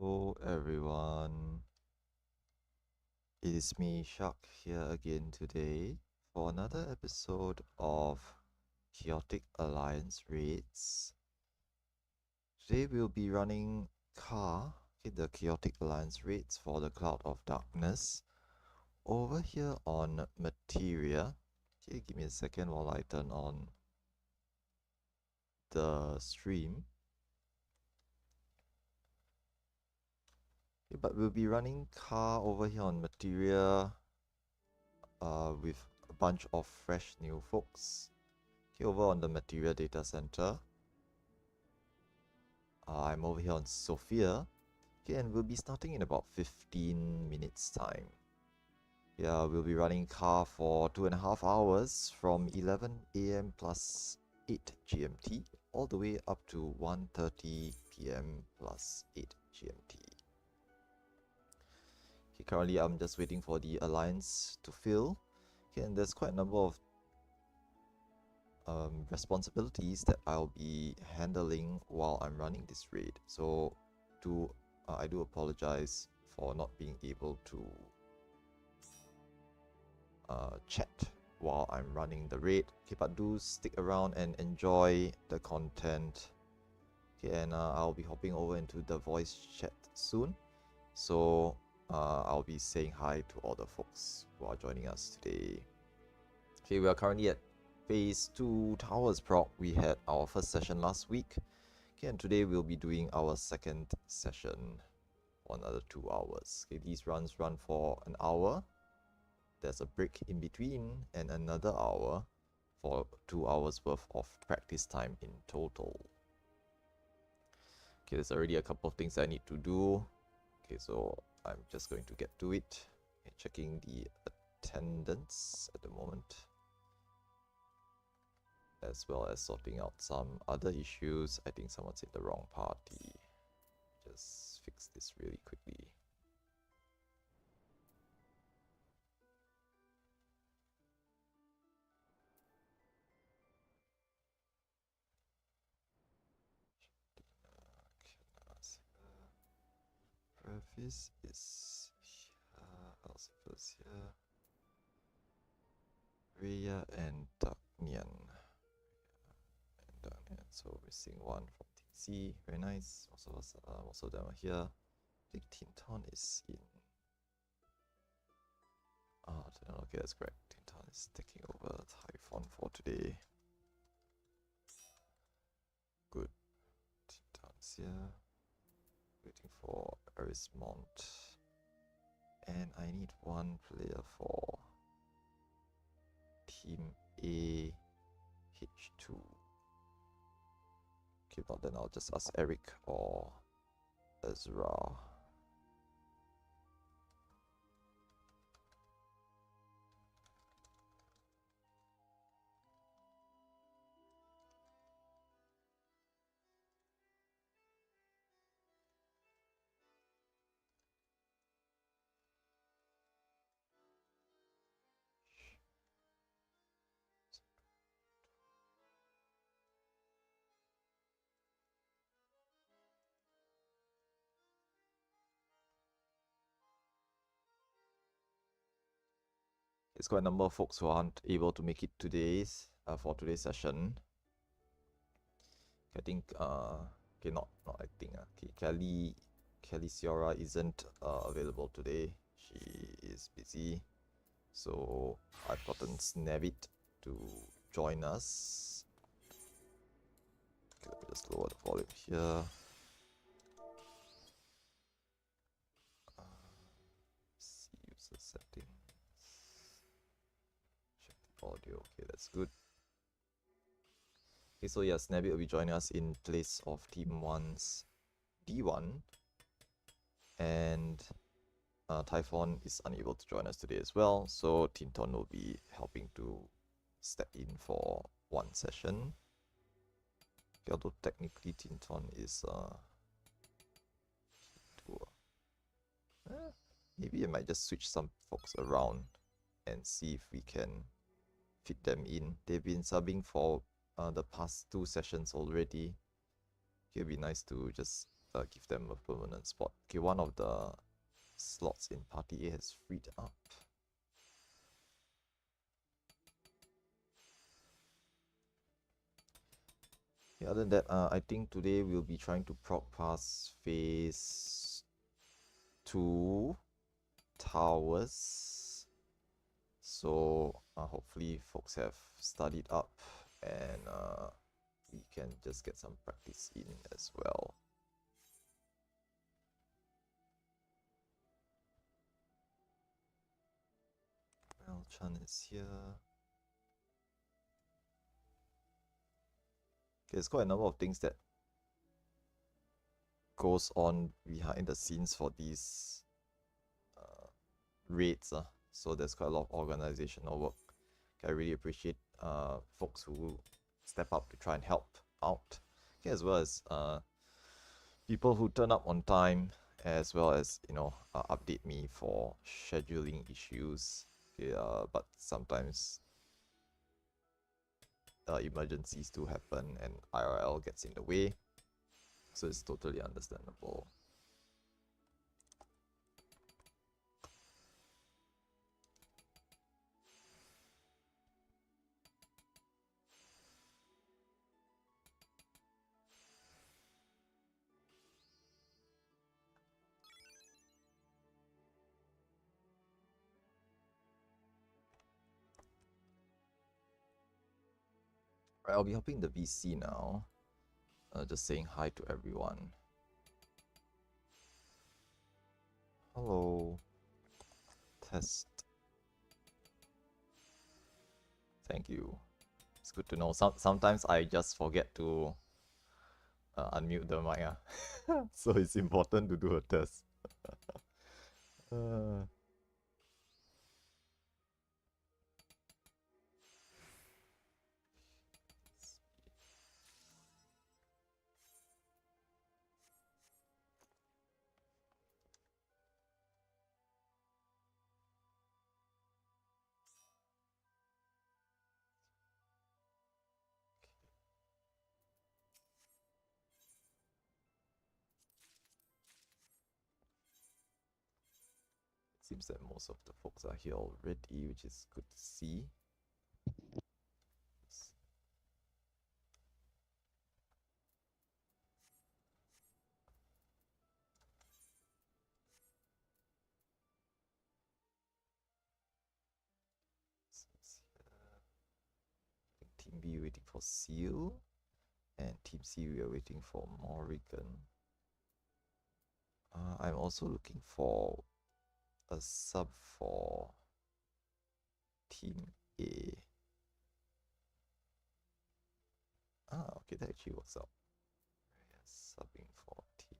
Hello everyone, it is me Shak here again today for another episode of Chaotic Alliance Raids. Today we'll be running the Chaotic Alliance Raids for the Cloud of Darkness over here on Materia. Okay, give me a second while I turn on the stream. Okay, but we'll be running over here on Materia with a bunch of fresh new folks. Okay, over on the Materia Data Center. I'm over here on Sophia. Okay, and we'll be starting in about 15 minutes time. Yeah, we'll be running car for 2.5 hours from 11 AM plus 8 GMT all the way up to 1:30 PM plus 8 GMT. Okay, currently I'm just waiting for the alliance to fill. Okay, and there's quite a number of responsibilities that I'll be handling while I'm running this raid. So I do apologize for not being able to chat while I'm running the raid. Okay, but do stick around and enjoy the content. Okay, and I'll be hopping over into the voice chat soon. So I'll be saying hi to all the folks who are joining us today. Okay, we are currently at Phase 2 Towers Prog. We had our first session last week. Okay, and today we'll be doing our second session for another 2 hours. Okay, these runs run for an hour. There's a break in between and another hour for 2 hours worth of practice time in total. Okay, there's already a couple of things I need to do. Okay, so I'm just going to get to it. Okay, checking the attendance at the moment, as well as sorting out some other issues. I think someone's in the wrong party. Just fix this really quickly. Preface is here, Elsevier here, Rhea and Dagnian. So missing one from TC, very nice. Most of them are here. I think Tinton is in. Okay, that's correct. Tinton is taking over Typhon for today. Good. Tinton's here. Waiting for Arismont. And I need one player for Team A H2. Okay, but then I'll just ask Eric or Ezra. There's quite a number of folks who aren't able to make it for today's session. I think okay, not I think okay, Kelly Ciora isn't available today. She is busy, so I've gotten Snavit to join us. Okay, let me just lower the volume here. See user settings. Check the audio. Okay, that's good. Okay, so yeah, Snavit will be joining us in place of Team 1's D1. And Typhon is unable to join us today as well, so Tinton will be helping to step in for one session. Okay, although technically Tinton is maybe I might just switch some folks around and see if we can fit them in. They've been subbing for the past 2 sessions already. It'd be nice to just give them a permanent spot. Okay, one of the slots in Party A has freed up. Yeah, other than that, I think today we'll be trying to prog pass phase 2 towers. So hopefully folks have studied up and we can just get some practice in as well. Well, Chan is here. Okay, there's quite a number of things that goes on behind the scenes for these raids. So there's quite a lot of organizational work. I really appreciate folks who step up to try and help out, okay, as well as people who turn up on time, as well as update me for scheduling issues. Okay, but sometimes emergencies do happen and IRL gets in the way, so it's totally understandable. Right, I'll be helping the VC now. Just saying hi to everyone. Hello. Test. Thank you. It's good to know. Sometimes I just forget to unmute the mic. So it's important to do a test. Seems that most of the folks are here already, which is good to see. Team B waiting for Seal, and Team C we are waiting for Morrigan. I'm also looking for a sub for Team A. Okay, that actually works out. Yes, subbing for Team.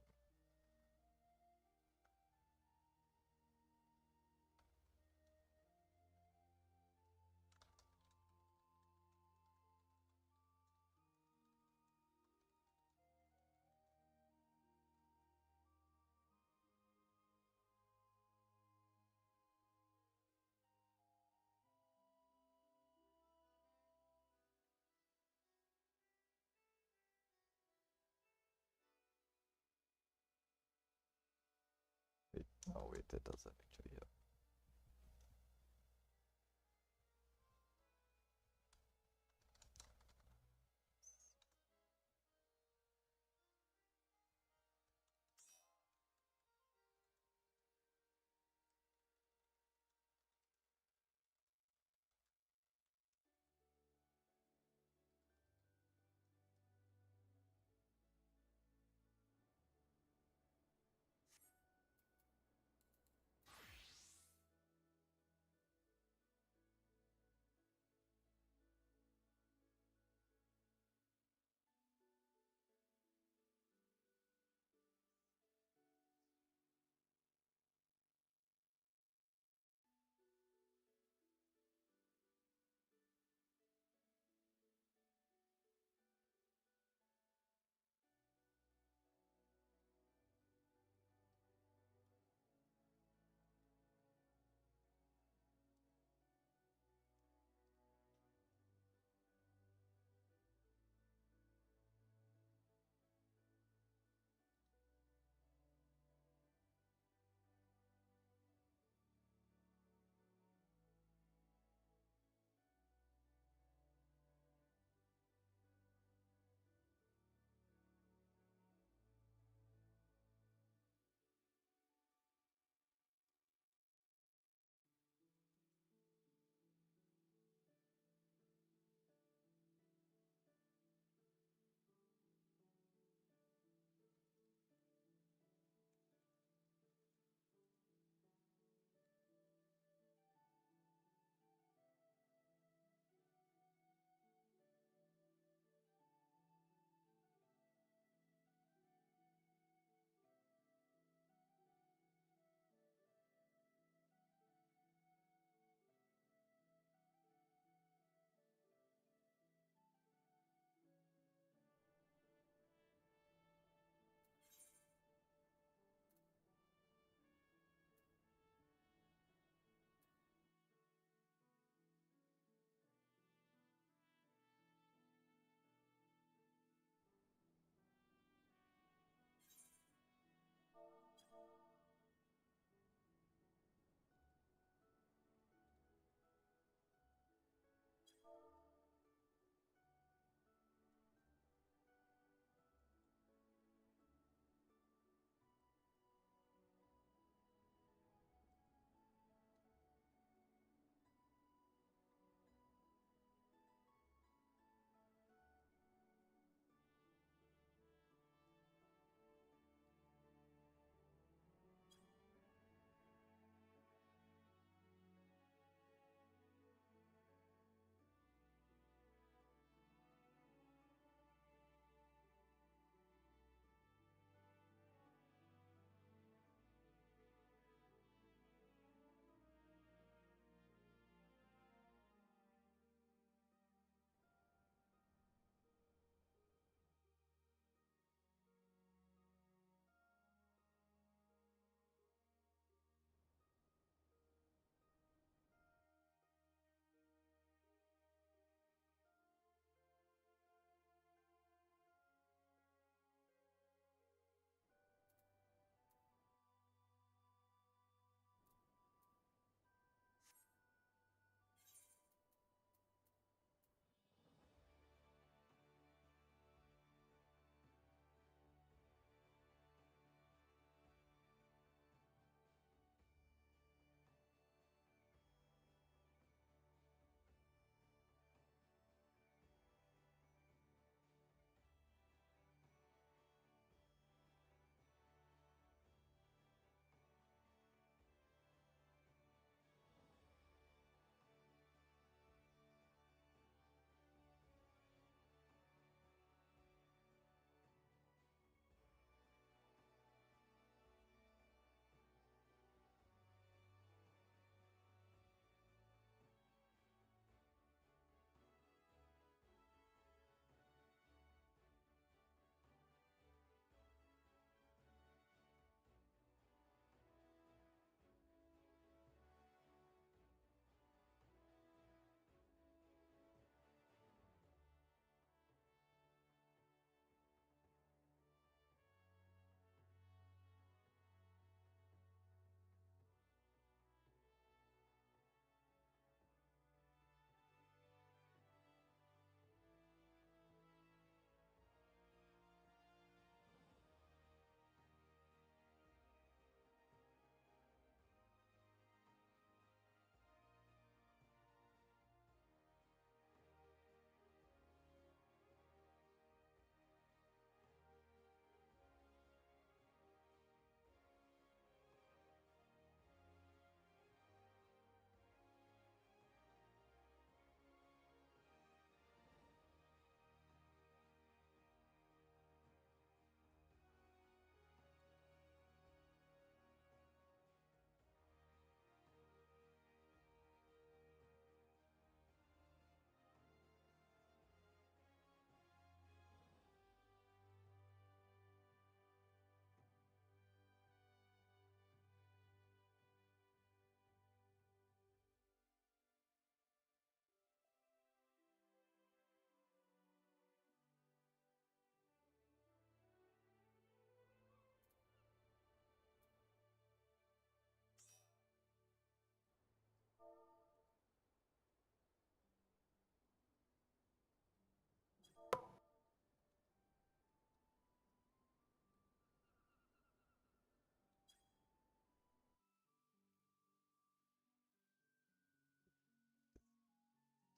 Wait, oh wait, that doesn't actually help.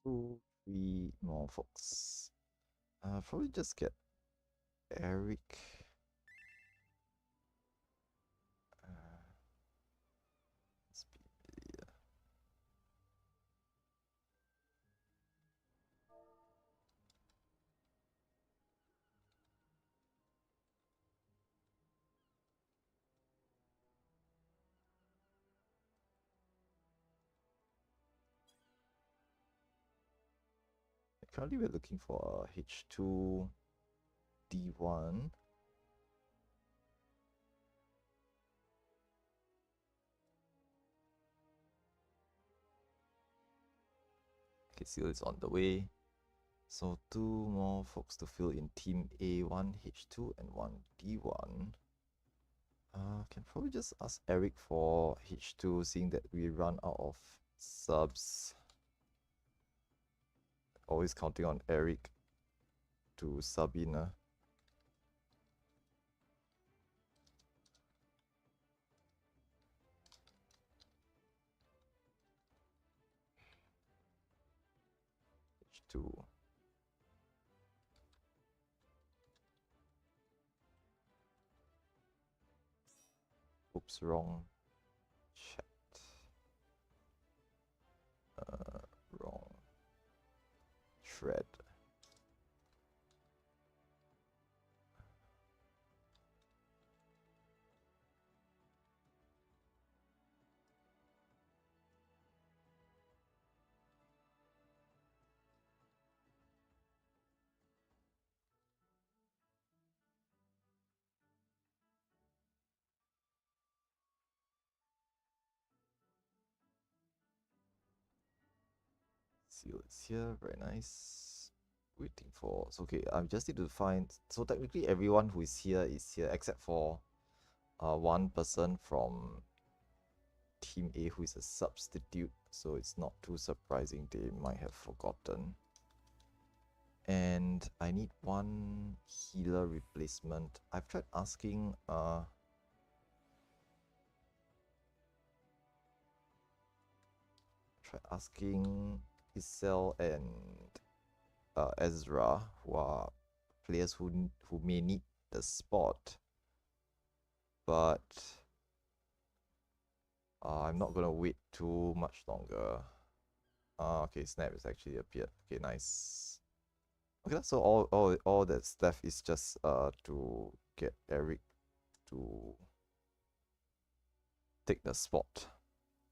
2, 3 more folks. Probably just get Eric. Let's be really, currently we're looking for a H2 D1. Okay, Seal is on the way. So 2 more folks to fill in team A, 1 H2 and 1 D1. Can probably just ask Eric for H2, seeing that we run out of subs. Always counting on Eric to sub in. H2. Oops, wrong chat. Wrong thread. Seal is here, very nice. Waiting for, so okay, I just need to find, so technically everyone who is here except for one person from team A who is a substitute, so it's not too surprising they might have forgotten. And I need one healer replacement. I've tried asking Isel and Ezra, who are players who may need the spot, but I'm not gonna wait too much longer. Okay, Snap has actually appeared. Okay, nice. Okay, so all that's left is just to get Eric to take the spot.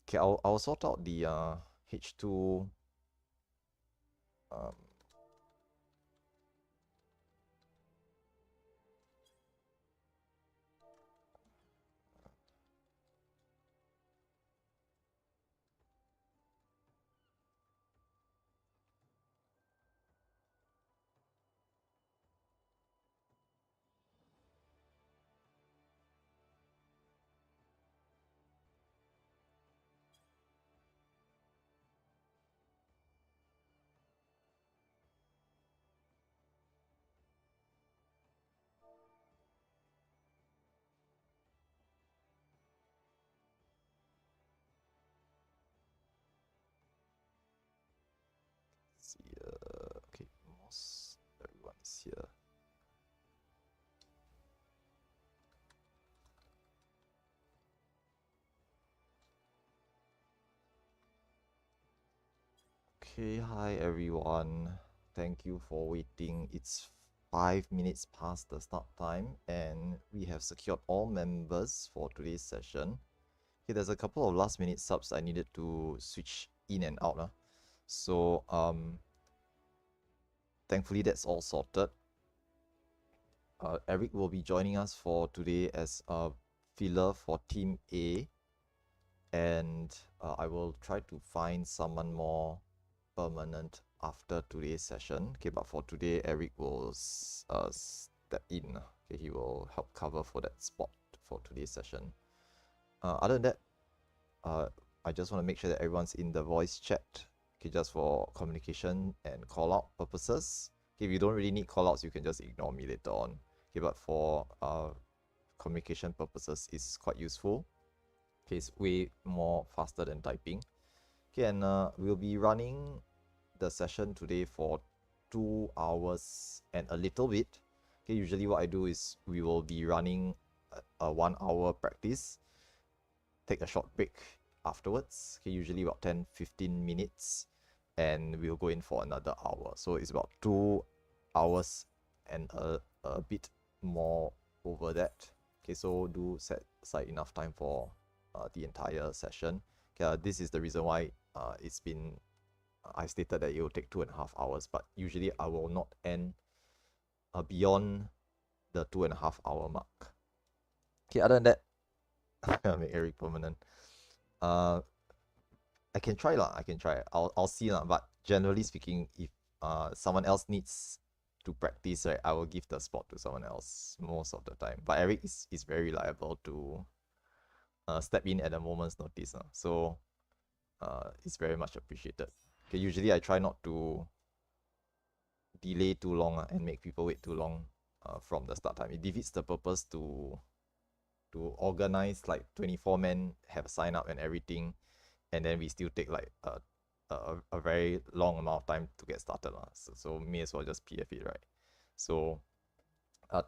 Okay, I'll sort out the H2 see, okay, most everyone is here. Okay, hi everyone. Thank you for waiting. It's 5 minutes past the start time, and we have secured all members for today's session. Okay, there's a couple of last minute subs I needed to switch in and out. So thankfully that's all sorted. Eric will be joining us for today as a filler for Team A, and I will try to find someone more permanent after today's session. Okay, but for today, Eric will step in. Okay, he will help cover for that spot for today's session. Other than that, I just want to make sure that everyone's in the voice chat. Okay, just for communication and call out purposes. Okay, if you don't really need call outs, you can just ignore me later on. Okay, but for communication purposes, it's quite useful. Okay, it's way more faster than typing. Okay, and we'll be running the session today for 2 hours and a little bit. Okay, usually what I do is we will be running a 1 hour practice, take a short break afterwards, okay, usually about 10-15 minutes, and we'll go in for another hour. So it's about 2 hours and a bit more over that. Okay, so do set aside enough time for the entire session. Okay, this is the reason why it's been I stated that it will take 2.5 hours, but usually I will not end beyond the 2.5 hour mark. Okay, other than that, I'll make Eric permanent. I can try lah. I can try. I'll see lah. But generally speaking, if someone else needs to practice, right, I will give the spot to someone else most of the time. But Eric is very reliable to step in at a moment's notice. So it's very much appreciated. Okay, usually I try not to delay too long and make people wait too long from the start time. It defeats the purpose to organize like 24 men, have sign up and everything, and then we still take like a very long amount of time to get started. So may as well just PF it, right? So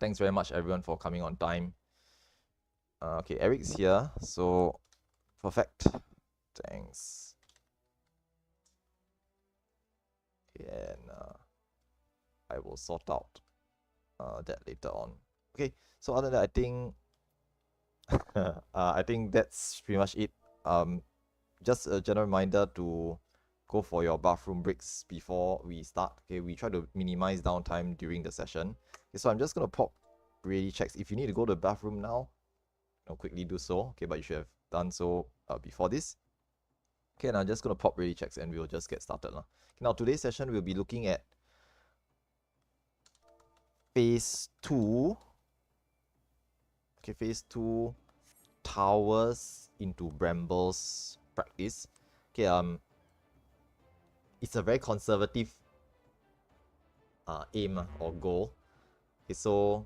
thanks very much everyone for coming on time. Okay, Eric's here, so perfect. Thanks. And I will sort out that later on. Okay, so other than that, I think I think that's pretty much it. Just a general reminder to go for your bathroom breaks before we start. Okay, we try to minimize downtime during the session. Okay, so I'm just gonna pop reality checks. If you need to go to the bathroom now, quickly do so. Okay, but you should have done so before this. Okay, and I'm just gonna pop reality checks and we'll just get started. Okay, now today's session we'll be looking at phase 2. Okay, phase 2, towers into brambles practice. Okay, it's a very conservative aim or goal. Okay, so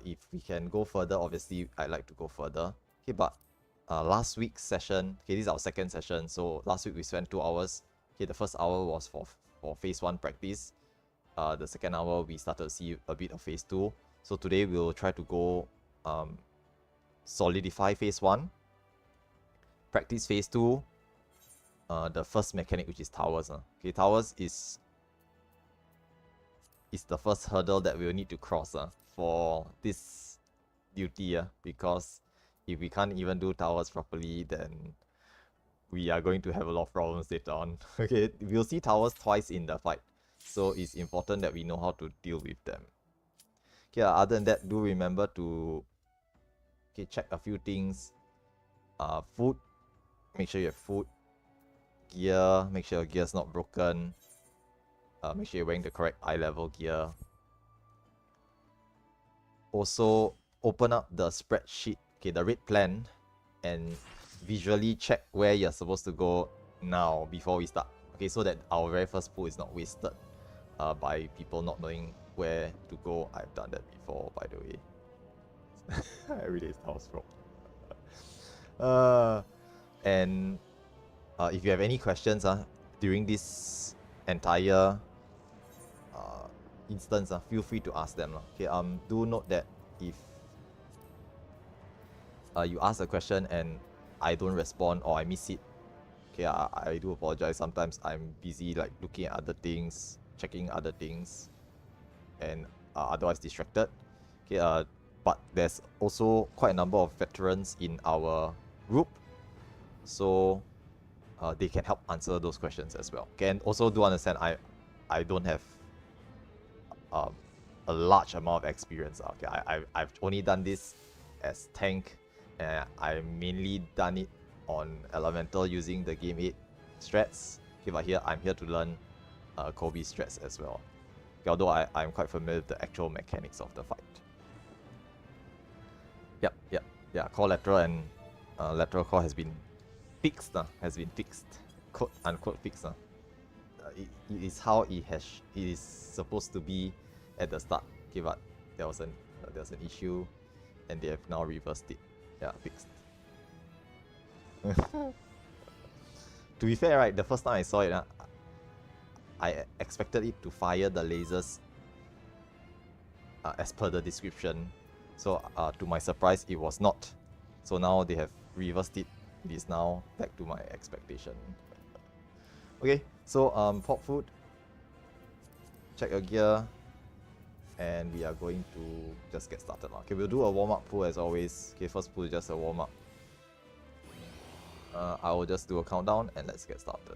if we can go further, obviously I'd like to go further. Okay, but last week's session, okay, this is our second session. So last week we spent 2 hours. Okay, the first hour was for phase 1 practice. The second hour we started to see a bit of phase 2. So today we'll try to go solidify phase 1, practice phase 2, the first mechanic, which is towers. Okay, towers is the first hurdle that we'll need to cross for this duty, because if we can't even do towers properly, then we are going to have a lot of problems later on. Okay, we'll see towers twice in the fight, so it's important that we know how to deal with them. Okay, other than that, do remember to check a few things. Food, make sure you have food. Gear, make sure your gear's not broken. Make sure you're wearing the correct eye level gear. Also, open up the spreadsheet, okay, the red plan, and visually check where you're supposed to go now before we start. Okay, so that our very first pool is not wasted by people not knowing where to go. I've done that before, by the way. Every day is house rock. And if you have any questions during this entire instance, feel free to ask them. Okay, do note that if you ask a question and I don't respond or I miss it, okay, I do apologize. Sometimes I'm busy like looking at other things, checking other things, and otherwise distracted. Okay, but there's also quite a number of veterans in our group, so they can help answer those questions as well. Okay, and also do understand I don't have a large amount of experience. Okay, I've only done this as tank, and I mainly done it on elemental using the game 8 strats. Okay, but here I'm here to learn Kobe strats as well. Okay, although I'm quite familiar with the actual mechanics of the fight. Yep, core lateral and lateral core has been fixed. Quote unquote fixed. It is how it is supposed to be at the start. Okay, but there was an issue, and they have now reversed it. Yeah, fixed. To be fair, right, the first time I saw it, I expected it to fire the lasers as per the description. So to my surprise, it was not. So now they have reversed it. It is now back to my expectation. Okay, so pop food. Check your gear. And we are going to just get started. Okay, we'll do a warm-up pull as always. Okay, first pull is just a warm-up. I will just do a countdown and let's get started.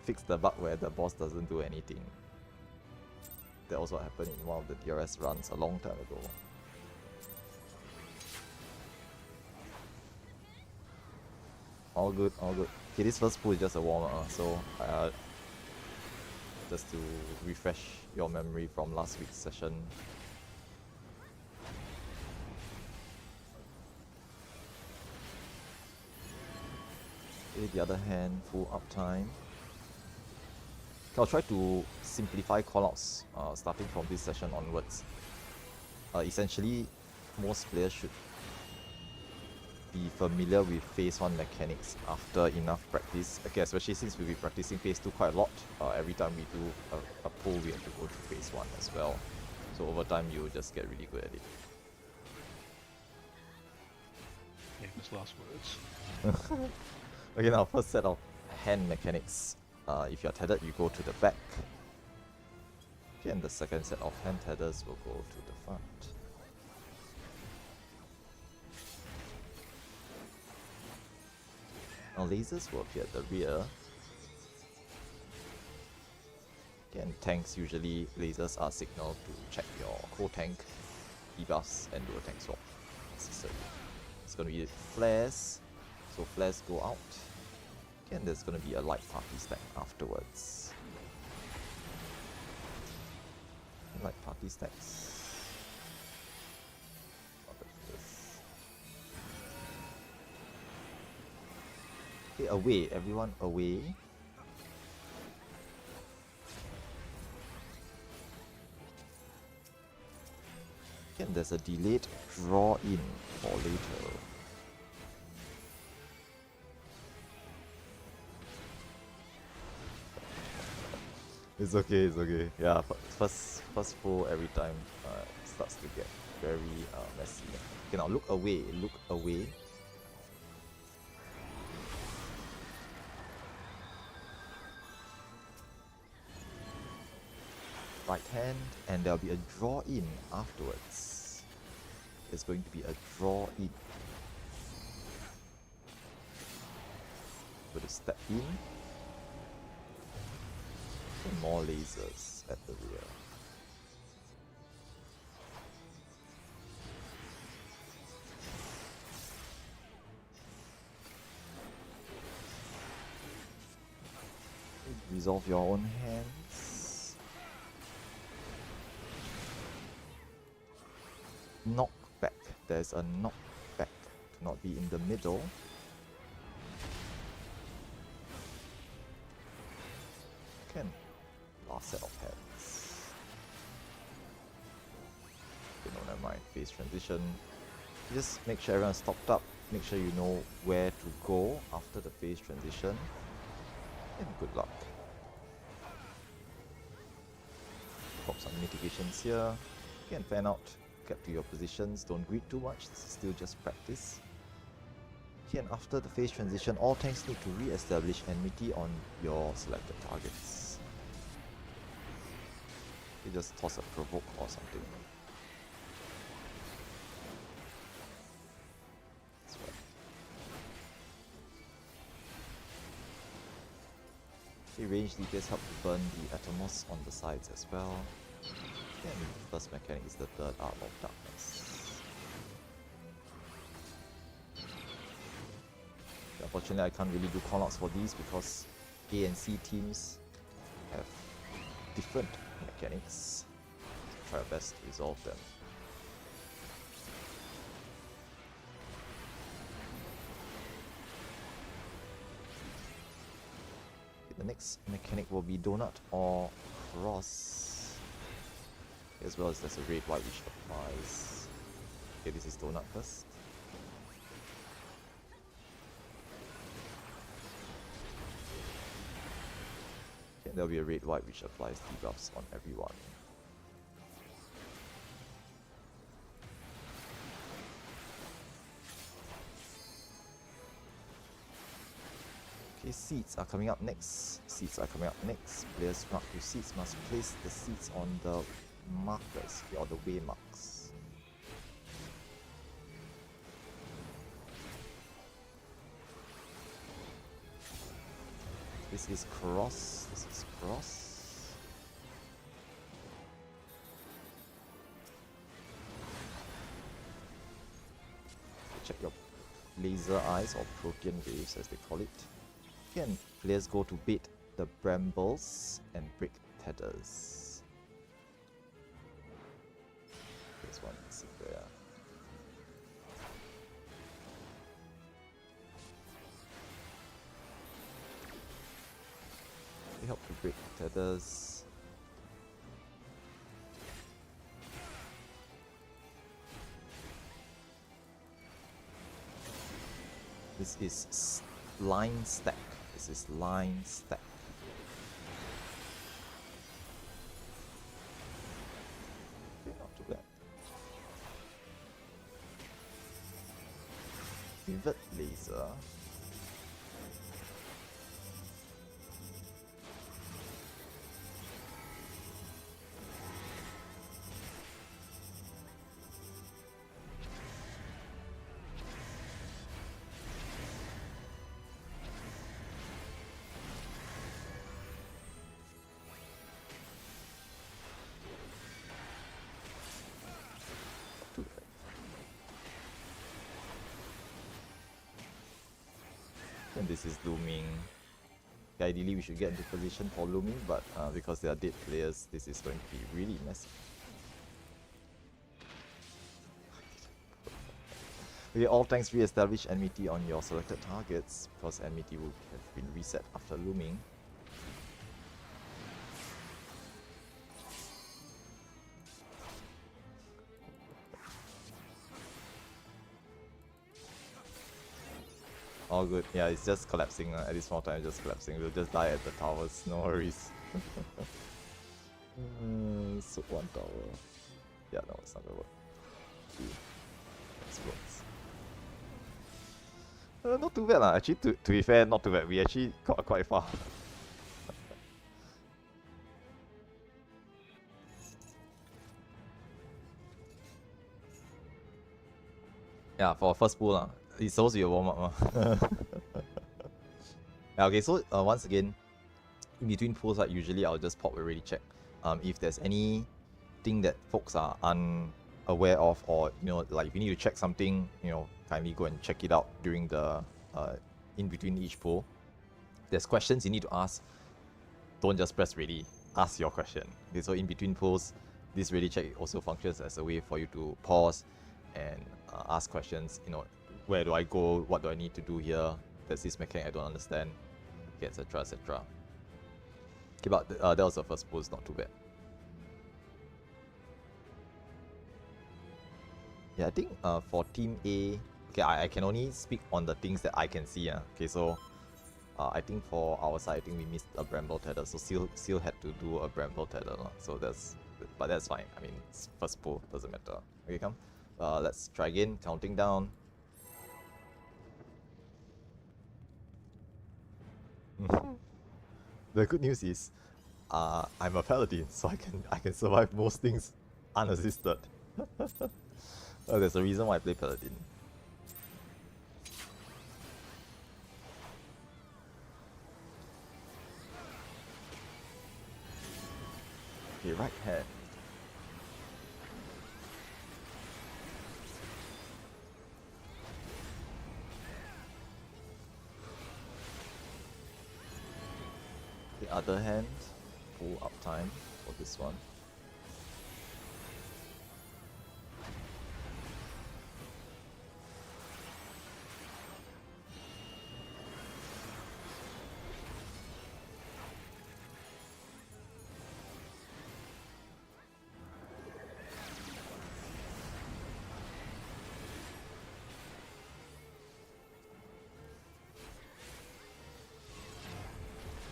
Fix the bug where the boss doesn't do anything. That also happened in one of the DRS runs a long time ago. All good, all good. Okay, this first pull is just a warm-up, so just to refresh your memory from last week's session. Okay, the other hand, full uptime. Okay, I'll try to simplify callouts starting from this session onwards. Essentially, most players should be familiar with phase 1 mechanics after enough practice. Okay, especially since we'll be practicing phase 2 quite a lot. Every time we do a pull, we have to go to phase 1 as well. So over time, you'll just get really good at it. Famous last words. Okay, now first set of hand mechanics. If you're tethered, you go to the back. Okay, and the second set of hand tethers will go to the front. Now lasers will appear at the rear. Okay, and tanks, usually lasers are signaled to check your co-tank, debuffs, and do a tank swap necessary. It's going to be flares, so flares go out. Okay, and there's going to be a light party stack afterwards. Light party stacks. Okay, away, everyone away. Okay, and there's a delayed draw in for later. It's okay, it's okay. Yeah, first pull every time starts to get very messy. Okay, now look away, look away. Right hand, and there'll be a draw in afterwards. There's going to be a draw in. Going to step in. And more lasers at the rear. Resolve your own hands. Knock back. There's a knock back to not be in the middle. Can last set of hands. Okay, no, never mind. Phase transition. Just make sure everyone's topped up. Make sure you know where to go after the phase transition. And good luck. Pop some mitigations here. You can fan out. Get to your positions. Don't greed too much. This is still just practice. Okay, and after the phase transition, all tanks need to re-establish enmity on your selected targets. You just toss a provoke or something. That's right. Okay, range DPS help to burn the Atomos on the sides as well. And the first mechanic is the third Art of Darkness. Unfortunately, I can't really do callouts for these because A and C teams have different mechanics. So try our best to resolve them. The next mechanic will be Donut or Cross, as well as there's a red white which applies. Okay, this is Donut first. Okay, there'll be a red white which applies debuffs on everyone. Okay, seeds are coming up next. Seeds are coming up next. Players marked with seeds must place the seeds on the markers, or the way marks. This is cross. This is cross. Check your laser eyes, or protean waves as they call it. Again, players go to bait the brambles and break tethers. This one is there. We help to break tethers. This is line stack. This is line stack. Okay, not too bad. Pivot laser. And this is looming. Ideally we should get into position for looming, but because they are dead players, this is going to be really messy. Okay, all tanks re-establish enmity on your selected targets, because enmity will have been reset after looming. All good. Yeah, it's just collapsing. At this small time, just collapsing. We'll just die at the towers. No worries. So one tower. Yeah, no, it's not gonna work. Two. Explodes. Not too bad lah. Actually, to be fair, not too bad. We actually got quite far. Yeah, for first pool lah. It's supposed to be a warm up. Yeah, okay, so once again, in between pools, like usually I'll just pop a ready check. If there's anything that folks are unaware of, or like if you need to check something, kindly go and check it out during the in between each pool. There's questions you need to ask. Don't just press ready. Ask your question. Okay, so in between pools, this ready check also functions as a way for you to pause and ask questions. Where do I go? What do I need to do here? There's this mechanic I don't understand, okay, etc. etc. Okay, but that was the first pool. It's not too bad. Yeah, I think for Team A, okay, I can only speak on the things that I can see. Okay, so I think for our side, I think we missed a bramble tether, so Seal had to do a bramble tether. So but that's fine. I mean, it's first pool, doesn't matter. Okay, come. Let's try again. Counting down. The good news is, I'm a paladin, so I can survive most things unassisted. There's a reason why I play paladin. Okay, right hand. The other hand, full uptime for this one.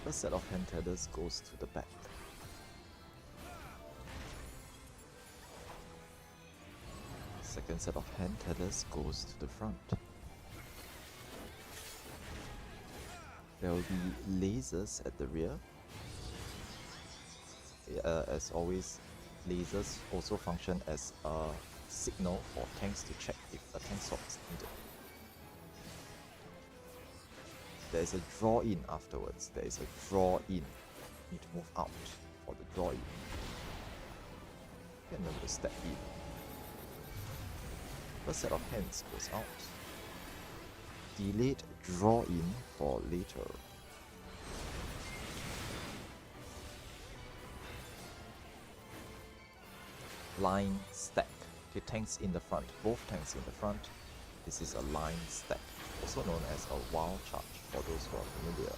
First set of hand tethers goes to the back. Second set of hand tethers goes to the front. There will be lasers at the rear. As always, lasers also function as a signal for tanks to check if a tank swap is needed. There is a draw in afterwards. There is a draw in. You need to move out for the draw in. And then we'll step in. First set of hands goes out. Delayed draw in for later. Line stack. Okay, tanks in the front. Both tanks in the front. This is a line stack, also known as a wild charge for those who are familiar.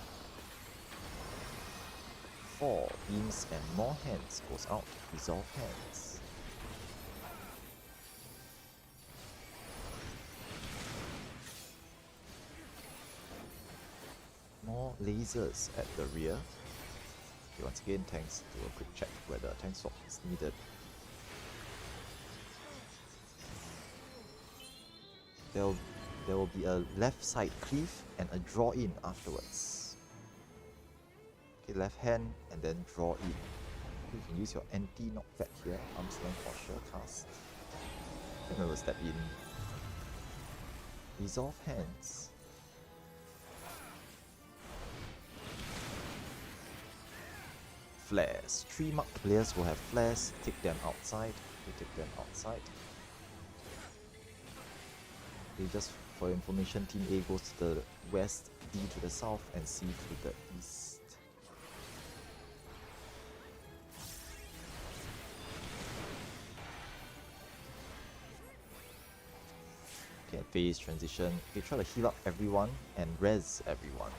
4 beams and more hands goes out. Resolve hands. More lasers at the rear. Okay, once again, tanks do a quick check whether a tank swap is needed. There will be a left side cleave and a draw in afterwards. Okay, left hand and then draw in. You can use your anti-knockback here, arm's length for sure cast. And then we'll step in. Resolve hands. Flares. 3 marked players will have flares. Take them outside. We take them outside. Okay, just for information, Team A goes to the west, D to the south, and C to the east. Okay, phase transition. Okay, try to heal up everyone and res everyone.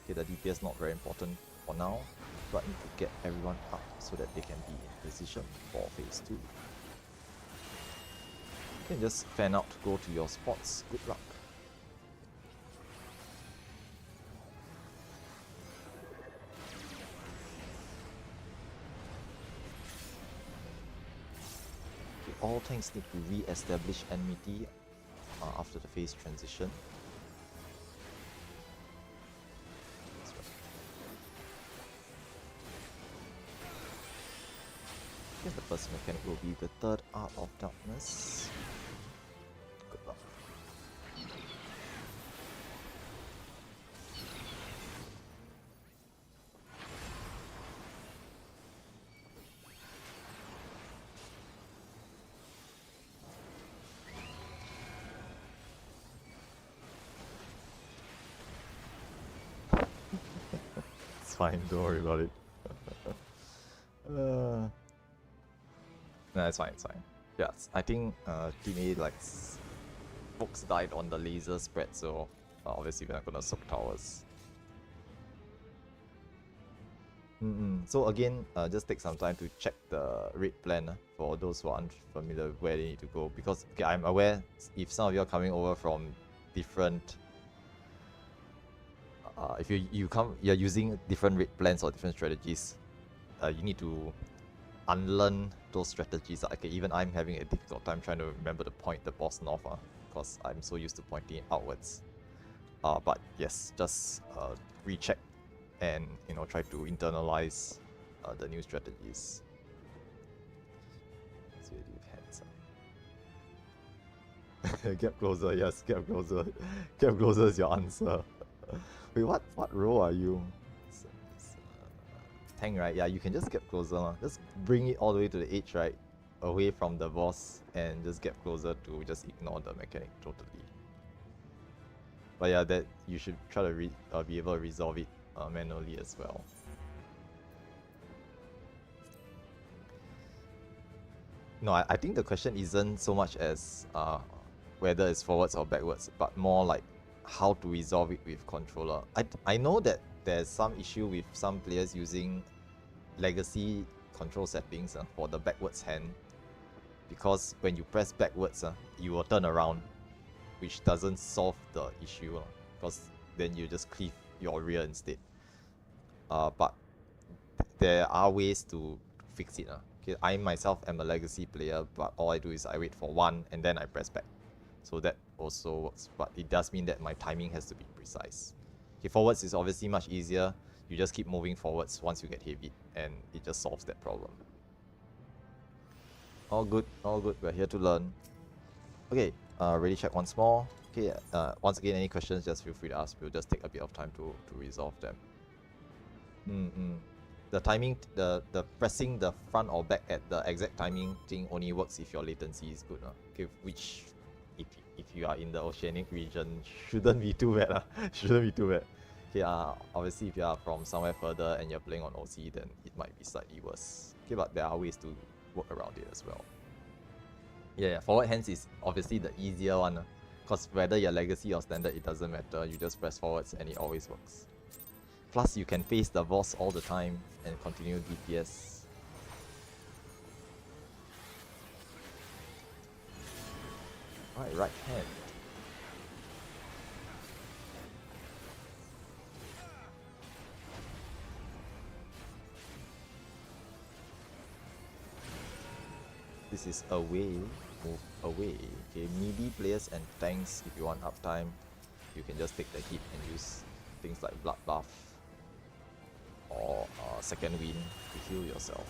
Okay, the DPS not very important for now, but need to get everyone up so that they can be in position for phase 2. You can just fan out to go to your spots. Good luck. Okay, all tanks need to re-establish enmity after the phase transition. Okay, the first mechanic will be the third Art of Darkness. Good luck. It's fine, don't worry about it. No, it's fine, it's fine. Yes, I think Team A likes folks died on the laser spread, so obviously we're not gonna soak towers. So again, just take some time to check the raid plan for those who are unfamiliar with where they need to go, because okay, I'm aware if some of you are coming over from different if you're using different raid plans or different strategies, you need to unlearn those strategies. Okay, even I'm having a difficult time trying to remember the point the boss north, because I'm so used to pointing it outwards. But yes, just recheck and try to internalize the new strategies. Let's see, hands. Get closer, yes, get closer. Get closer is your answer. Wait, what role are you? Tank, right? Yeah, you can just get closer. Just bring it all the way to the edge, right? Away from the boss, and just get closer to just ignore the mechanic totally. But yeah, that you should try to be able to resolve it manually as well. No, I think the question isn't so much as whether it's forwards or backwards, but more like how to resolve it with controller. I know that there's some issue with some players using legacy control settings for the backwards hand, because when you press backwards, you will turn around, which doesn't solve the issue, because then you just cleave your rear instead. but there are ways to fix it. Okay, I myself am a legacy player, but all I do is I wait for 1 and then I press back. So that also works, but it does mean that my timing has to be precise. Okay, forwards is obviously much easier. You just keep moving forwards once you get heavy, and it just solves that problem. All good, we're here to learn. Okay, ready check once more. Okay, once again, any questions, just feel free to ask. We'll just take a bit of time to resolve them. The timing, the pressing the front or back at the exact timing thing only works if your latency is good. Okay, which if you are in the oceanic region, shouldn't be too bad. Shouldn't be too bad. Okay, obviously if you are from somewhere further and you're playing on OC, then it might be slightly worse. Okay, but there are ways to work around it as well. Yeah, forward hands is obviously the easier one. Because whether you're legacy or standard, it doesn't matter. You just press forwards and it always works. Plus, you can face the boss all the time and continue DPS. Right hand. This is away, move away. Okay, melee players and tanks, if you want uptime, you can just take the hit and use things like blood buff or second wind to heal yourself.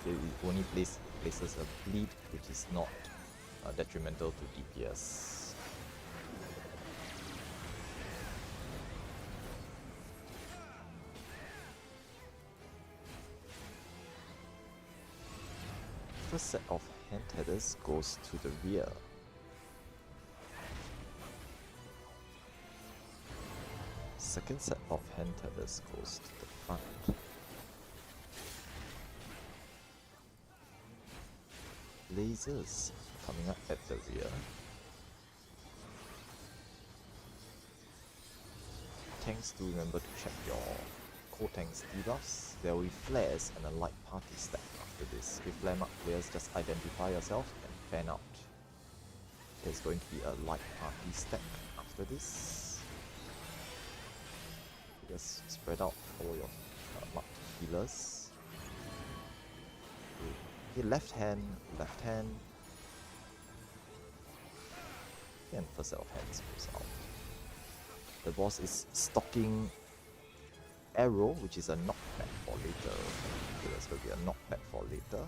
Okay, it only places a bleed, which is not detrimental to DPS. First set of hand tethers goes to the rear. Second set of hand tethers goes to the front. Lasers coming up at the rear. Tanks, do remember to check your co-tanks debuffs. There will be flares and a light party stack after this. If flare mark players, just identify yourself and fan out. There's going to be a light party stack after this. Just spread out all your marked healers. Okay, left hand. And first set of hands goes out. The boss is stocking arrow, which is a knockback for later. Okay, there's going to be a knockback for later.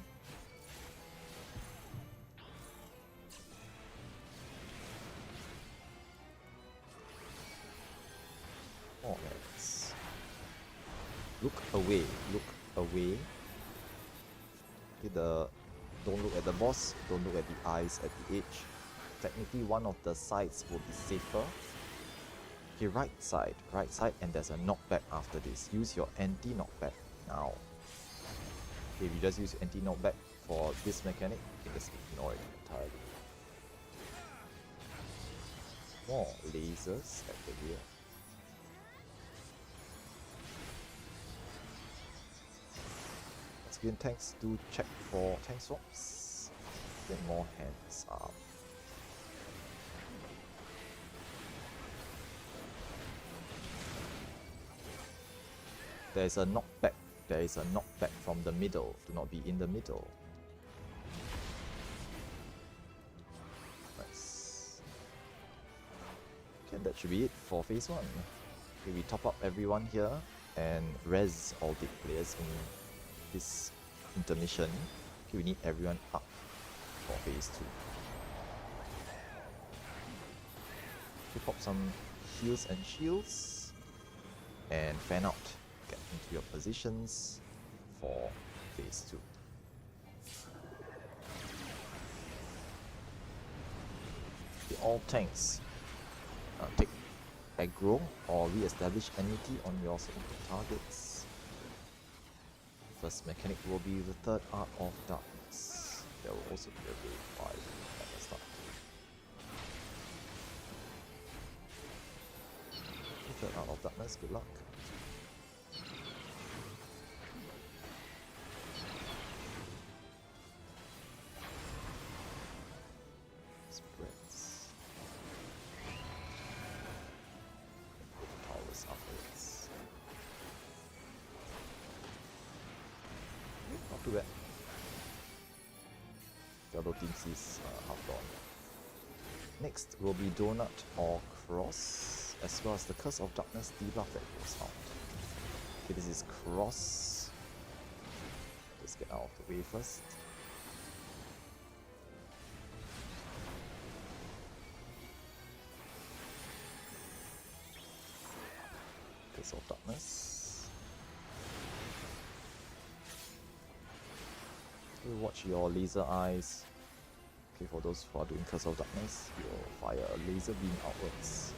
Oh, yes. Look away. Okay, don't look at the boss, don't look at the eyes at the edge. Technically, one of the sides will be safer. Okay, right side, and there's a knockback after this. Use your anti-knockback now. Okay, if you just use anti-knockback for this mechanic, you can just ignore it entirely. More lasers at the rear. Once again, tanks do check for tank swaps. Get more hands up. There is a knockback from the middle. Do not be in the middle. Nice. Okay, that should be it for phase 1. Okay, we top up everyone here and res all the players in this intermission. Okay, we need everyone up for phase 2. Okay, pop some heals and shields and fan out. Get into your positions for phase 2. Okay, all tanks take aggro or re-establish enmity on your selected targets. First mechanic will be the third art of darkness. There will also be a grade 5 at the start. Third art of darkness, good luck. although Team C is half gone. Next will be Donut or Cross, as well as the Curse of Darkness debuff that goes out. Okay, this is Cross. Just get out of the way first. Curse of Darkness. Okay, watch your laser eyes. Okay, for those who are doing Curse of Darkness, you'll fire a laser beam outwards.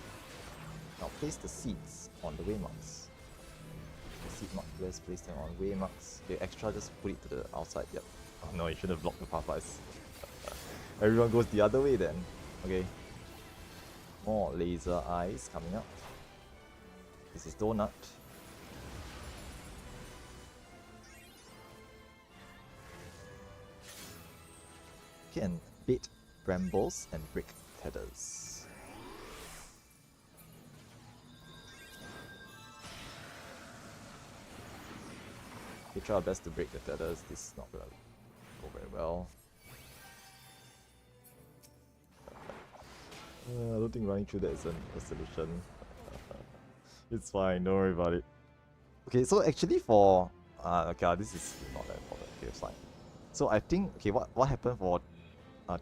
Now place the seeds on the waymarks. The seed mark, let's place them on waymarks. Okay, extra, just put it to the outside. Yep. Oh no, you should have blocked the paths. Everyone goes the other way then. Okay. More laser eyes coming up. This is Donut. Okay, and bait brambles and brick tethers. We try our best to break the tethers. This is not gonna go very well. I don't think running through that is a solution. It's fine, don't worry about it. Okay, so actually for okay, this is not that important. Okay, it's fine. So I think okay, what happened for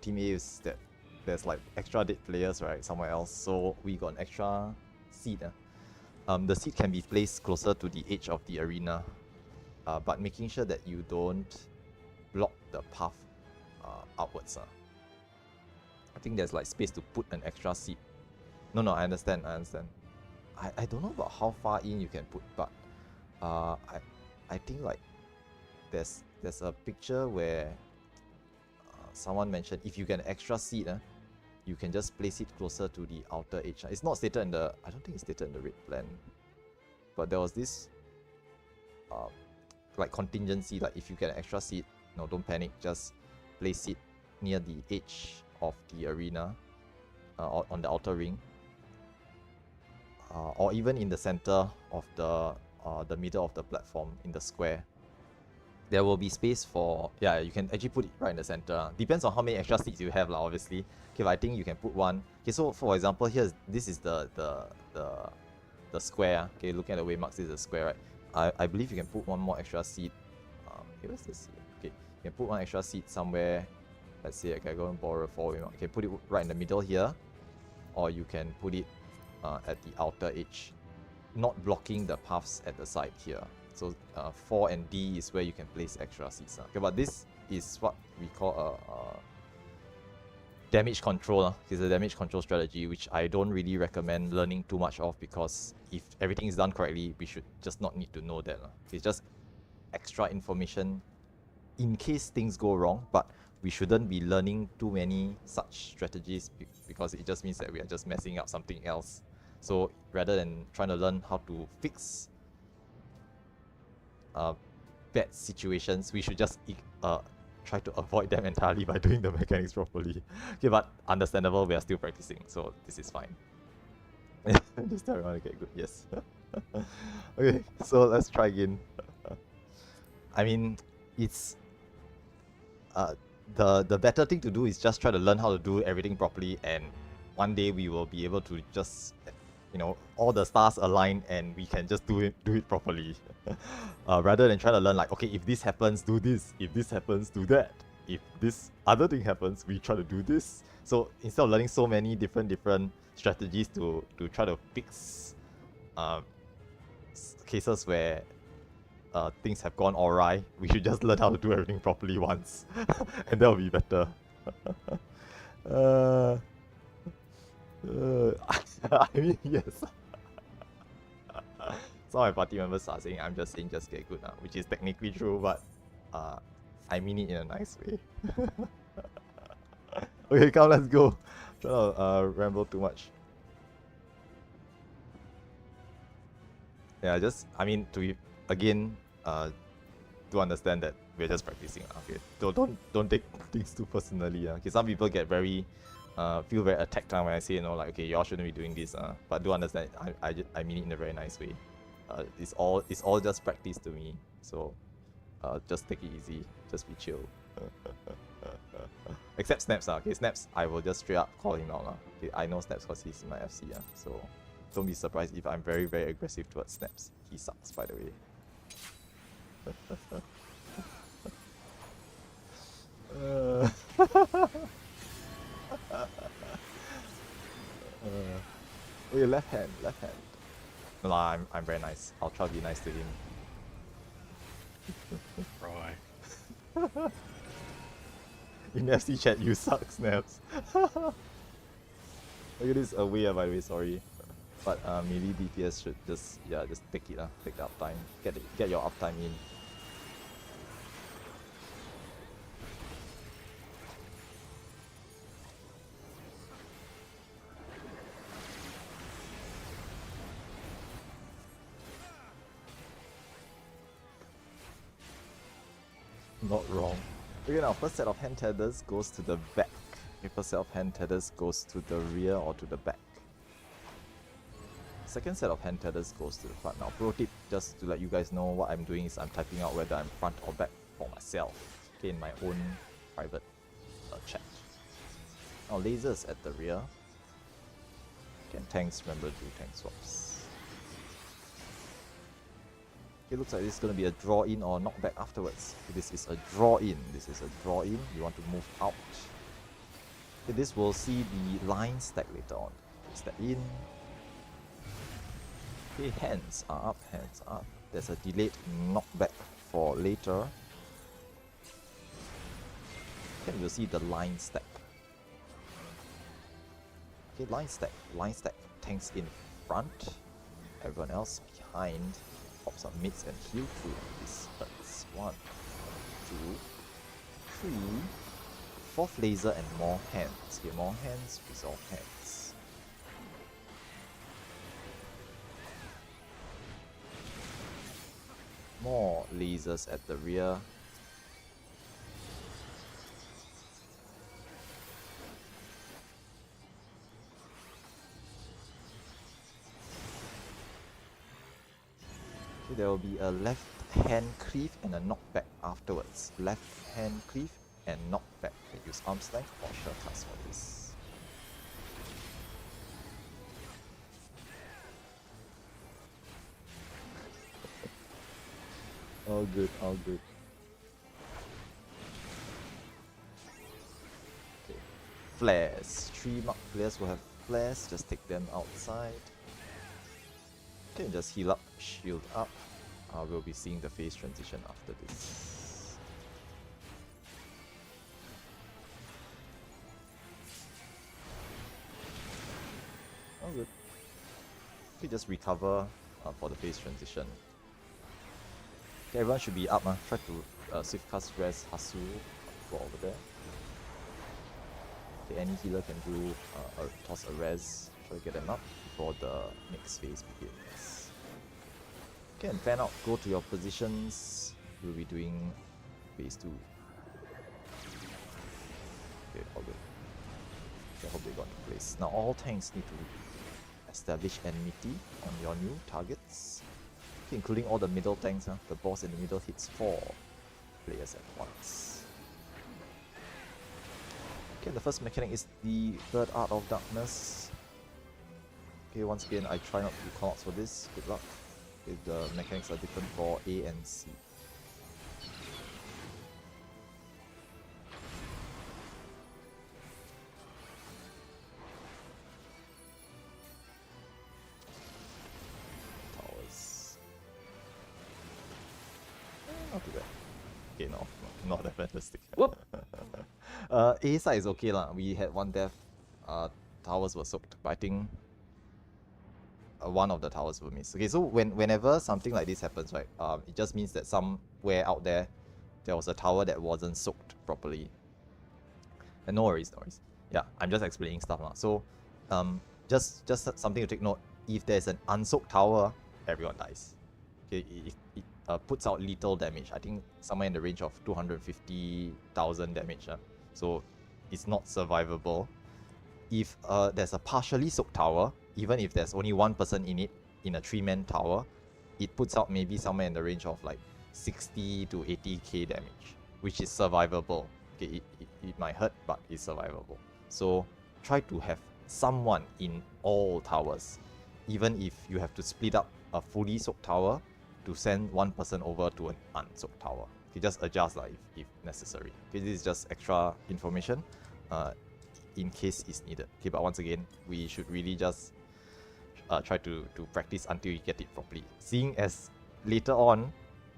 Team A is that there's like extra dead players right somewhere else, so we got an extra seed. The seed can be placed closer to the edge of the arena, but making sure that you don't block the path outwards. I think there's like space to put an extra seed. No, I understand. I don't know about how far in you can put, but I think like there's a picture where someone mentioned if you get an extra seed, you can just place it closer to the outer edge. It's not stated in the, I don't think it's stated in the red plan, but there was this like contingency, like if you get an extra seed, no, don't panic, just place it near the edge of the arena, on the outer ring, or even in the center of the middle of the platform in the square. There will be space for, yeah, you can actually put it right in the center. Depends on how many extra seats you have, obviously. Okay, but I think you can put one. Okay, so for example, this is the square. Okay, looking at the waymarks, this is the square, right? I believe you can put one more extra seat. Okay, where's the seat? Okay, you can put one extra seat somewhere. Let's say I can go and borrow 4 waymark. You can put it right in the middle here, or you can put it at the outer edge, not blocking the paths at the side here. So 4 and D is where you can place extra seats. Okay, but this is what we call a damage control. It's a damage control strategy, which I don't really recommend learning too much of, because if everything is done correctly, we should just not need to know that. It's just extra information in case things go wrong, but we shouldn't be learning too many such strategies because it just means that we are just messing up something else. So rather than trying to learn how to fix bad situations, we should just try to avoid them entirely by doing the mechanics properly. Okay, but understandable, we are still practicing, so this is fine. Just tell everyone to get good, yes. Okay, so let's try again. I mean, it's the better thing to do is just try to learn how to do everything properly, and one day we will be able to just, you know, all the stars align and we can just do it properly. Rather than trying to learn like, okay, if this happens, do this. If this happens, do that. If this other thing happens, we try to do this. So instead of learning so many different strategies to try to fix cases where things have gone awry, we should just learn how to do everything properly once, and that will be better. I mean, yes. Some of my party members are saying I'm just saying just get good now, which is technically true, but I mean it in a nice way. Okay, come, let's go. Try to ramble too much. Yeah, just, I mean, again, to understand that we're just practicing. Okay, don't take things too personally. Okay, some people get very feel very attacked when I say, you know, like, okay, y'all shouldn't be doing this. But do understand, I mean it in a very nice way. It's all just practice to me. So just take it easy, just be chill. Except Snaps, okay, Snaps, I will just straight up call him out. Okay, I know Snaps because he's in my FC, so don't be surprised if I'm very, very aggressive towards Snaps. He sucks, by the way. Oh, your left hand, left hand. No, I'm very nice. I'll try to be nice to him. Right. In FC chat, you suck, Snaps. Look at this away, by the way, sorry. But maybe DPS should just take it, take the uptime. Get your uptime in. Not wrong. Okay, now first set of hand tethers goes to the back. Okay, first set of hand tethers goes to the rear or to the back. Second set of hand tethers goes to the front. Now, pro tip, just to let you guys know, what I'm doing is I'm typing out whether I'm front or back for myself. Okay, in my own private chat. Now, lasers at the rear. Okay, and tanks, remember to do tank swaps. It looks like this is going to be a draw in or knockback afterwards. This is a draw in. This is a draw in. You want to move out. Okay, this will see the line stack later on. Step in. Okay, hands are up, hands are up. There's a delayed knockback for later. Okay, you'll see the line stack. Okay, line stack. Tanks in front. Everyone else behind. Pops up mids and heal through. This hurts. 1, 2, 3. Fourth laser and more hands. Okay, more hands, resolve hands. More lasers at the rear. There will be a left hand cleave and a knockback afterwards. Left hand cleave and knockback. You can use arm's length or shortcuts for this. All good, all good. Okay. Flares. 3 mark players will have flares. Just take them outside. Okay, just heal up, shield up. We'll be seeing the phase transition after this. Oh good. Okay, just recover for the phase transition. Okay, everyone should be up. Try to swift cast res Hasu. Go over there. Okay, any healer can do toss a res. Try to get them up before the next phase begins. Okay, and fan out, go to your positions. We'll be doing phase 2. Okay, all good. Okay, I hope they got into place. Now all tanks need to establish enmity on your new targets. Okay, including all the middle tanks. The boss in the middle hits 4 players at once. Okay, the first mechanic is the third art of darkness. Okay, once again, I try not to do callouts for this. Good luck. Okay, the mechanics are different for A and C. Towers. Not too bad. Okay, no, not that fantastic. Whoop. A side is okay lah. We had one death. Towers were soaked, but I think one of the towers were missed. Okay, so whenever something like this happens, right, it just means that somewhere out there was a tower that wasn't soaked properly. And no worries, no worries. Yeah, I'm just explaining stuff now. So, just something to take note. If there's an unsoaked tower, everyone dies. Okay, it puts out lethal damage. I think somewhere in the range of 250,000 damage. So it's not survivable. If there's a partially soaked tower, even if there's only one person in it, in a 3-man tower, it puts out maybe somewhere in the range of like 60 to 80k damage, which is survivable. Okay, it might hurt, but it's survivable. So try to have someone in all towers, even if you have to split up a fully soaked tower to send one person over to an unsoaked tower. You just adjust if necessary. Okay, this is just extra information in case it's needed. Okay, but once again, we should really just try to practice until you get it properly. Seeing as later on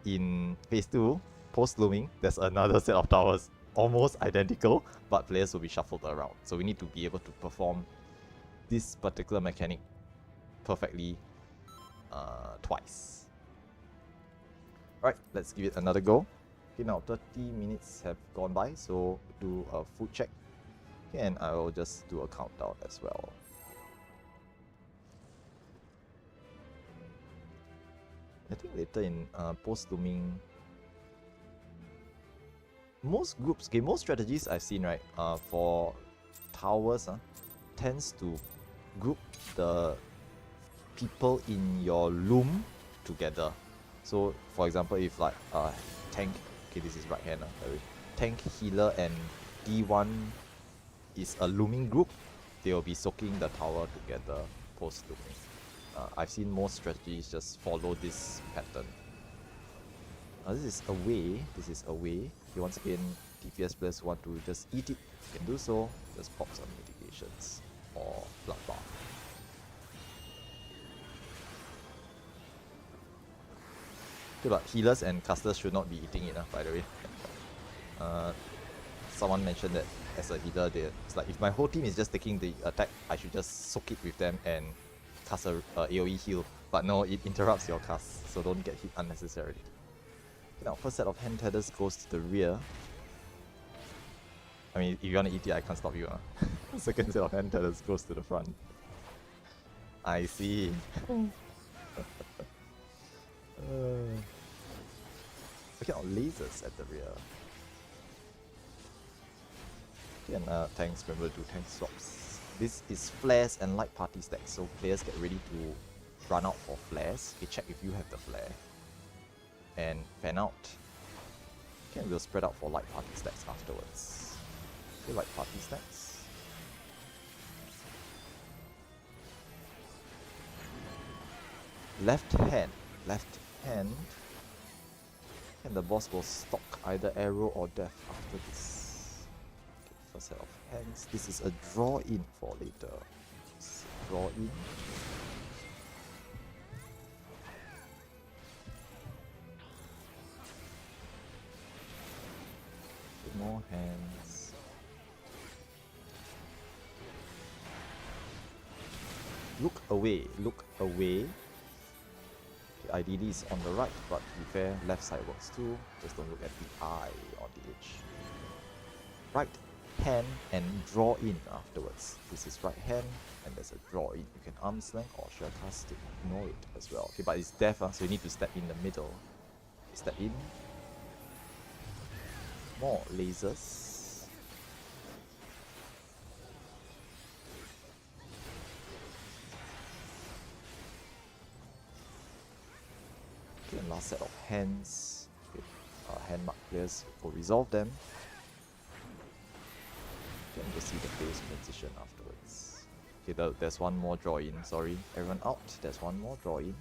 in phase 2, post-looming, there's another set of towers almost identical, but players will be shuffled around. So we need to be able to perform this particular mechanic perfectly twice. Alright, let's give it another go. Okay, now 30 minutes have gone by, so do a food check. Okay, and I will just do a countdown as well. I think later in post-looming, most groups, okay, most strategies I've seen, right, for towers, tends to group the people in your loom together. So, for example, if like tank, okay, this is right hand, tank, healer, and D1 is a looming group, they will be soaking the tower together post-looming. I've seen most strategies just follow this pattern. This is away. This is away. Okay, once again, DPS players want to just eat it, you can do so. Just pop some mitigations or bloodbath. Okay, but healers and casters should not be eating it, by the way. Someone mentioned that as a healer, it's like if my whole team is just taking the attack, I should just soak it with them and cast a AoE heal. But no, it interrupts your cast, so don't get hit unnecessarily. Okay, now, first set of hand tethers goes to the rear. I mean, if you want to eat it, I can't stop you. Second set of hand tethers goes to the front. I see. Okay, now lasers at the rear. Okay, and tanks, remember to do tank swaps. This is flares and light party stacks, so players get ready to run out for flares. Okay, check if you have the flare. And fan out. Okay, and we'll spread out for light party stacks afterwards. Okay, light party stacks. Left hand. Left hand. And the boss will stock either arrow or death after this. Okay, first set of hands. This is a draw in for later. Draw in. More hands. Look away, look away. Okay, ideally it's on the right, but to be fair, left side works too. Just don't look at the eye on the edge. Right hand and draw in afterwards. This is right hand and there's a draw in. You can arm slang or shell cast to ignore it as well. Okay, but it's death, so you need to step in the middle. Step in. More lasers. Okay, and last set of hands. Okay, hand mark players will resolve them. Okay, and just see the phase transition afterwards. Okay, there's one more draw in. Sorry, everyone out. There's one more draw in.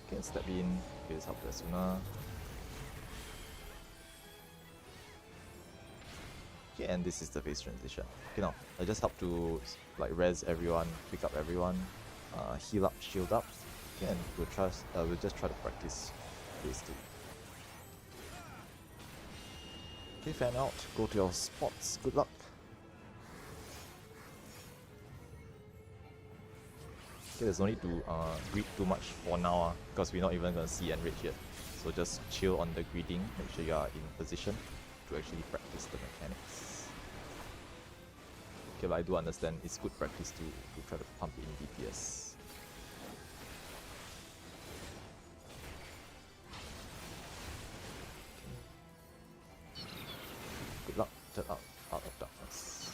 Okay, step in. Okay, let's help Suna. Okay, and this is the phase transition. Okay, now I just help to like res everyone, pick up everyone, heal up, shield up. Okay, and we'll just try to practice phase 2. Okay, fan out, go to your spots. Good luck. Okay, there's no need to greed too much for now, because we're not even gonna see enrage yet. So just chill on the greeding. Make sure you are in position to actually practice the mechanics. Okay, but I do understand it's good practice to try to pump in DPS. Good luck, turn out of darkness.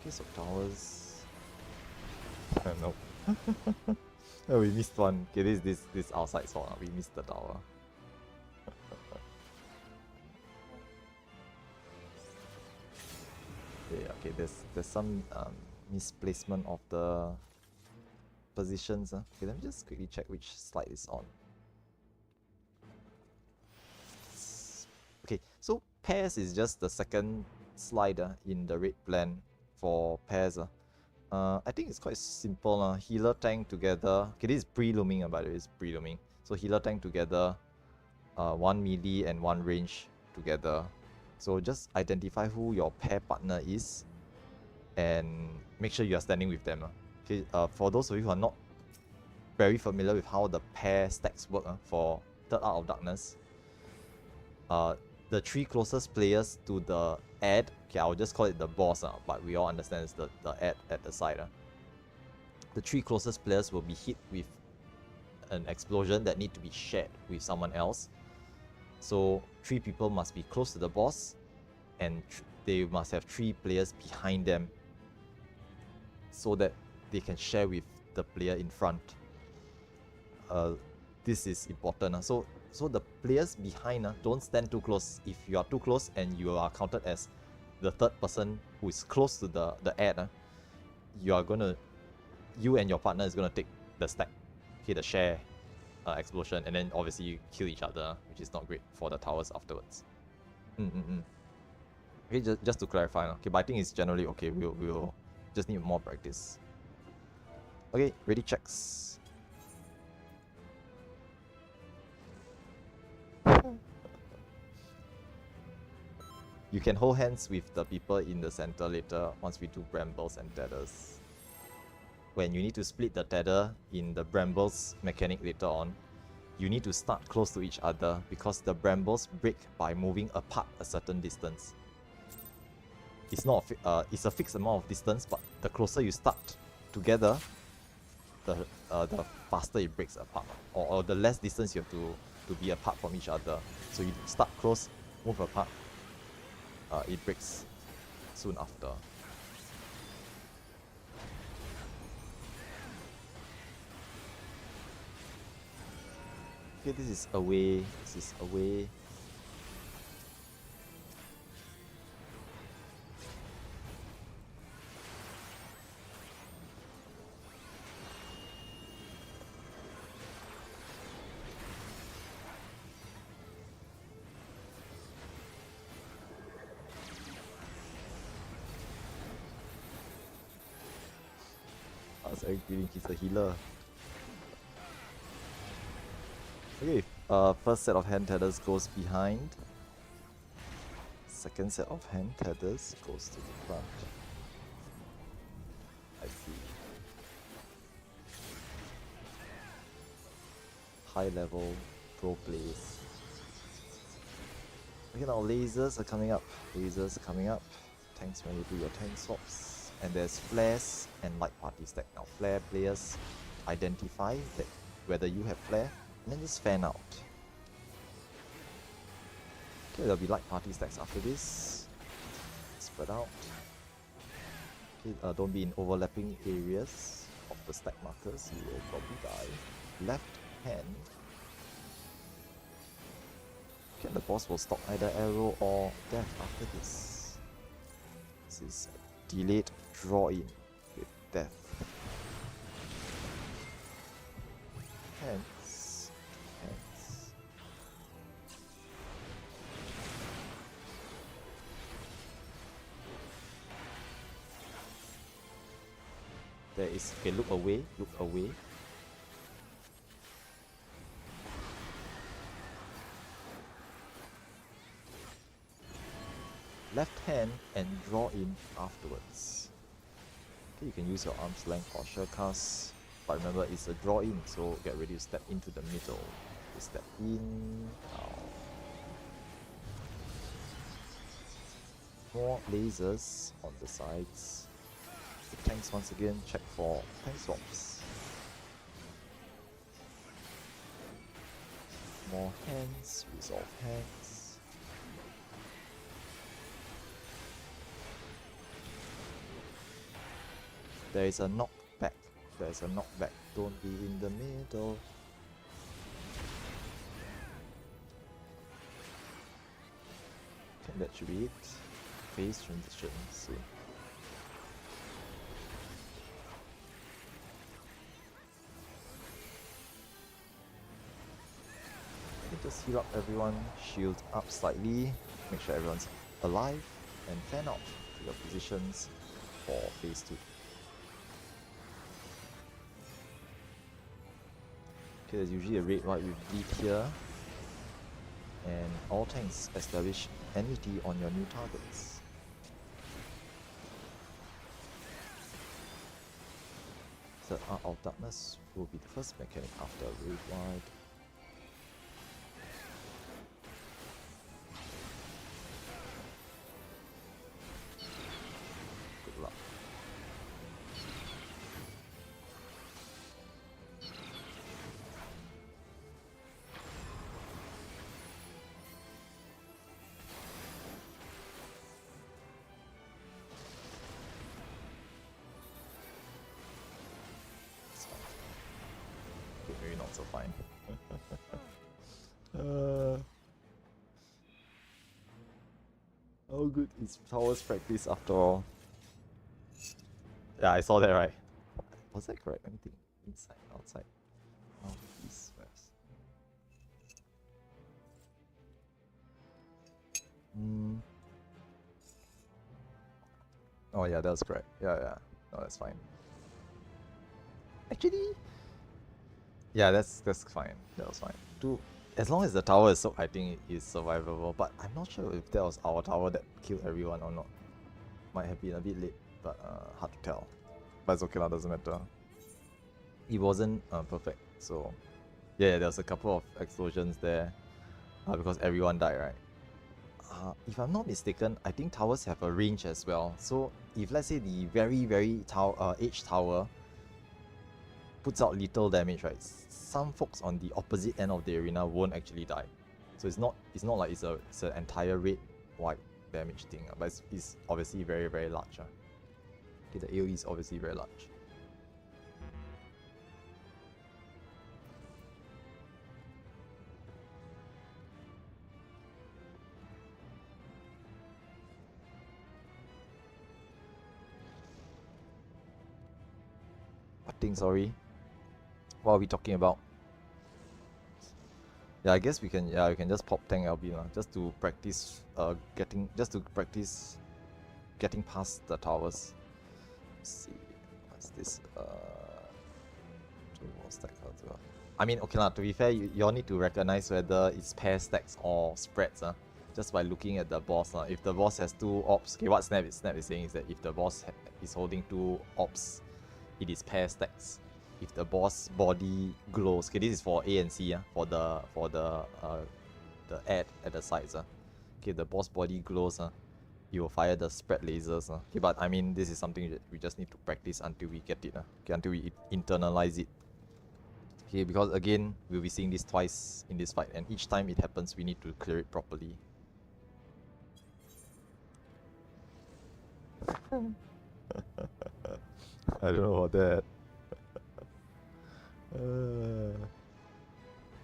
Okay, so towers. No. Oh, we missed one. Okay, this outside spot. We missed the tower. Yeah, okay, there's some misplacement of the positions. Okay, let me just quickly check which slide is on. Okay, so pairs is just the second slider in the raid plan for pairs. I think it's quite simple. Healer tank together. Okay, this is pre-looming, by the way, it's pre-looming. So healer tank together, one melee and one range together. So just identify who your pair partner is and make sure you are standing with them. Okay, for those of you who are not very familiar with how the pair stacks work for Third Art of Darkness, the three closest players to the ad, okay, I'll just call it the boss, but we all understand it's the ad at the side. The three closest players will be hit with an explosion that need to be shared with someone else. So 3 people must be close to the boss, and they must have 3 players behind them so that they can share with the player in front. This is important. So the players behind don't stand too close. If you are too close and you are counted as the third person who is close to the ad, you and your partner is gonna take the stack, okay, the share explosion, and then obviously you kill each other, which is not great for the towers afterwards. Okay, just to clarify, okay, but I think it's generally okay. We'll just need more practice. Okay, ready, checks. You can hold hands with the people in the center later once we do brambles and tethers. When you need to split the tether in the brambles mechanic later on, you need to start close to each other because the brambles break by moving apart a certain distance. It's not it's a fixed amount of distance, but the closer you start together, the faster it breaks apart, or the less distance you have to be apart from each other. So you start close, move apart, it breaks soon after. Okay, this is away. This is away. That's Eric Greeting, he's a healer. Okay, first set of hand tethers goes behind. Second set of hand tethers goes to the front. I see. High level pro plays. Okay, now lasers are coming up. Lasers are coming up. Tanks when you do your tank swaps. And there's flares and light party stack. Now flare players identify that whether you have flare and then just fan out. Okay, there'll be light party stacks after this. Spread out. Okay, don't be in overlapping areas of the stack markers, you will probably die. Left hand. Okay, the boss will stop either arrow or death after this. This is delayed draw in with death. Hands. Hands. There is, okay, look away, look away. Left hand and draw in afterwards. Okay, you can use your arm's length or shell cast, but remember it's a draw in, so get ready to step into the middle. You step in, out. More lasers on the sides. The tanks once again, check for tank swaps. More hands, resolve hands. There is a knockback. There's a knockback. Don't be in the middle. Okay, that should be it. Phase transition soon. Just heal up everyone, shield up slightly, make sure everyone's alive, and fan out to your positions for phase 2. Okay, there's usually a red white with bleed here, and all tanks establish enmity on your new targets. The Art of Darkness will be the first mechanic after red white. Maybe not so fine. Oh good, it's towers practice after all. Yeah, I saw that right. Was that correct? Let me think. Inside, outside. North, east, west. Oh yeah, that was correct. Yeah. No, that's fine. Actually, yeah, that's fine. That was fine. As long as the tower is so, I think it is survivable. But I'm not sure if that was our tower that killed everyone or not. Might have been a bit late, but hard to tell. But it's okay lah, doesn't matter. It wasn't perfect, so yeah, there was a couple of explosions there because everyone died, right? If I'm not mistaken, I think towers have a range as well. So if let's say the very edge tower puts out little damage, right? Some folks on the opposite end of the arena won't actually die. So it's not like it's an entire red white damage thing, but it's obviously very, very large. Okay, the AoE is obviously very large. What thing, sorry? What are we talking about? Yeah, I guess we can just pop tank LB just to practice getting past the towers. Let's see, what's this? Two more stack cards. I mean, okay to be fair, you all need to recognize whether it's pair stacks or spreads. Just by looking at the boss. If the boss has 2 ops, okay, what Snap is saying is that if the boss is holding 2 ops, it is pair stacks. If the boss body glows, okay, this is for A and C, for the ad at the sides. Okay, the boss body glows, you will fire the spread lasers. Okay, but I mean, this is something that we just need to practice until we get it. Okay, until we internalize it. Okay, because again, we'll be seeing this twice in this fight, and each time it happens, we need to clear it properly. I don't know about that.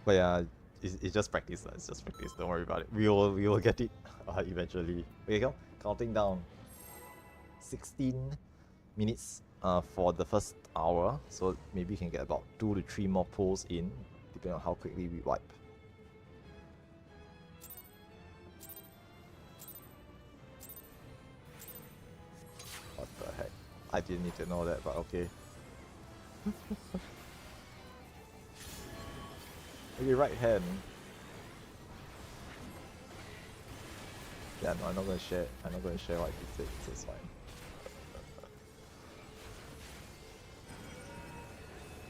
But yeah, it's just practice. It's just practice. Don't worry about it. We will get it eventually. Okay, go. Counting down. 16 minutes for the first hour. So maybe we can get about 2 to 3 more pulls in, depending on how quickly we wipe. What the heck? I didn't need to know that, but okay. Maybe right hand. Yeah, no, I'm not gonna share. I'm not gonna share what he said, so it's fine.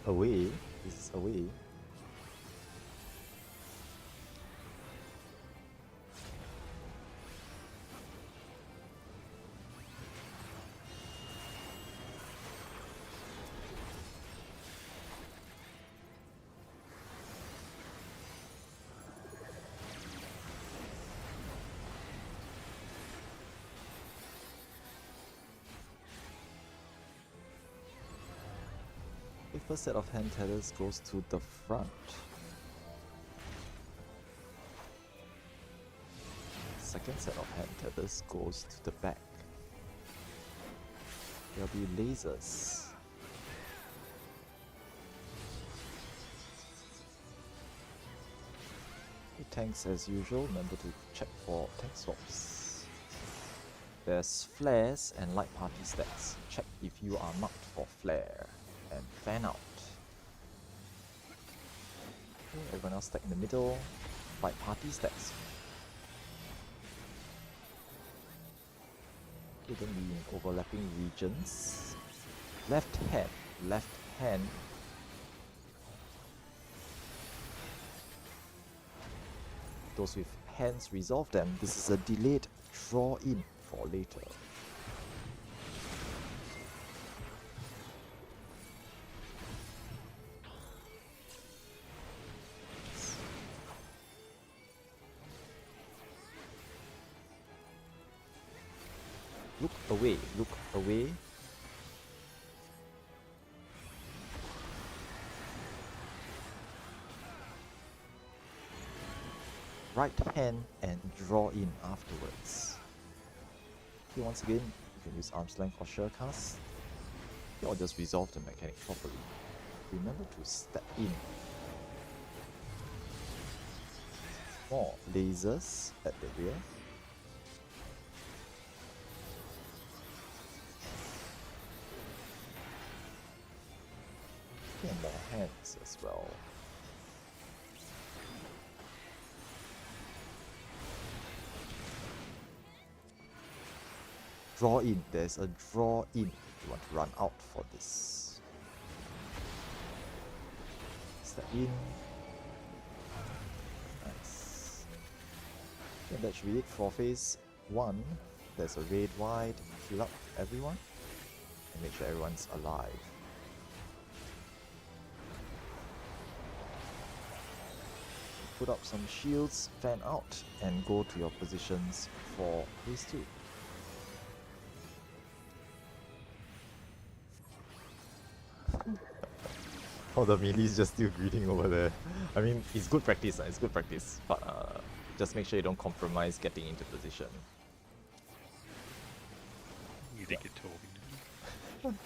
Away? This is away. First set of hand tethers goes to the front. Second set of hand tethers goes to the back. There'll be lasers. Tanks as usual, remember to check for tank swaps. There's flares and light party stacks. Check if you are marked for flare and fan out. Okay, everyone else stack in the middle. Light party stacks. Okay, then the overlapping regions. Left hand, left hand. Those with hands resolve them. This is a delayed draw in for later. Look away, look away. Right hand and draw in afterwards. Okay, once again, you can use arm's length or sure cast, or just resolve the mechanic properly. Remember to step in. More lasers at the rear. Okay, and more hands as well. Draw in, there's a draw in. You want to run out for this. Step in. Nice. And that should be it for phase 1. There's a raid wide, heal up everyone, and make sure everyone's alive. Put up some shields, fan out, and go to your positions for phase 2. Oh, the melee's just still greeting over there. I mean, it's good practice, it's good practice, but just make sure you don't compromise getting into position. You think you're talking to me?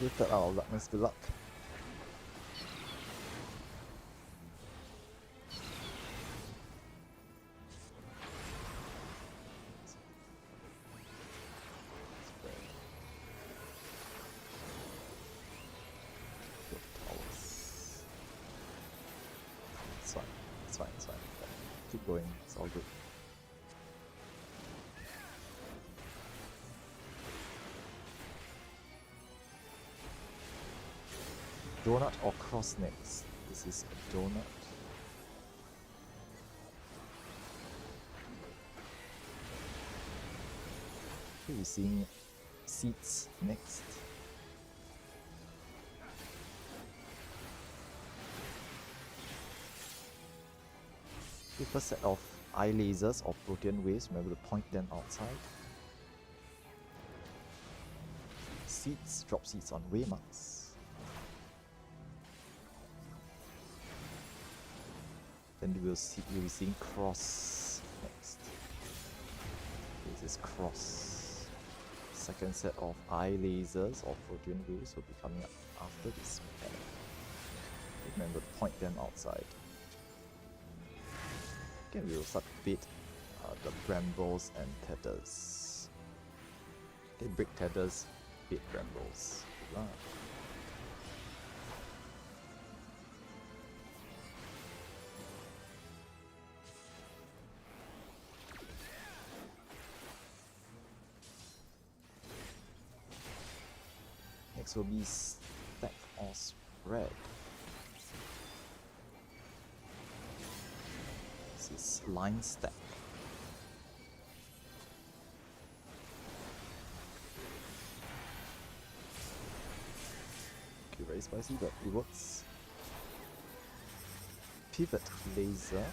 Lifted out of luckness, good luck. It's fine. Keep going, it's all good. Donut or cross next? This is a donut. Okay, we're seeing seats next. The first set of eye lasers or protean waves, remember to point them outside. Seats, drop seats on waymarks. Then we'll be seeing cross next. This is cross. Second set of eye lasers or protean waves will be coming up after this pair. Remember to point them outside. Okay, we will start to bait the brambles and tethers. Okay, break tethers, bait brambles. Good luck. Next will be stack or spread. This is line stack. Okay, very spicy, but it works. Pivot laser.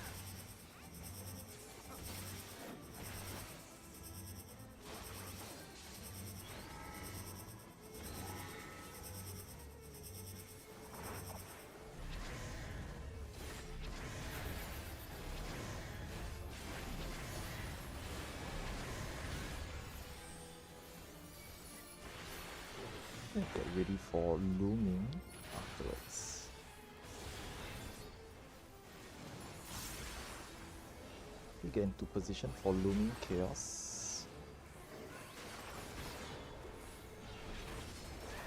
Get ready for looming afterwards. We get into position for looming chaos.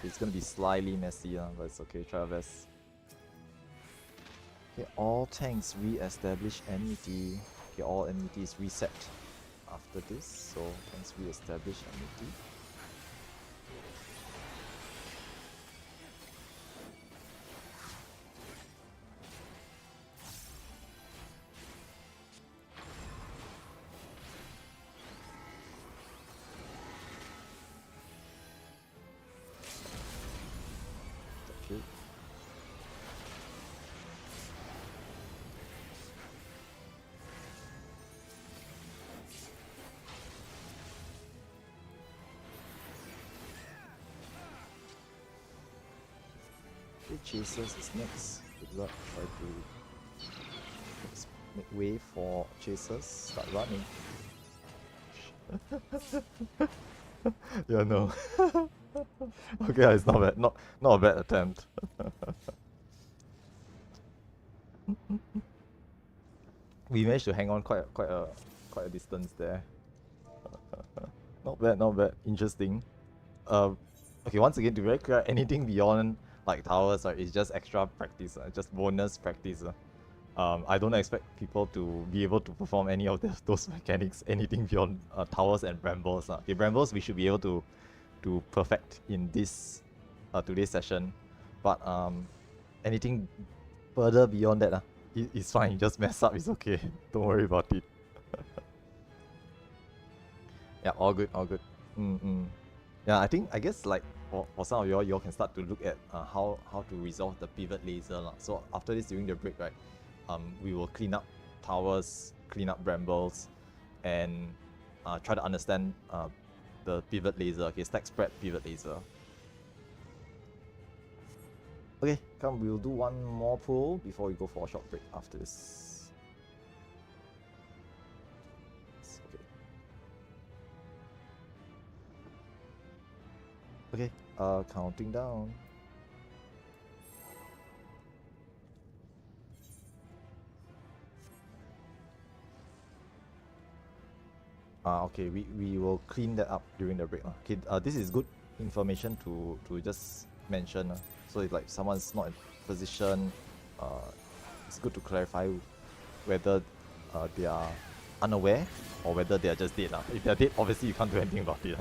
It's gonna be slightly messy, but it's okay, try our best. Okay, all tanks re-establish enmity. Okay, all enmities reset after this, so tanks re-establish enmity. Thank you. Okay, Chasers is next. Good luck. Try to make way for Chasers. Start running. Yeah, no. Okay, it's not bad. Not a bad attempt. We managed to hang on quite a distance there. Not bad, not bad. Interesting. Okay, once again, to be very clear, anything beyond like towers is just extra practice, just bonus practice. I don't expect people to be able to perform any of those mechanics, anything beyond towers and brambles. Okay, brambles we should be able to perfect in this today's session, but anything further beyond that, it's fine. You just mess up, it's okay. Don't worry about it. Yeah, all good, all good. Yeah, I guess like for some of y'all can start to look at how to resolve the pivot laser. So after this, during the break, right, we will clean up towers, clean up brambles, and try to understand the pivot laser. Okay, stack spread pivot laser. Okay, come, we'll do one more pull before we go for a short break after this. Okay, counting down. Okay, we will clean that up during the break. Okay, this is good information to just mention. So if like someone's not in position, it's good to clarify whether they are unaware or whether they are just dead. If they're dead, obviously you can't do anything about it.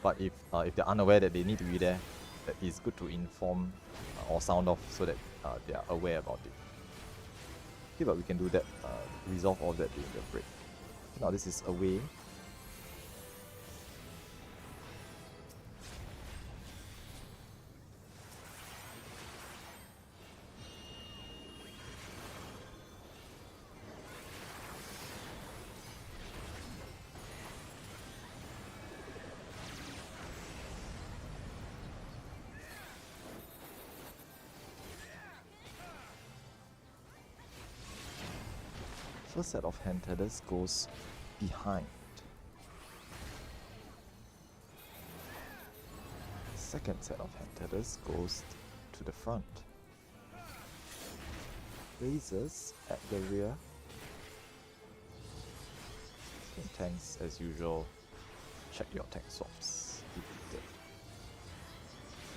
But if they're unaware that they need to be there, it's good to inform or sound off so that they are aware about it. Okay, but we can do that, resolve all that during the break. Now this is away. First set of hand tethers goes behind. Second set of hand tethers goes to the front. Razors at the rear. And tanks, as usual, check your tank swaps.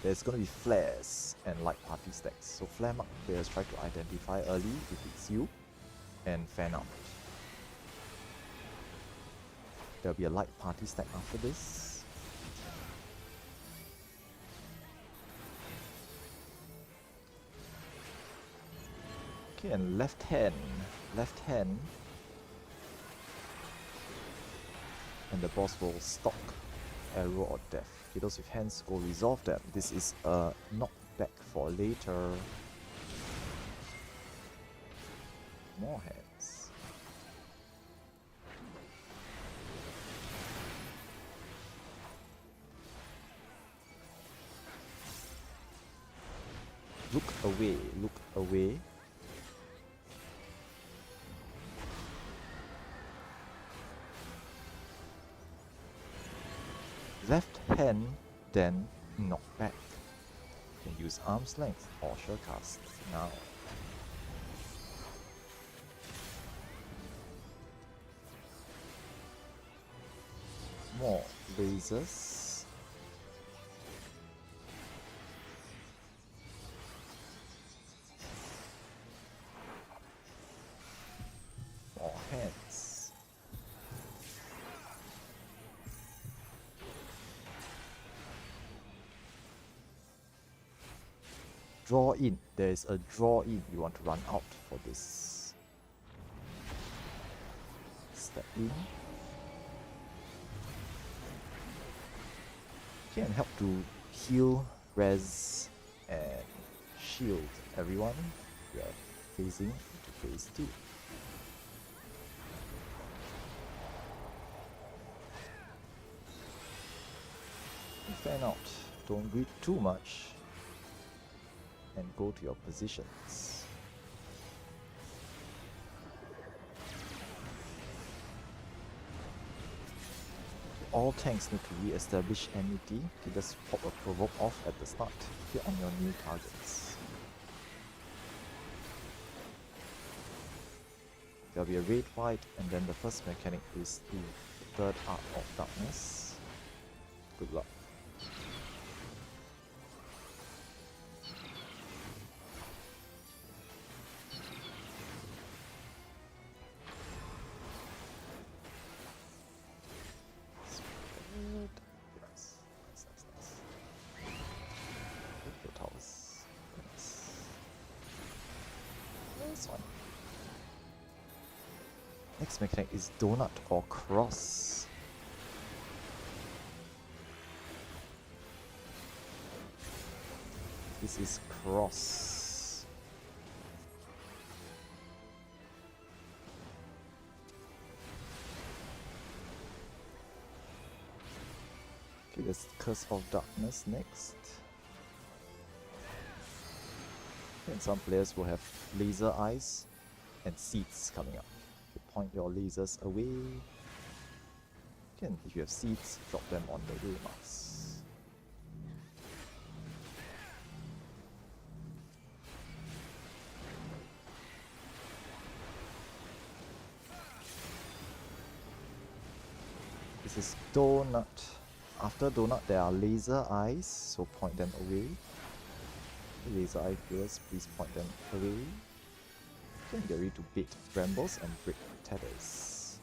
There's going to be flares and light party stacks. So flare mark players try to identify early if it's you and fan out. There'll be a light party stack after this. Okay, and left hand, and the boss will stock arrow or death. Okay, those with hands go resolve them. This is a knockback for later. More hands. Look away, look away. Left hand, then knock back. use arm's length or surecast now. More lasers. More hands. Draw in. There is a draw in. You want to run out for this. Step in. Can help to heal, res, and shield everyone. We are phasing into phase 2. Fan out. Don't breathe too much. And go to your positions. All tanks need to re-establish MET. You just pop a provoke off at the start. Hit on your new targets. There'll be a raid fight, and then the first mechanic is the third Art of Darkness. Good luck. Next mechanic is donut or cross. This is cross. Okay, there's Curse of Darkness next. And some players will have laser eyes and seeds coming up. You point your lasers away. Again, if you have seeds, drop them on the way marks. This is donut. After donut, there are laser eyes, so point them away. Laser eye players, please point them away. You can get ready to bait brambles and break tethers.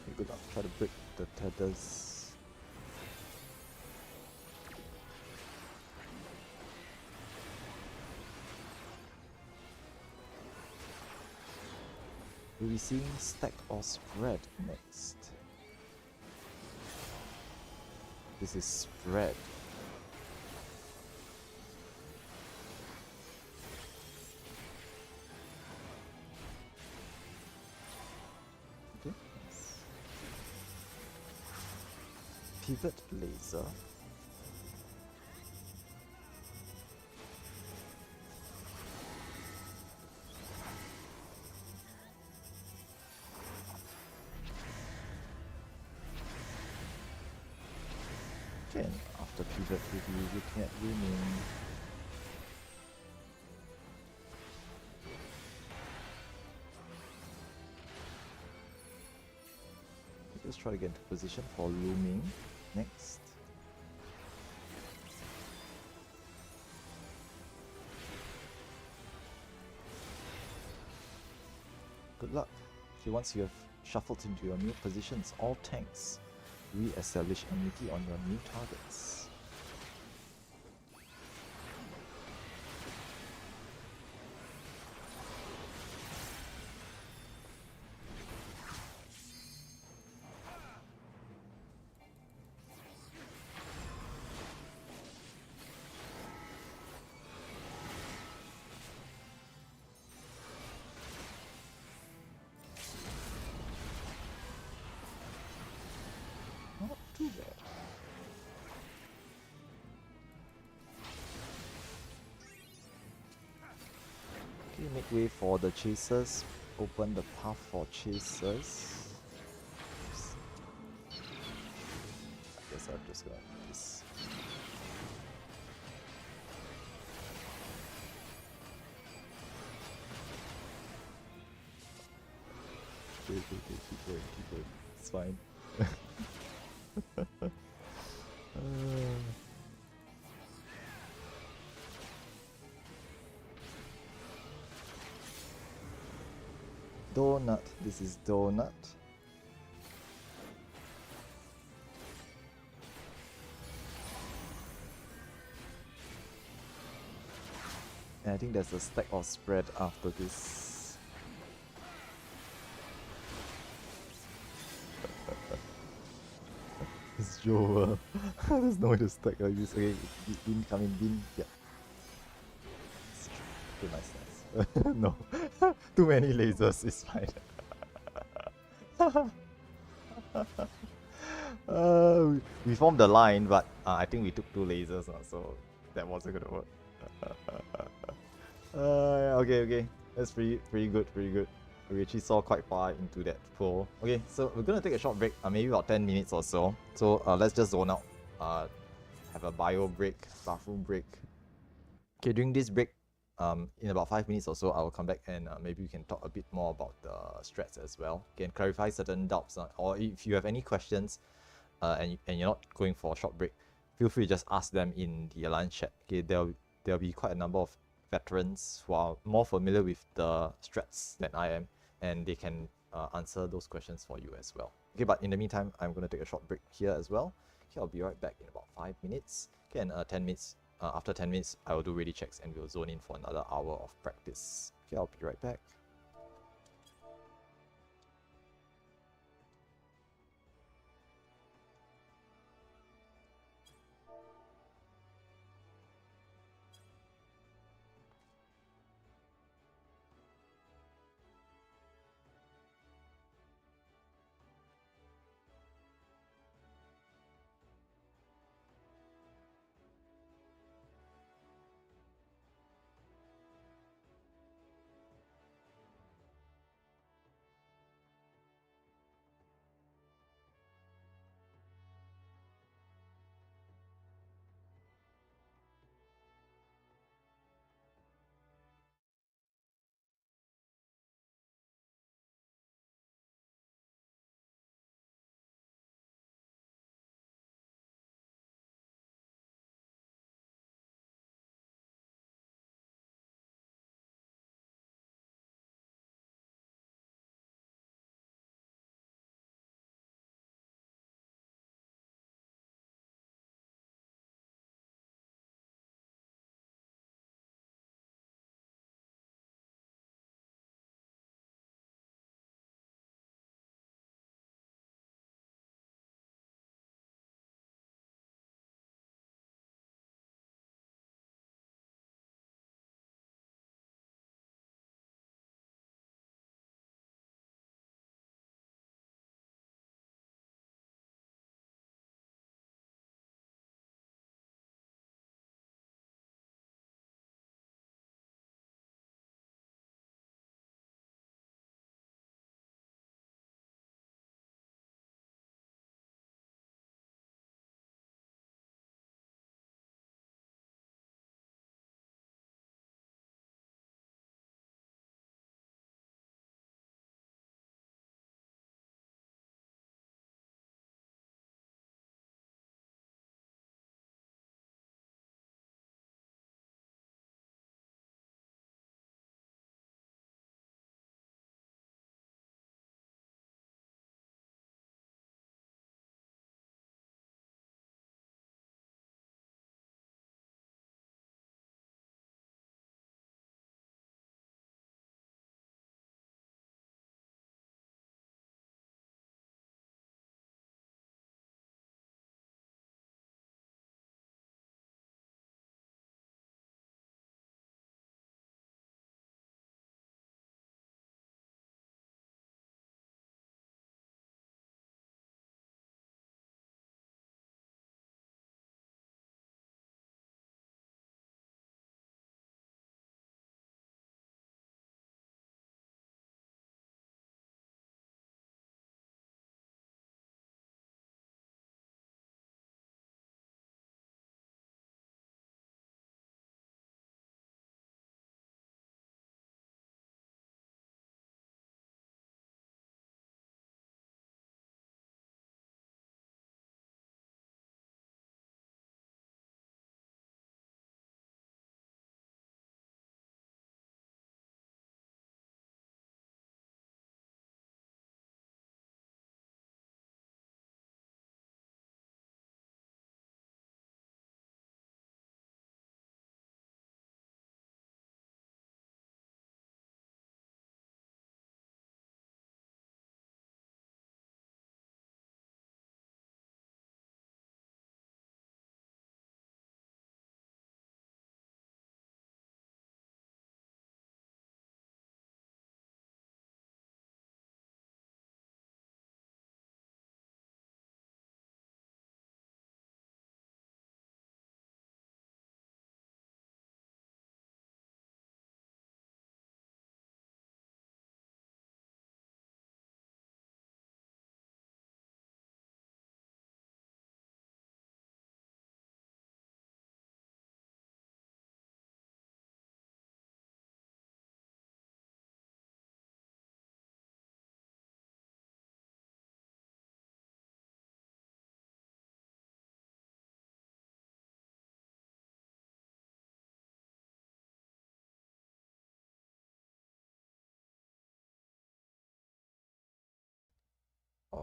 Okay, good luck. Try to break the tethers. We'll be seeing stack or spread next. This is spread. Okay, nice. Pivot laser. Okay, after pivot we'll be looking at winning. Let's try to get into position for looming next. Good luck. Okay, once you have shuffled into your new positions, all tanks re-establish immunity on your new targets. Not too bad. Okay, make way for the chasers. open the path for chasers. Oops. I guess I'm just gonna do this. Keep going. It's fine. Donut. This is donut. And I think there's a stack of spread after this. It's Joel. There's no way to stack like this. Okay, bin come in, bin. Yeah. Okay, nice. No. Too many lasers is fine. We formed the line, but I think we took 2 lasers, so that wasn't gonna work. Okay. That's pretty good. We actually saw quite far into that pool. Okay, so we're gonna take a short break, maybe about 10 minutes or so. So let's just zone out. Have a bio break, bathroom break. Okay, during this break, in about 5 minutes or so, I will come back and maybe we can talk a bit more about the strats as well. Can clarify certain doubts, or if you have any questions, and you're not going for a short break, feel free to just ask them in the Alliance chat. Okay, there'll be quite a number of veterans who are more familiar with the strats than I am, and they can answer those questions for you as well. Okay, but in the meantime, I'm going to take a short break here as well. Okay, I'll be right back in about 5 minutes. Okay, and 10 minutes. After 10 minutes, I will do ready checks and we'll zone in for another hour of practice. Okay, I'll be right back.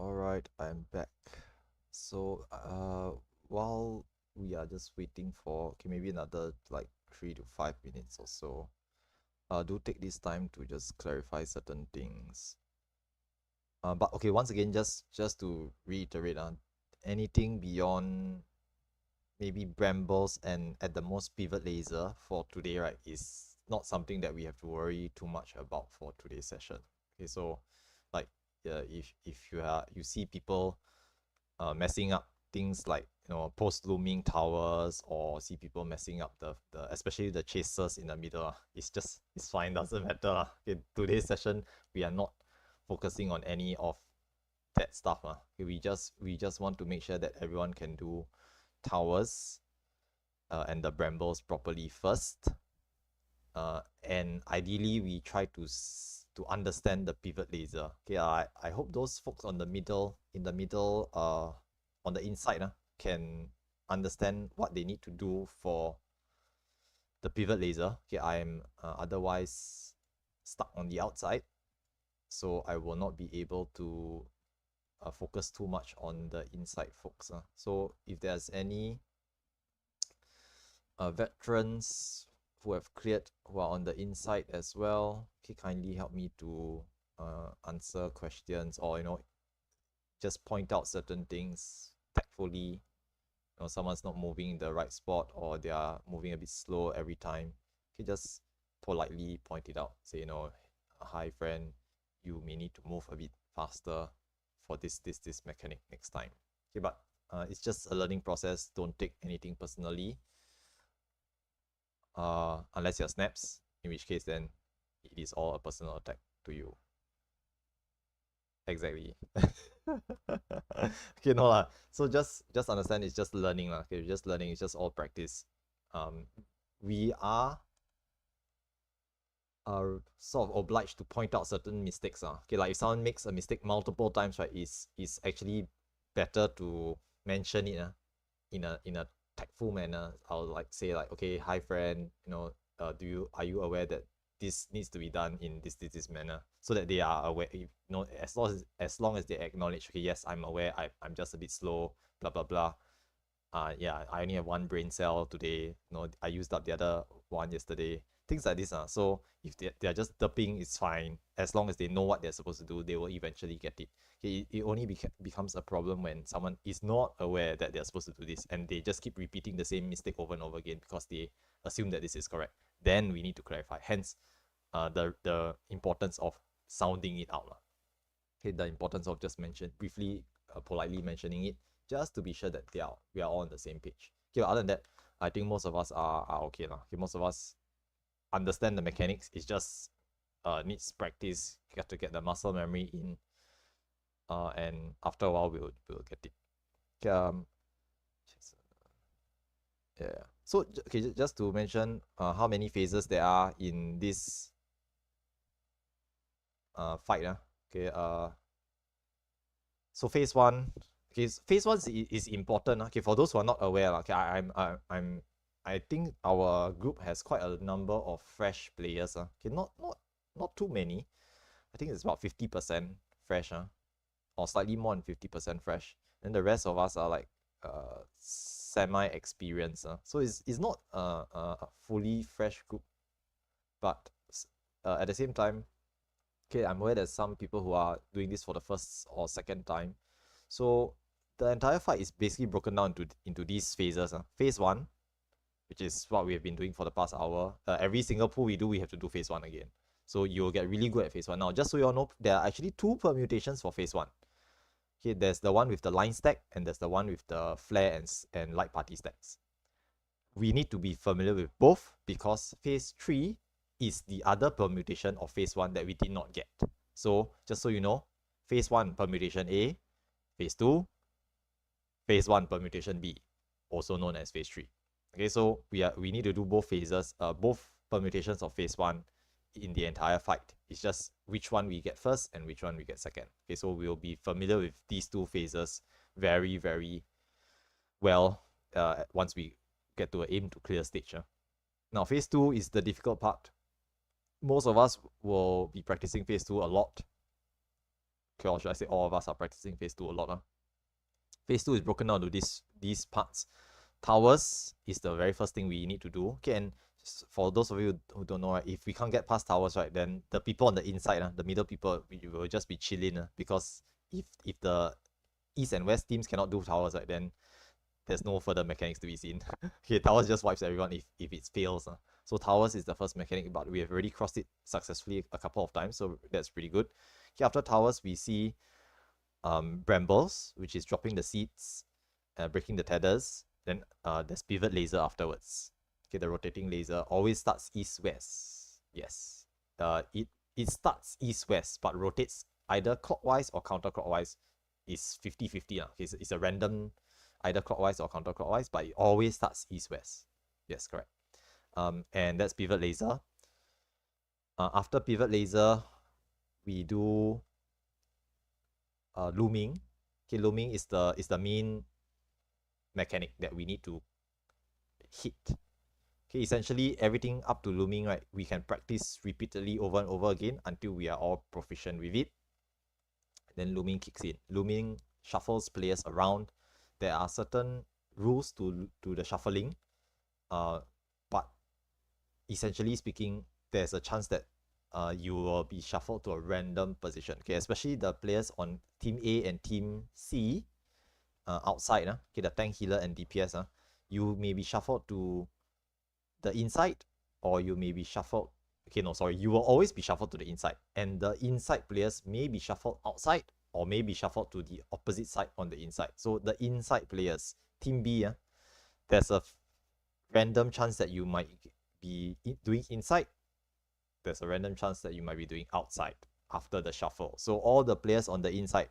Alright, I'm back. So, while we are just waiting for, okay, maybe another like 3 to 5 minutes or so, do take this time to just clarify certain things. But okay, once again, just to reiterate, anything beyond maybe brambles and at the most pivot laser for today, right, is not something that we have to worry too much about for today's session. Okay, so like if you see people messing up things like post looming towers, or see people messing up the especially the chasers in the middle, it's fine, doesn't matter. Okay, today's session we are not focusing on any of that stuff. Okay, we just want to make sure that everyone can do towers and the brambles properly first, and ideally we try to understand the pivot laser. Okay, I hope those folks on the middle in the middle on the inside can understand what they need to do for the pivot laser. Okay, I'm otherwise stuck on the outside, so I will not be able to focus too much on the inside folks. So if there's any veterans who have cleared who are on the inside as well, okay, kindly help me to answer questions, or just point out certain things tactfully. Someone's not moving in the right spot, or they are moving a bit slow every time. Okay, just politely point it out. Say, hi friend, you may need to move a bit faster for this mechanic next time. Okay, but it's just a learning process. Don't take anything personally. Unless you're snaps, in which case then it is all a personal attack to you. Exactly. Okay, no lah. So just understand it's just learning lah. Okay, just learning. It's just all practice. We are sort of obliged to point out certain mistakes. Okay, like if someone makes a mistake multiple times, right, is actually better to mention it in a tactful manner. I'll like say like, okay, hi friend, are you aware that this needs to be done in this manner, so that they are aware. As long as they acknowledge, okay, yes, I'm aware, I'm just a bit slow, blah blah blah. Yeah, I only have one brain cell today. I used up the other one yesterday. Things like this. So if they're just derping, it's fine. As long as they know what they're supposed to do, they will eventually get it. Okay, it only becomes a problem when someone is not aware that they're supposed to do this, and they just keep repeating the same mistake over and over again because they assume that this is correct. Then we need to clarify. Hence, the importance of sounding it out. Okay, the importance of just briefly, politely mentioning it, just to be sure that we are all on the same page. Okay, other than that, I think most of us are okay lah. Okay, most of us understand the mechanics. It's just needs practice. You got to get the muscle memory in, and after a while we'll get it. Okay, yeah. So okay, just to mention how many phases there are in this fight. Okay, so phase one. Okay, phase one is important. Okay, for those who are not aware, okay, I think our group has quite a number of fresh players. Okay, not too many. I think it's about 50% fresh, or slightly more than 50% fresh. And the rest of us are like semi-experienced. So it's not a fully fresh group, but at the same time, okay, I'm aware there's some people who are doing this for the first or second time. So the entire fight is basically broken down into these phases. Phase one, which is what we have been doing for the past hour. Every single pull we do, we have to do phase one again. So you'll get really good at phase one. Now, just so you all know, there are actually two permutations for phase one. Okay, there's the one with the line stack, and there's the one with the flare and light party stacks. We need to be familiar with both, because phase 3 is the other permutation of phase 1 that we did not get. So just so you know, phase 1 permutation A, phase 2, phase 1 permutation B, also known as phase 3. Okay, so we need to do both phases, both permutations of phase 1 in the entire fight. It's just which one we get first and which one we get second. Okay, so we'll be familiar with these two phases very, very well once we get to aim to clear stage. Now, phase 2 is the difficult part. Most of us will be practicing phase 2 a lot. or should I say all of us are practicing phase 2 a lot. Phase 2 is broken down to these parts. Towers is the very first thing we need to do. Okay, and for those of you who don't know, right, if we can't get past towers, right, then the people on the inside, the middle people, we will just be chilling, because if the east and west teams cannot do towers, right, then there's no further mechanics to be seen. Okay, towers just wipes everyone if it fails. So towers is the first mechanic, but we have already crossed it successfully a couple of times, so that's pretty good. Okay, after towers, we see brambles, which is dropping the seeds, breaking the tethers. Then there's pivot laser afterwards. Okay, the rotating laser always starts east-west. Yes. It starts east-west, but rotates either clockwise or counterclockwise. Is 50-50. Okay, it's a random either clockwise or counterclockwise, but it always starts east-west. Yes, correct. And that's pivot laser. After pivot laser, we do looming. Okay, looming is the main mechanic that we need to hit. Okay, essentially everything up to looming, right, we can practice repeatedly over and over again until we are all proficient with it. Then looming kicks in. Looming shuffles players around. There are certain rules to the shuffling, but essentially speaking, there's a chance that you will be shuffled to a random position. Okay, especially the players on Team A and Team C, outside, okay, the tank, healer, and DPS, you may be shuffled to the inside, or you may be shuffled. Okay, no, sorry, you will always be shuffled to the inside, and the inside players may be shuffled outside, or may be shuffled to the opposite side on the inside. So the inside players, Team B, there's a random chance that you might be doing inside. There's a random chance that you might be doing outside after the shuffle. So all the players on the inside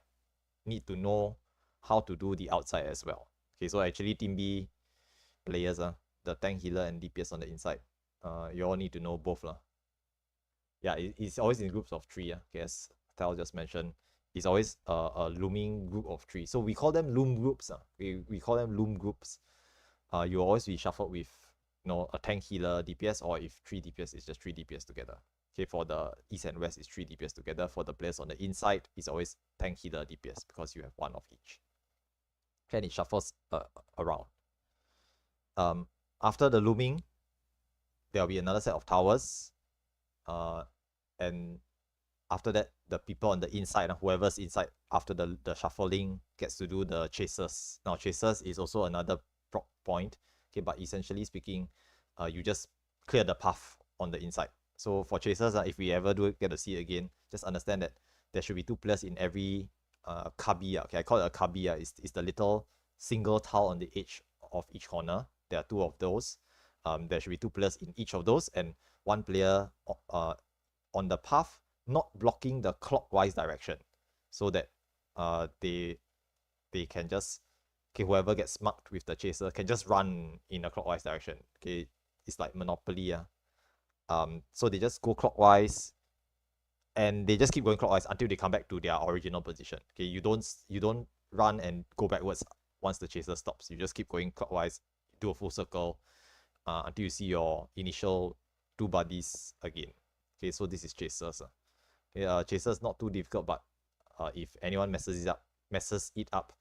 need to know how to do the outside as well. Okay, so actually Team B players, the tank, healer, and DPS on the inside, you all need to know both. Yeah, it's always in groups of 3. Okay, as Tal just mentioned, it's always a looming group of 3. So we call them loom groups. We call them loom groups. You'll always be shuffled with a tank, healer, DPS, or if 3 DPS, it's just 3 DPS together. Okay, for the east and west, it's 3 DPS together. For the players on the inside, it's always tank, healer, DPS, because you have one of each. Okay, and it shuffles around. After the looming, there'll be another set of towers. And after that, the people on the inside, whoever's inside after the shuffling, gets to do the chasers. Now, chasers is also another point. Okay, but essentially speaking, you just clear the path on the inside. So for chasers, if we ever do get to see it again, just understand that there should be 2 players in every cubby. Okay, I call it a cubby. It's the little single tile on the edge of each corner. There are 2 of those. There should be 2 players in each of those, and 1 player on the path, not blocking the clockwise direction, so that they can just, okay, whoever gets marked with the chaser can just run in a clockwise direction. Okay, it's like Monopoly. So they just go clockwise, and they just keep going clockwise until they come back to their original position. Okay, you don't run and go backwards once the chaser stops. You just keep going clockwise, do a full circle, until you see your initial 2 buddies again. Okay, so this is chasers. Okay, chasers not too difficult, but if anyone messes it up,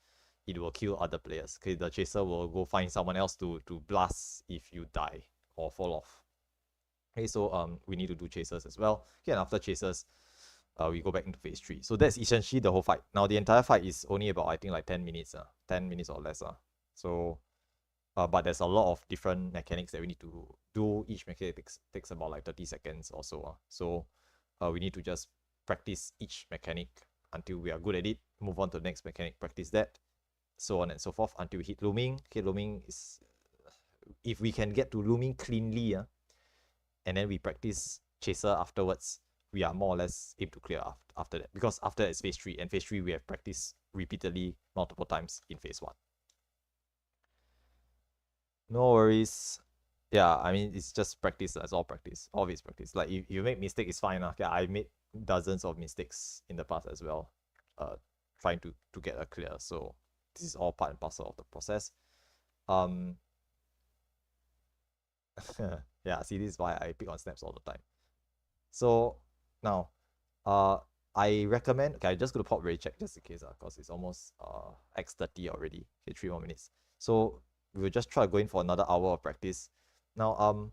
it will kill other players. Okay, the chaser will go find someone else to blast if you die or fall off. Okay, so we need to do chasers as well. Okay, and after chasers, we go back into phase 3. So that's essentially the whole fight. Now the entire fight is only about, I think, like 10 minutes, 10 minutes or less. So but there's a lot of different mechanics that we need to do. Each mechanic takes about like 30 seconds or so. So we need to just practice each mechanic until we are good at it, move on to the next mechanic, practice that, so on and so forth until we hit looming. Okay, looming is, if we can get to looming cleanly, and then we practice chaser afterwards, we are more or less able to clear after that, because after that is phase 3, and phase 3 we have practiced repeatedly multiple times in phase 1. No worries. Yeah, I mean, it's just practice. It's all practice. All of it's practice. Like, if you make mistake, it's fine. Okay, I made dozens of mistakes in the past as well, trying to get a clear. So this is all part and parcel of the process. Yeah, see, this is why I pick on snaps all the time. So now, I recommend, okay, I'm just going to pop ready check just in case, because it's almost X30 already. Okay, 3 more minutes. So we'll just try going for another hour of practice. Now,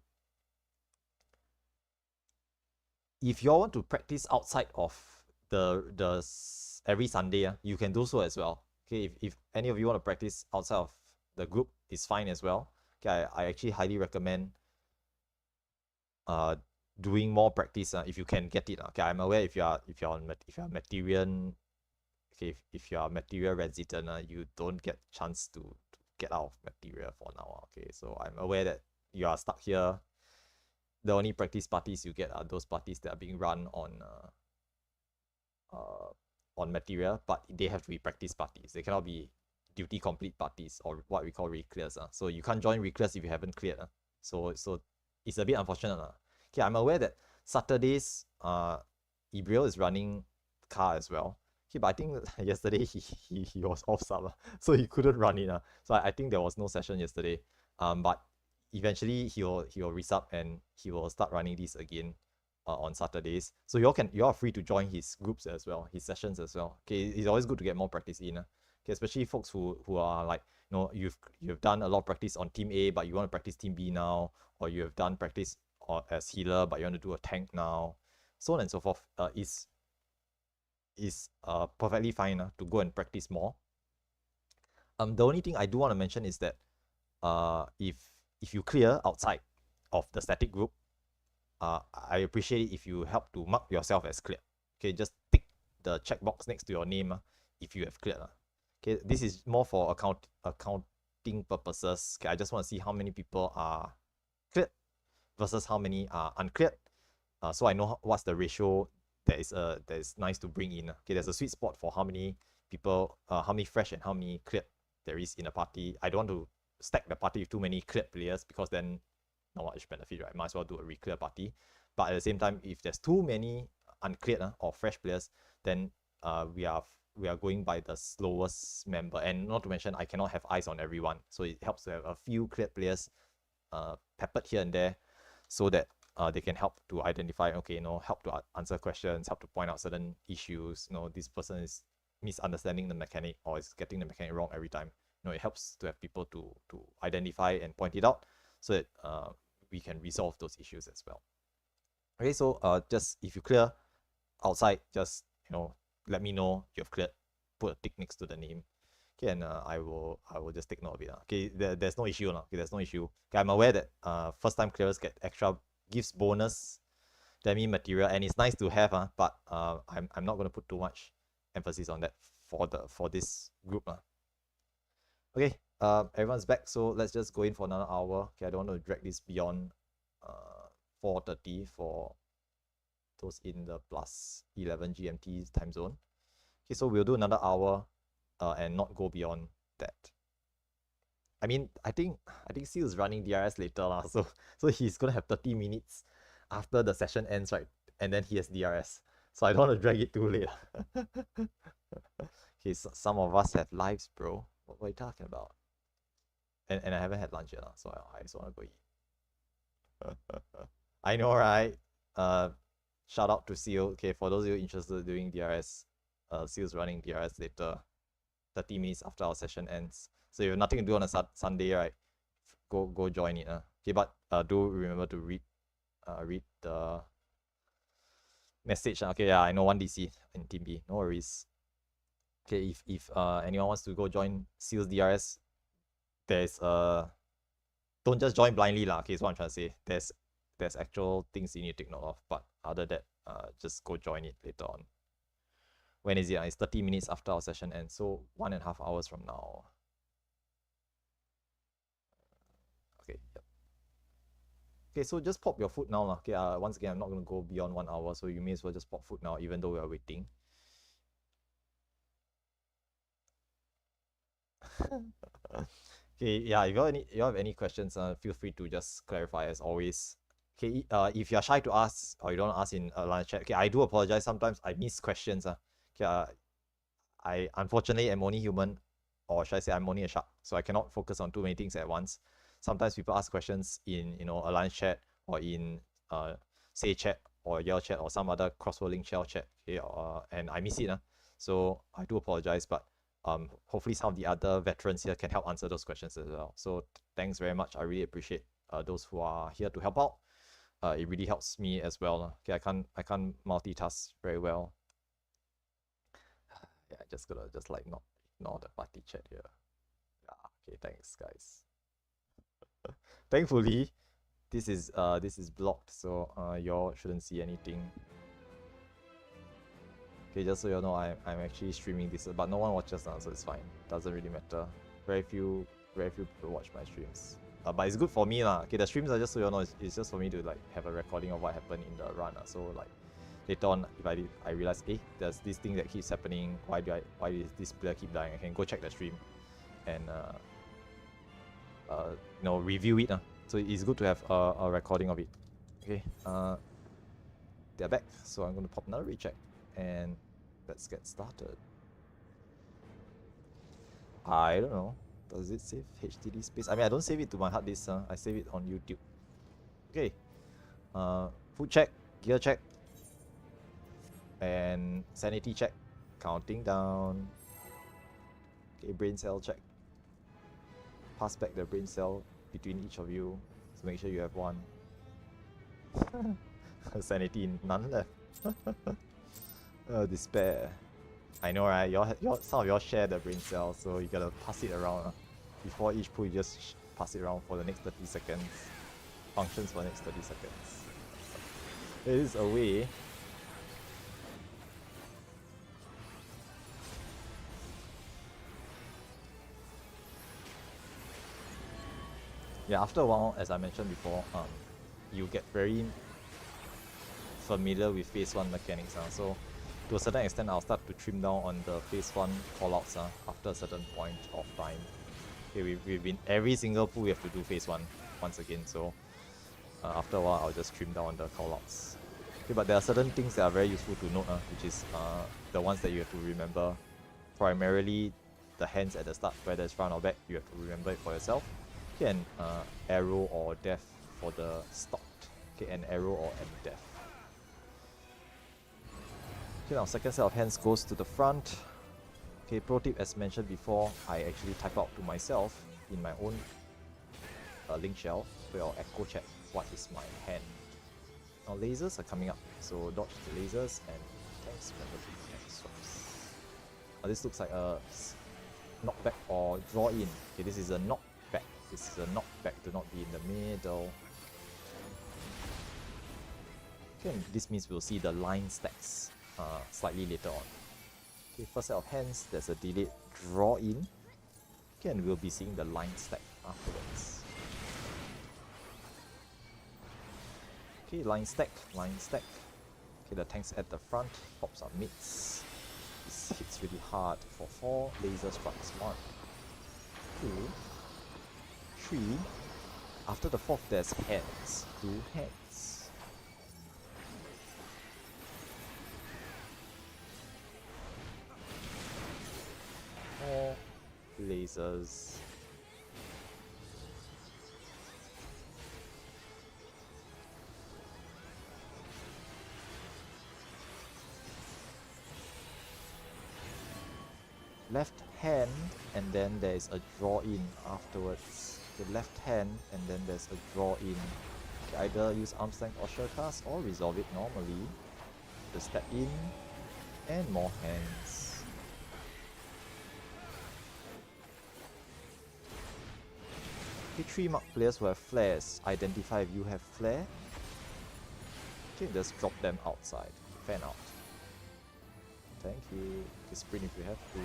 if you all want to practice outside of the every Sunday, you can do so as well. Okay, if any of you want to practice outside of the group, it's fine as well. Okay, I actually highly recommend doing more practice if you can get it. Okay, I'm aware if you're Materian, okay, if you are material resident, you don't get chance to get out of material for now. Okay, so I'm aware that you are stuck here. The only practice parties you get are those parties that are being run on material, but they have to be practice parties. They cannot be duty complete parties or what we call reclears. So you can't join reclears if you haven't cleared. So it's a bit unfortunate. Okay, I'm aware that Saturdays, Ibriel is running car as well. Okay, but I think yesterday he was off sub, so he couldn't run it. So I think there was no session yesterday. But eventually he'll resub and he will start running this again on Saturdays. So you are free to join his groups as well, his sessions as well. Okay, it's always good to get more practice in. Okay, especially folks who are like, you've done a lot of practice on team A, but you want to practice team B now, or you have done practice as healer, but you want to do a tank now, so on and so forth. Is perfectly fine to go and practice more. The only thing I do want to mention is that if you clear outside of the static group, I appreciate it if you help to mark yourself as cleared. Okay, just tick the checkbox next to your name if you have cleared. Okay, this is more for accounting purposes. Okay, I just want to see how many people are cleared versus how many are uncleared. So I know what's the ratio that is nice to bring in. Okay, there's a sweet spot for how many people, how many fresh and how many cleared there is in a party. I don't want to stack the party with too many cleared players because then not much benefit, right? Might as well do a reclear party. But at the same time, if there's too many uncleared or fresh players, then we are going by the slowest member. And not to mention, I cannot have eyes on everyone. So it helps to have a few cleared players peppered here and there so that they can help to identify, okay, help to answer questions, help to point out certain issues. This person is misunderstanding the mechanic or is getting the mechanic wrong every time. It helps to have people to identify and point it out so that we can resolve those issues as well. Okay, so just if you clear outside, just let me know you've cleared. Put a tick next to the name. Okay, and I will just take note of it. Okay, there's no issue. Okay, there's no issue. Okay, I'm aware that first time clearers get extra gifts bonus demi material, and it's nice to have. But I'm not going to put too much emphasis on that for this group. Okay, everyone's back, so let's just go in for another hour. Okay, I don't want to drag this beyond 4:30 for those in the plus 11 GMT time zone. Okay, so we'll do another hour and not go beyond that. I mean, I think Seal is running DRS later so he's gonna have 30 minutes after the session ends, right? And then he has DRS. So I don't want to drag it too late. Okay, so some of us have lives, bro. What are you talking about? And I haven't had lunch yet, so I just want to go eat. I know, right? Shout out to Seal. Okay, for those of you interested in doing DRS, Seal's running DRS later, 30 minutes after our session ends. So you have nothing to do on a Sunday, right? Go join it. Okay, but do remember to read the message. Okay, yeah, I know 1DC in Team B. No worries. Okay, if anyone wants to go join Seal's DRS, there's don't just join blindly lah. Okay, is what I'm trying to say. There's actual things you need to take note of. But other than that, just go join it later on. When is it? It's 30 minutes after our session ends, so 1.5 hours from now. Okay, yep. Okay, so just pop your foot now. Okay, once again, I'm not going to go beyond 1 hour, so you may as well just pop foot now, even though we are waiting. Okay, yeah, if you have any questions, feel free to just clarify as always. Okay, if you're shy to ask or you don't ask in a line chat, okay, I do apologize. Sometimes I miss questions. Okay, I unfortunately am only human, or should I say I'm only a shark, so I cannot focus on too many things at once. Sometimes people ask questions in a line chat or in say chat or your chat or some other cross-rolling shell chat, okay, and I miss it. So I do apologize, but hopefully some of the other veterans here can help answer those questions as well. So thanks very much. I really appreciate those who are here to help out. It really helps me as well. Okay, I can't multitask very well. Yeah, just gonna like not ignore the party chat here. Yeah, okay, thanks guys. Thankfully, this is blocked, so y'all shouldn't see anything. Okay, just so you know, I'm actually streaming this, but no one watches now, so it's fine. Doesn't really matter. Very few people watch my streams. But it's good for me lah. Okay, the streams are just so you know, it's just for me to like have a recording of what happened in the run. So like later on, if I realize, there's this thing that keeps happening. Why does this player keep dying? I can go check the stream, and review it. So it's good to have a recording of it. Okay. They're back, so I'm gonna pop another recheck, and let's get started. I don't know. Does it save HDD space? I mean, I don't save it to my hard disk. I save it on YouTube. Okay. Food check, gear check, and sanity check. Counting down. Okay, brain cell check. Pass back the brain cell between each of you. So make sure you have one. Sanity, none left. Despair. I know, right? Some of y'all share the brain cell, so you gotta pass it around. Before each pull, you just pass it around for the next 30 seconds. Functions for the next 30 seconds. It is a way. Yeah, after a while, as I mentioned before, you get very familiar with phase 1 mechanics. So to a certain extent, I'll start to trim down on the phase 1 callouts after a certain point of time. Okay, we've been every single pool we have to do phase 1 once again, so after a while I'll just trim down on the callouts. Okay, but there are certain things that are very useful to note, which is the ones that you have to remember. Primarily the hands at the start, whether it's front or back, you have to remember it for yourself. Okay, and arrow or death for the stopped. Okay, an arrow or an death. Okay, now second set of hands goes to the front. Okay, pro tip, as mentioned before, I actually type out to myself in my own link shell, so I'll echo check what is my hand. Now lasers are coming up, so dodge the lasers and thanks penalty and swaps. Now this looks like a knockback or draw in. Okay, this is a knockback. This is a knockback, do not be in the middle. Okay, and this means we'll see the line stacks slightly later on. Okay, first set of hands, there's a delayed draw in. Okay, and we'll be seeing the line stack afterwards. Okay, line stack, line stack. Okay, the tanks at the front, pops up mids. This hits really hard for 4 laser strikes. 1, 2, 3. After the 4th, there's hands. 2 hands. More lasers. Left hand, and then there's a draw in afterwards. The left hand, and then there's a draw in. Okay, either use arm's length or sure cast, or resolve it normally. Just step in, and more hands. Okay, 3 mark players who have flares. Identify if you have flare. Okay, just drop them outside. Fan out. Thank you. Okay, sprint if you have to.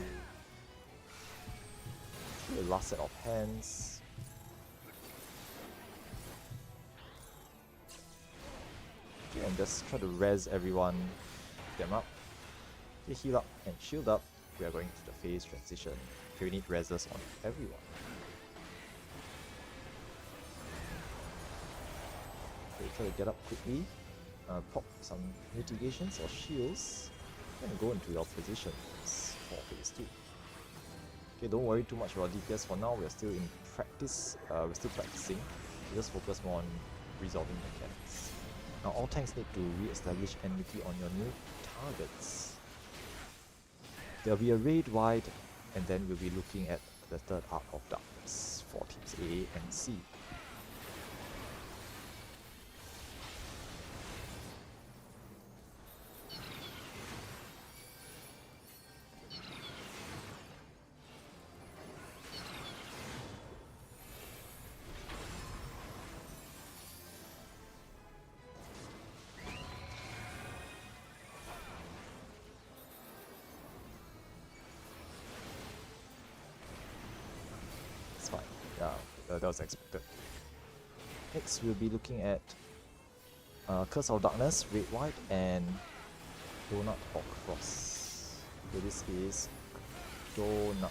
Okay, the last set of hands. Okay, and just try to res everyone. Pick them up. Okay, heal up and shield up. We are going to the phase transition. Okay, we need reses on everyone. Okay, try to get up quickly. Pop some mitigations or shields. And go into your positions for phase 2. Okay, don't worry too much about DPS for now. We're still in practice. We're still practicing. We just focus more on resolving mechanics. Now all tanks need to re-establish enmity on your new targets. There'll be a raid wide, and then we'll be looking at the third Art of Darkness for teams A and C. It's fine. Yeah, that was expected. Next, we'll be looking at Curse of Darkness, Red White, and Donut or Cross. So this is Donut.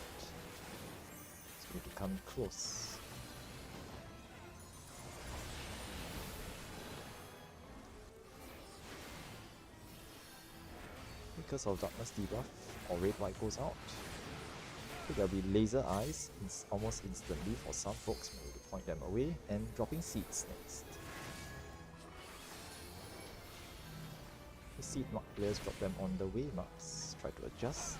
So we need to come close. Curse of Darkness debuff or Red White goes out. So there'll be laser eyes almost instantly for some folks, maybe to point them away, and dropping seeds next. The seed mark players drop them on the way marks. Try to adjust.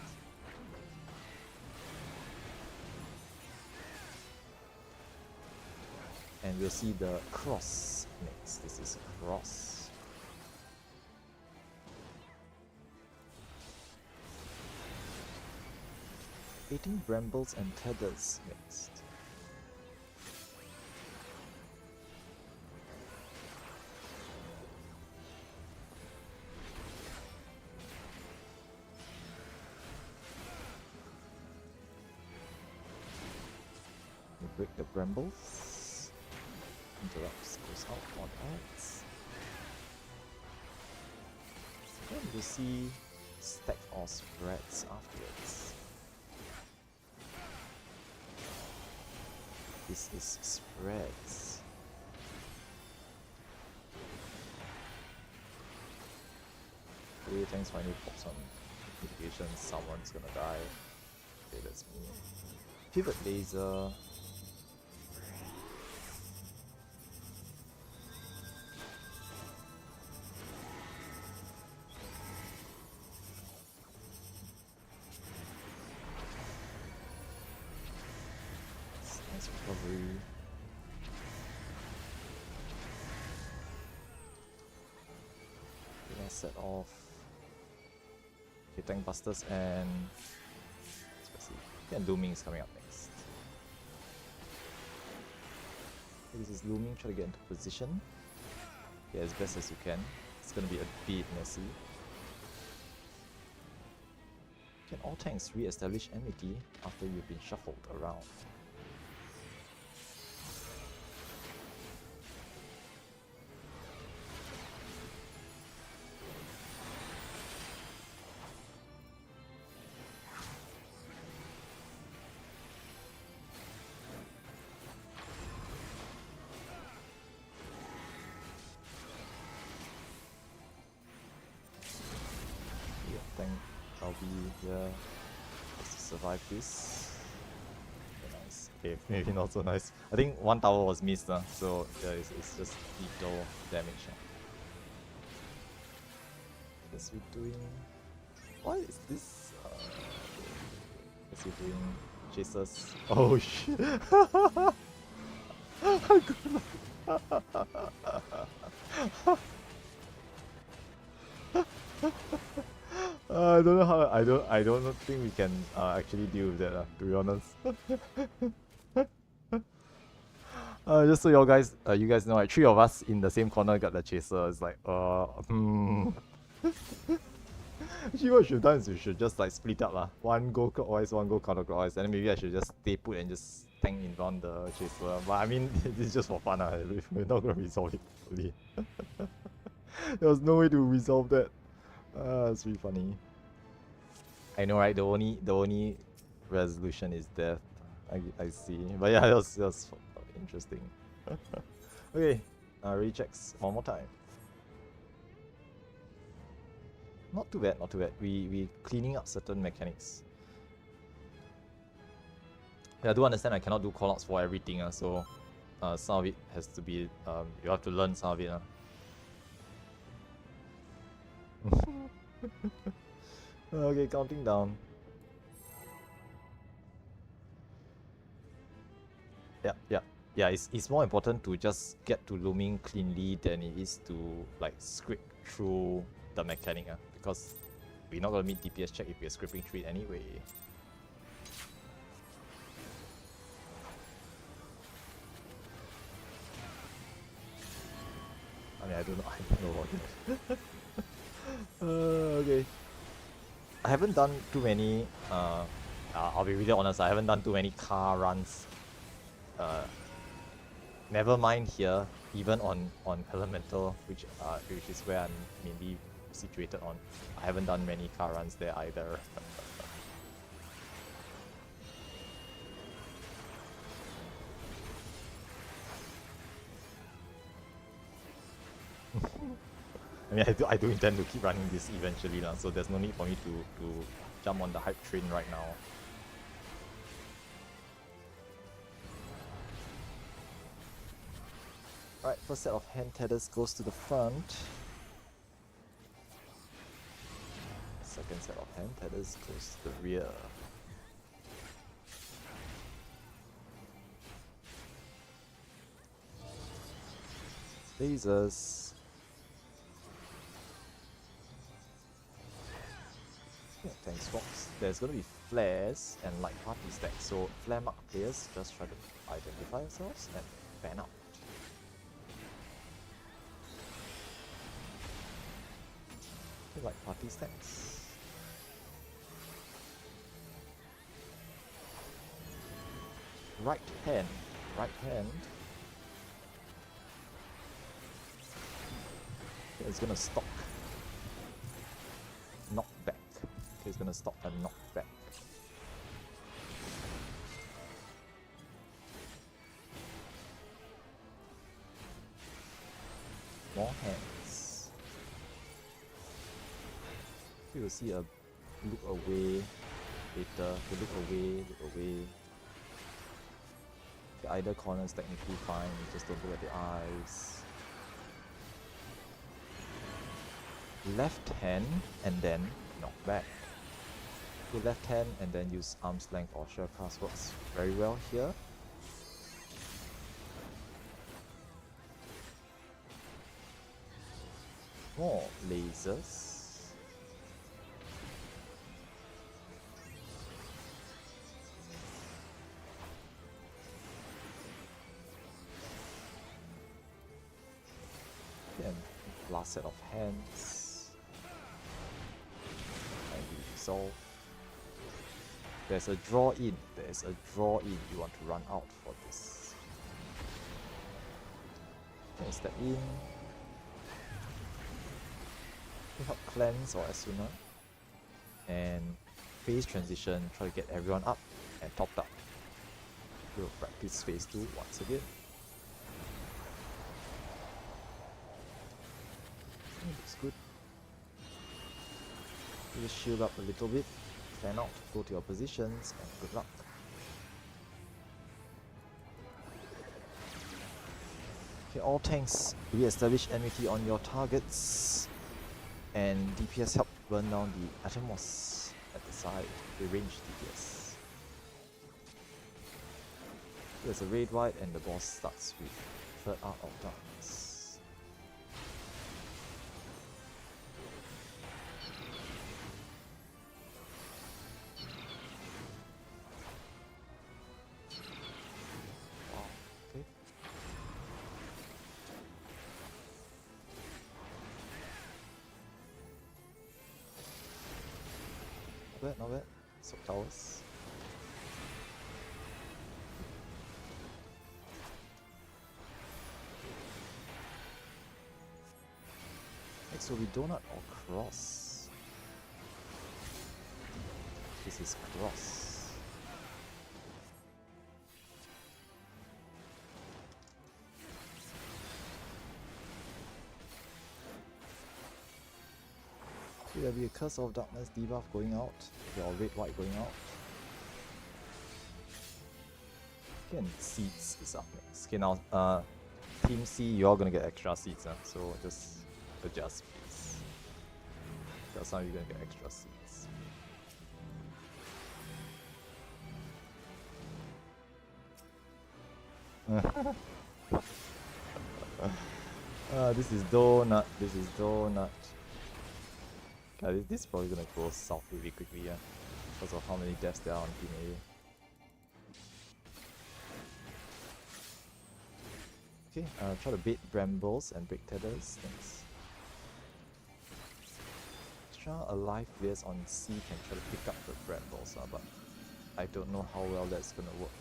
And we'll see the cross next. This is cross. 18 brambles and tethers next. We break the brambles. Interrupts goes out on ads. Then we'll see stack or spreads afterwards. This is spreads. Okay, thanks finally pop some notifications. Someone's gonna die. Okay, that's me. Pivot laser. Nice recovery. Okay, let's set off. Okay, tank busters and and looming is coming up next. Okay, this is looming, try to get into position. Yeah, as best as you can. It's gonna be a bit messy. Can all tanks re-establish enmity after you've been shuffled around? I'll be here just to survive this. Okay, nice. Okay, maybe not so nice. I think one tower was missed, so yeah, it's just lethal damage. Guess we're doing. What is this? Guess we're doing chasers. Oh shit! I don't know how. I don't think we can actually deal with that. To be honest. Just so you guys know, like 3 of us in the same corner got the chaser. It's like, Actually, what we should have done is we should just like split up, one go clockwise, one go counterclockwise, and then maybe I should just stay put and just tank in front the chaser. But I mean, this is just for fun. We're not gonna resolve it fully. There was no way to resolve that. It's really funny. I know, right? The only resolution is death. I see. But yeah, that was interesting. Okay, rechecks one more time. Not too bad, not too bad. We cleaning up certain mechanics. Yeah, I do understand I cannot do callouts for everything, so some of it has to be you have to learn some of it. Okay, counting down. Yeah, it's more important to just get to looming cleanly than it is to like scrape through the mechanic, because we're not gonna meet DPS check if we're scraping through it anyway. I mean, I don't know about it. Okay. I haven't done too many, I'll be really honest, I haven't done too many car runs. Never mind here, even on Elemental, which is where I'm mainly situated on. I haven't done many car runs there either. I mean, I do intend to keep running this eventually, so there's no need for me to jump on the hype train right now. Alright, first set of hand tethers goes to the front. Second set of hand tethers goes to the rear. Lasers. Yeah, thanks Fox. There's gonna be flares and light party stacks, so flare mark players just try to identify yourselves and fan out. Okay, light party stacks. Right hand. Okay, it's gonna stop. Knockback. Okay, it's gonna stop and knock back. More hands. You will see a look away later. The look away. The either corner is technically fine, you just don't look at the eyes. Left hand and then knock back. Okay, left hand and then use arm's length or shell cast works very well here. More lasers. And last set of hands. And we resolve. There's a draw in. You want to run out for this. Okay, step in. Help cleanse or Asuna. And phase transition, try to get everyone up and topped up. We'll practice phase 2 once again. Looks good. You just shield up a little bit, fan out, go to your positions, and good luck. Okay, all tanks re-establish enmity on your targets, and DPS help burn down the Atomos at the side, the ranged DPS. There's a raid wipe, and the boss starts with Third Art of Darkness. Not bad. Soak towers. Next will be donut or cross. This is cross. There'll be a Curse of Darkness debuff going out, or red white going out. Okay, and seeds is up next. Okay, now Team C, you're gonna get extra seeds, so just adjust please. because now you're gonna get extra seats. This is donut. This is donut. God, this is probably gonna go south really quickly, yeah, because of how many deaths there are on Team A. Okay, try to bait brambles and break tethers. Thanks. Extra alive players on C can try to pick up the brambles, but I don't know how well that's gonna work.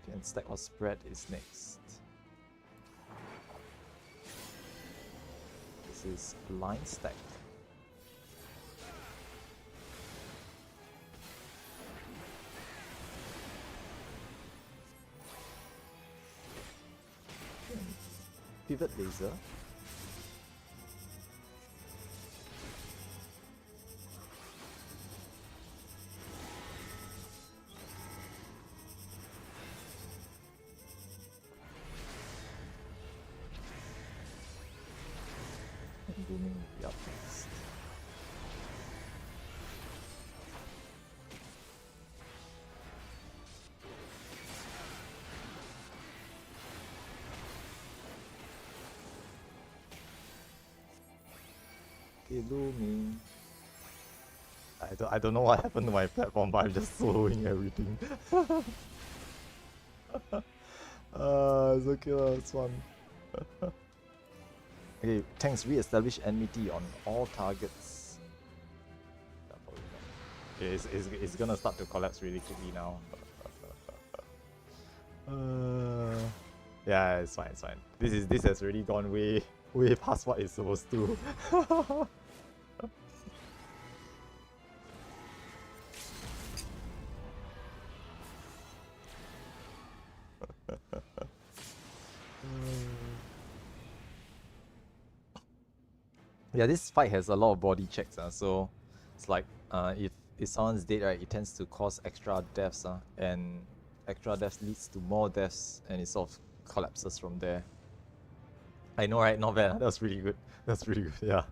Okay, and stack or spread is next. This is line stack. Pivot laser. And booming will be up next. Looming. I don't know what happened to my platform, but I'm just slowing everything. It's okay, it's fun. Okay, tanks re-establish enmity on all targets. Okay, it's gonna start to collapse really quickly now. Yeah, it's fine, it's fine. This has already gone way past what it's supposed to. Yeah, this fight has a lot of body checks, so it's like if someone's dead, right, it tends to cause extra deaths, and extra deaths leads to more deaths, and it sort of collapses from there. I know, right? Not bad. That was really good. That's really good. Yeah.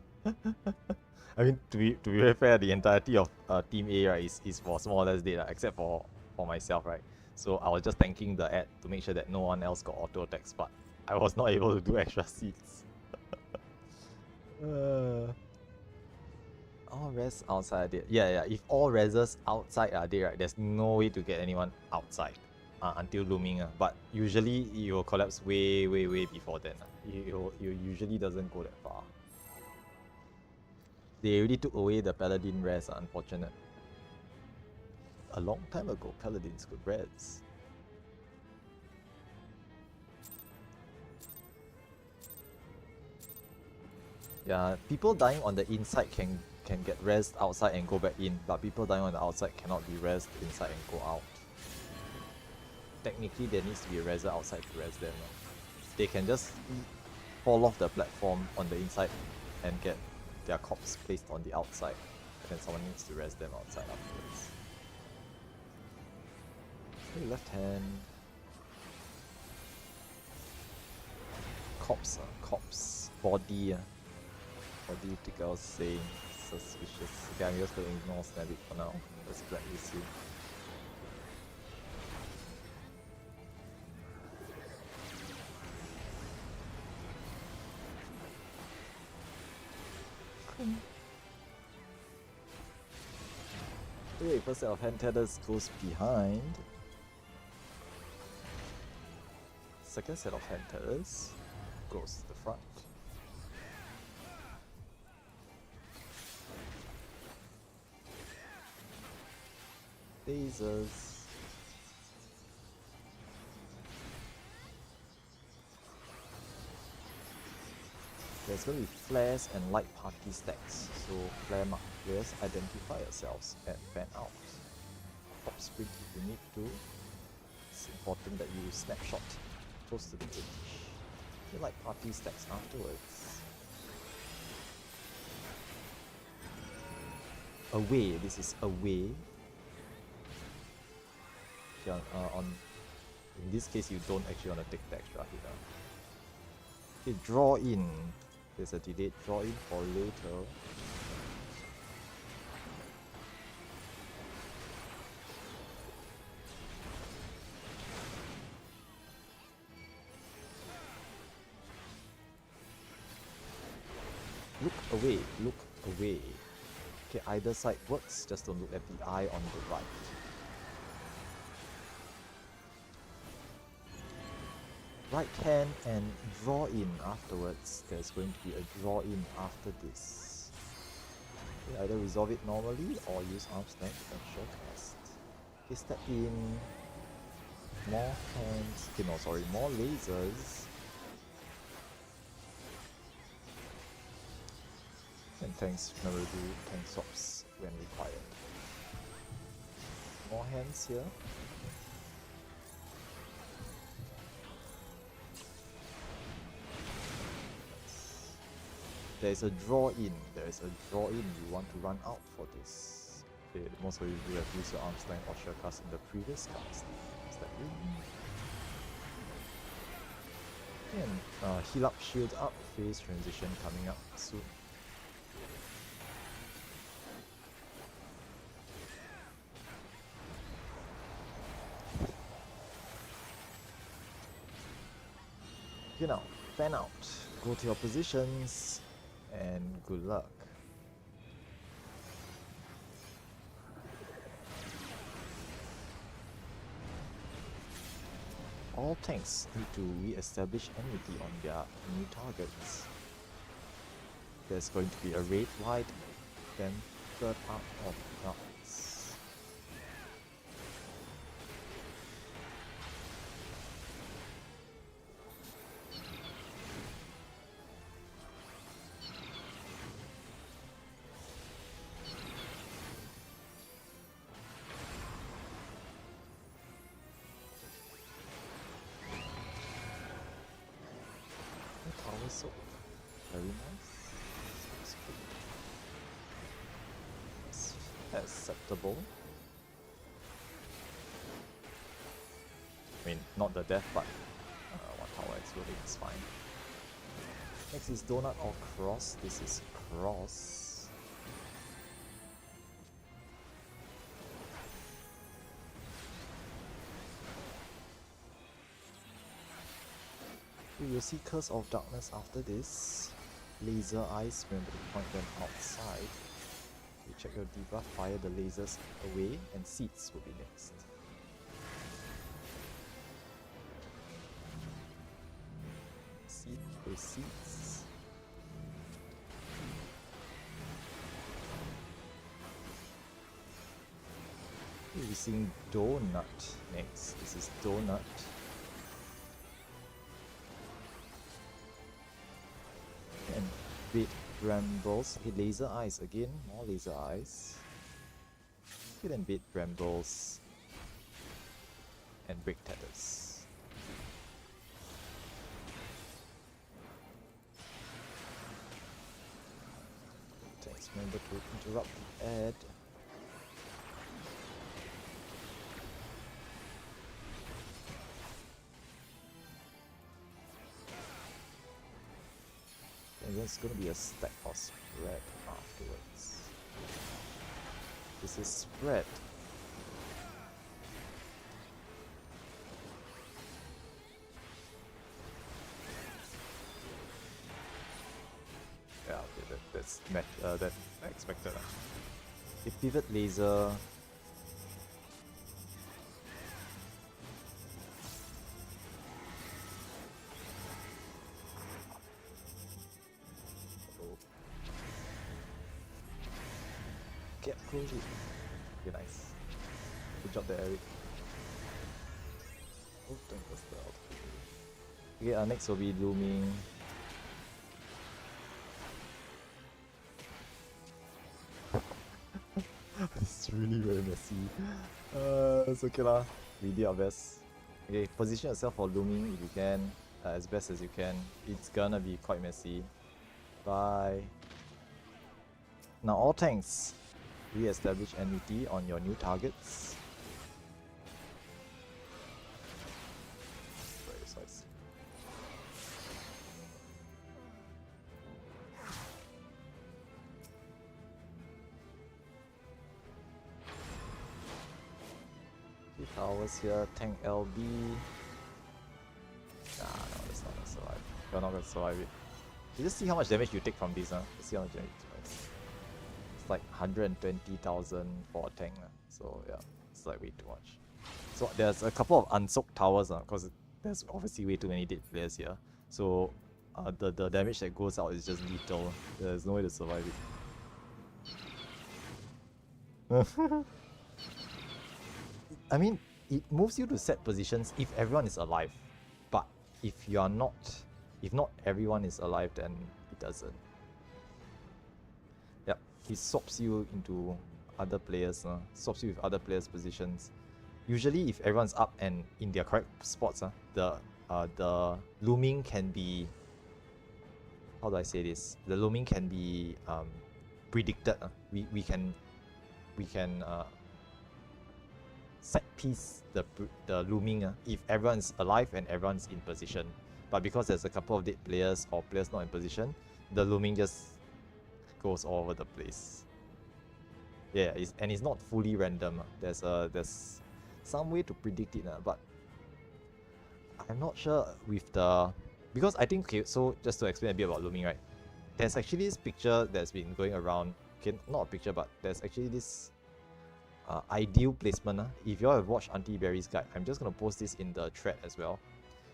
I mean, to be very fair, the entirety of Team A, right, is for more or less dead, except for myself, right. So I was just tanking the ad to make sure that no one else got auto attacks, but I was not able to do extra seats. All res outside are dead. Yeah. If all reses outside are dead, right, there's no way to get anyone outside until looming. But usually it will collapse way before then. It usually doesn't go that far. They already took away the paladin res, unfortunate. A long time ago, paladins could res. Yeah, people dying on the inside can get rezzed outside and go back in, but people dying on the outside cannot be rezzed inside and go out. Technically, there needs to be a rezzer outside to res them. They can just fall off the platform on the inside and get their corpse placed on the outside, and then someone needs to res them outside afterwards. Okay, left hand. Corpse, corpse. Body. What do you think I was saying? Suspicious. Okay, I'm just going to ignore Snabbit for now. Let's blacklist you. Okay, first set of hand tethers goes behind. Second set of hand tethers goes to the front. Lasers. There's going to be flares and light party stacks, so flare mark players, identify yourselves and fan out. Top sprint if you need to. It's important that you snapshot close to the edge. You light party stacks afterwards. Away, this is away. Okay, in this case, you don't actually want to take the extra hit. Okay, draw in. There's a delayed draw in for later. Look away, look away. Okay, either side works, just don't look at the eye on the right. Right hand and draw in afterwards. There's going to be a draw in after this. Okay, either resolve it normally or use arm strength and short cast. Okay, step in. More hands. Okay, no, sorry, more lasers. And tanks, remember to do tank swaps when required. More hands here. There is a draw in. There is a draw in. You want to run out for this. Okay, most of you will have used your arm strength or shell cast in the previous cast. Step in. And heal up, shield up, phase transition coming up soon. Okay, now fan out. Go to your positions and good luck. All tanks need to re-establish enmity on their new targets. There's going to be a red light, then third part of darkness. Tower soap. Very nice. Looks good. It's acceptable. I mean, not the death, but one tower exploding is fine. Next is donut or cross. This is cross. We will see Curse of Darkness after this. Laser eyes, remember to point them outside. You check your debuff, fire the lasers away, and seeds will be next. Seed with seeds. We'll be seeing Donut next. This is Donut. And red brambles. Okay, laser eyes again. More laser eyes. Okay, then red brambles. And break tethers. Thanks, remember to interrupt the ad. And there's going to be a stack or spread afterwards. This is spread. Yeah, okay, that's expected. A pivot laser. Get close it. Okay, nice. Good job there, Eric. Oh, don't go spelled. Okay, next will be looming. It's really very messy. It's okay lah. We did our best. Okay, position yourself for looming if you can, as best as you can. It's gonna be quite messy. Bye. Now all tanks, re-establish enmity on your new targets. 3 towers here, tank LB. Nah, no, that's not gonna survive. You're not gonna survive it. You just see how much damage you take from this, huh? Just see how much damage you take. It's like 120,000 for a tank, so yeah, it's like way too much. So there's a couple of unsoaked towers, because there's obviously way too many dead players here. So the damage that goes out is just lethal. There's no way to survive it. I mean, it moves you to set positions if everyone is alive. But if you're not, if not everyone is alive, then it doesn't. Yep, he swaps you into other players, swaps you with other players' positions. Usually, if everyone's up and in their correct spots, the looming can be, how do I say this? The looming can be predicted. We can set piece the looming if everyone's alive and everyone's in position. But because there's a couple of dead players or players not in position, the looming just goes all over the place. Yeah, and it's not fully random. There's some way to predict it, but I'm not sure with the, because I think, okay, so just to explain a bit about looming, right? There's actually this picture that's been going around. Okay, not a picture, but there's actually this ideal placement. If you all have watched Auntie Berry's guide, I'm just gonna post this in the thread as well.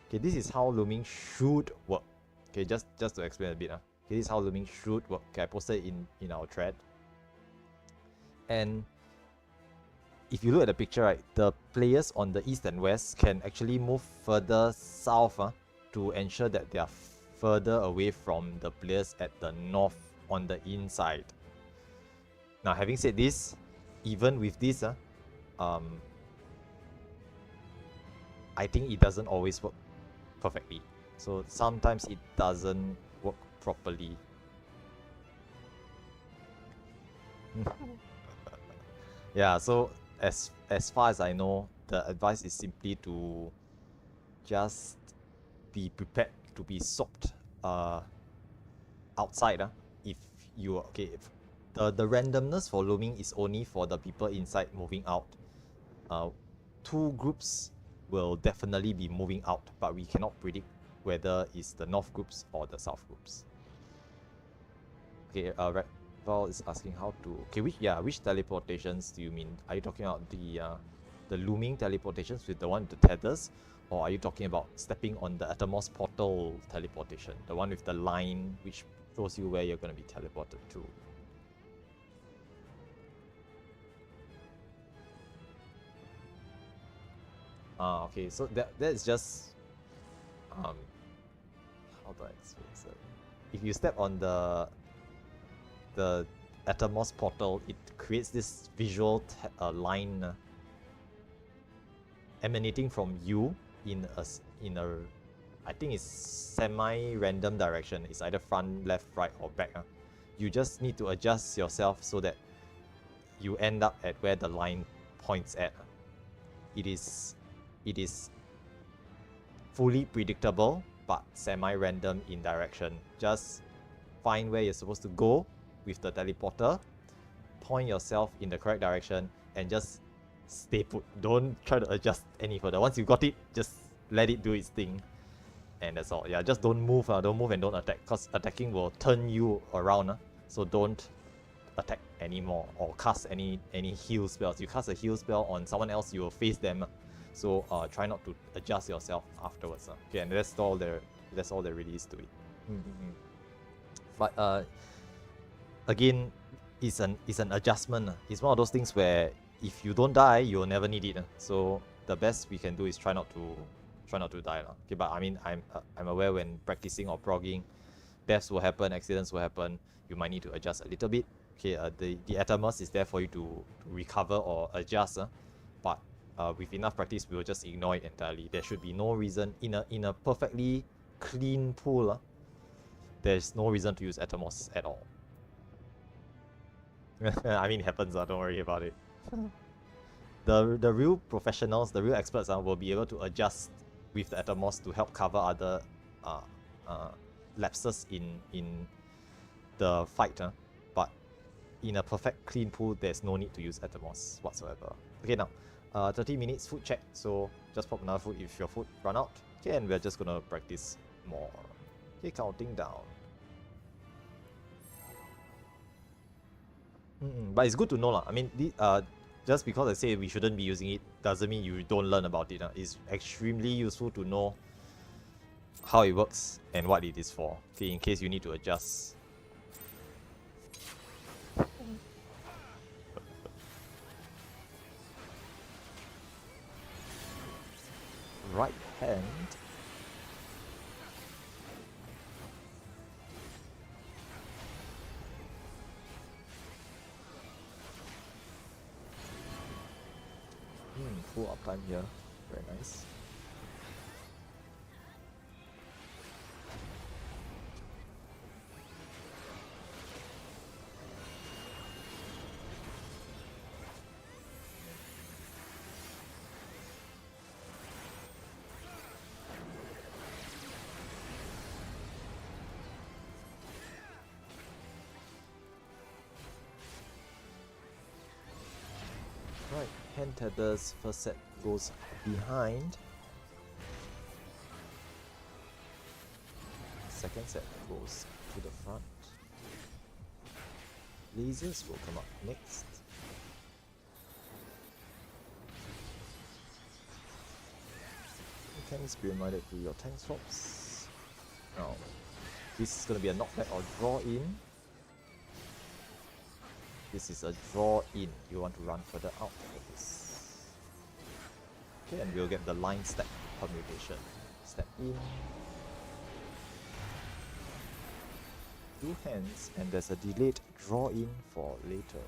Okay, this is how looming should work. Okay, just to explain a bit. Okay, this is how looming should work. Okay, I posted it in our thread. And if you look at the picture, right, the players on the east and west can actually move further south to ensure that they are further away from the players at the north on the inside. Now, having said this, even with this, I think it doesn't always work perfectly. So sometimes it doesn't work properly. Yeah, so as far as I know, the advice is simply to just be prepared to be swapped outside. If you okay, if the randomness for looming is only for the people inside moving out. Two groups will definitely be moving out, but we cannot predict whether it's the north groups or the south groups. Okay, Val is asking how to, okay, which teleportations do you mean? Are you talking about the looming teleportations with the one with the tethers, or are you talking about stepping on the Atomos portal teleportation, the one with the line which shows you where you're going to be teleported to? Okay, so that's just how do I explain it? If you step on the Atomos portal, it creates this visual line emanating from you in a I think it's semi-random direction. It's either front, left, right, or back. You just need to adjust yourself so that you end up at where the line points at. It is fully predictable but semi-random in direction. Just find where you're supposed to go with the teleporter, point yourself in the correct direction, and just stay put. Don't try to adjust any further. Once you got it, just let it do its thing. And that's all. Yeah, just don't move. Don't move and don't attack, because attacking will turn you around. So don't attack anymore or cast any heal spells. You cast a heal spell on someone else, you will face them. So try not to adjust yourself afterwards. Okay, and that's all there really is to it. But again, it's an adjustment. It's one of those things where if you don't die, you'll never need it. So the best we can do is try not to die. Okay, but I mean, I'm aware when practicing or progging, deaths will happen, accidents will happen. You might need to adjust a little bit. Okay, the Atomos is there for you to recover or adjust. But with enough practice, we will just ignore it entirely. There should be no reason in a perfectly clean pool. There's no reason to use Atomos at all. I mean, it happens. Don't worry about it. The real professionals, the real experts, will be able to adjust with the Atomos to help cover other lapses in the fight. But in a perfect clean pool, there's no need to use Atomos whatsoever. Okay, now 30 minutes food check, so just pop another food if your food run out. Okay, and we're just gonna practice more. Okay, counting down. But it's good to know lah. I mean, just because I say we shouldn't be using it doesn't mean you don't learn about it. It's extremely useful to know how it works and what it is for. Okay, in case you need to adjust. Right hand. Full uptime here. Very nice. Right, hand tethers, first set goes behind. Second set goes to the front. Lasers will come up next. Tanks, be reminded to your tank swaps. Now, this is going to be a knockback or draw in. This is a draw in. You want to run further out for this. Okay, and we'll get the line stack permutation. Step in. 2 hands, and there's a delayed draw in for later.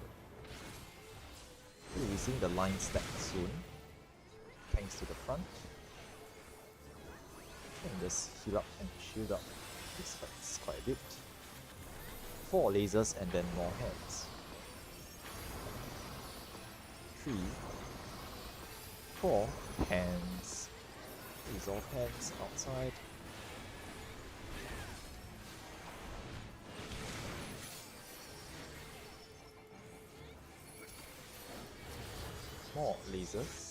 Okay, we're seeing the line stack soon. Tanks to the front. And just heal up and shield up. This fights quite a bit. 4 lasers and then more hands. 3, 4 hands. Resolve hands outside. More lasers.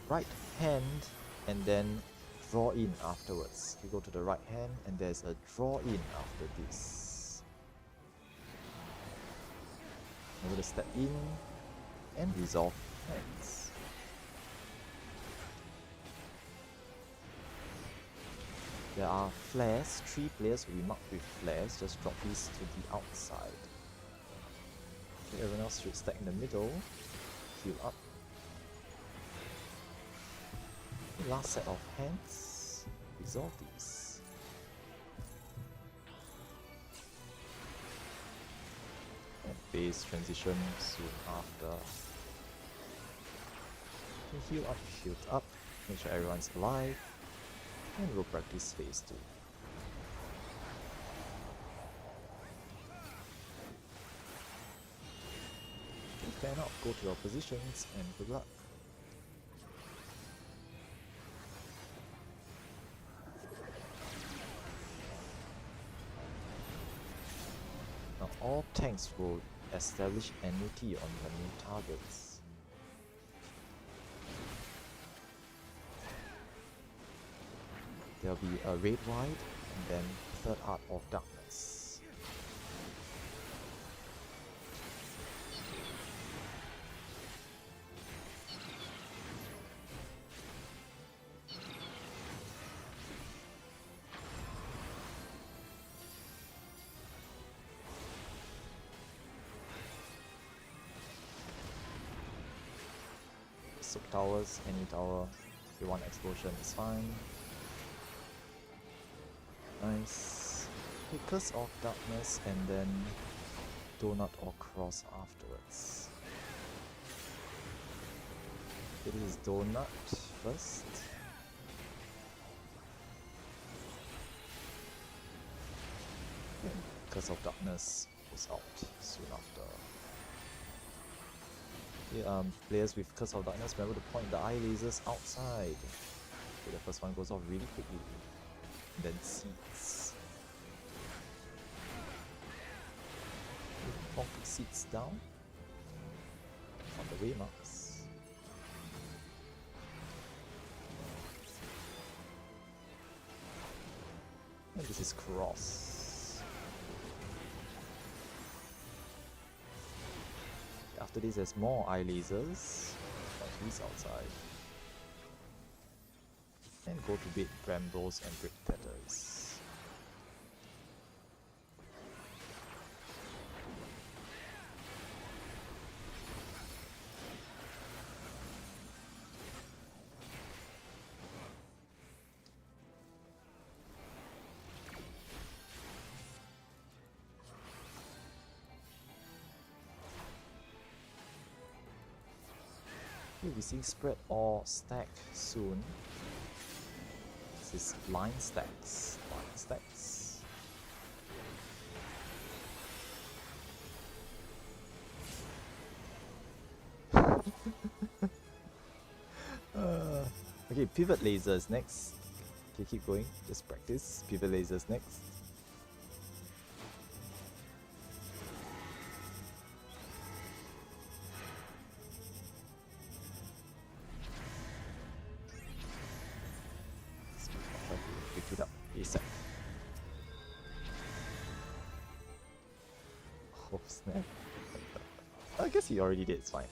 Right hand and then draw in afterwards. You go to the right hand and there's a draw in after this. I'm going to step in and resolve hands. There are flares, 3 players will be marked with flares, just drop these to the outside. Okay, everyone else should stack in the middle, heal up. Last set of hands, resolve these. And base transition soon after. Okay, heal up, shield up, make sure everyone's alive, and we'll practice phase 2. Fan out, go to your positions, and good luck. All tanks will establish enmity on the new targets. There'll be a raid wide and then third art of darkness. Soak towers, any tower, if you want explosion is fine. Nice. Curse of Darkness and then Donut or Cross afterwards. It is Donut first. Okay. Curse of Darkness goes out soon after. Okay, players with Curse of Darkness, remember to point the eye lasers outside. Okay, the first one goes off really quickly. And then Seeds. concrete seats down on the waymarks. And this is cross. After this, there's more eye lasers. He's outside. And go to bait brambles and brick tatters. We'll be seeing spread or stack soon. This is line stacks. Line stacks. Okay, pivot lasers next. Okay, keep going. Just practice. Pivot lasers next. Pick it up ASAP. Oh snap. I guess he already did, it's fine.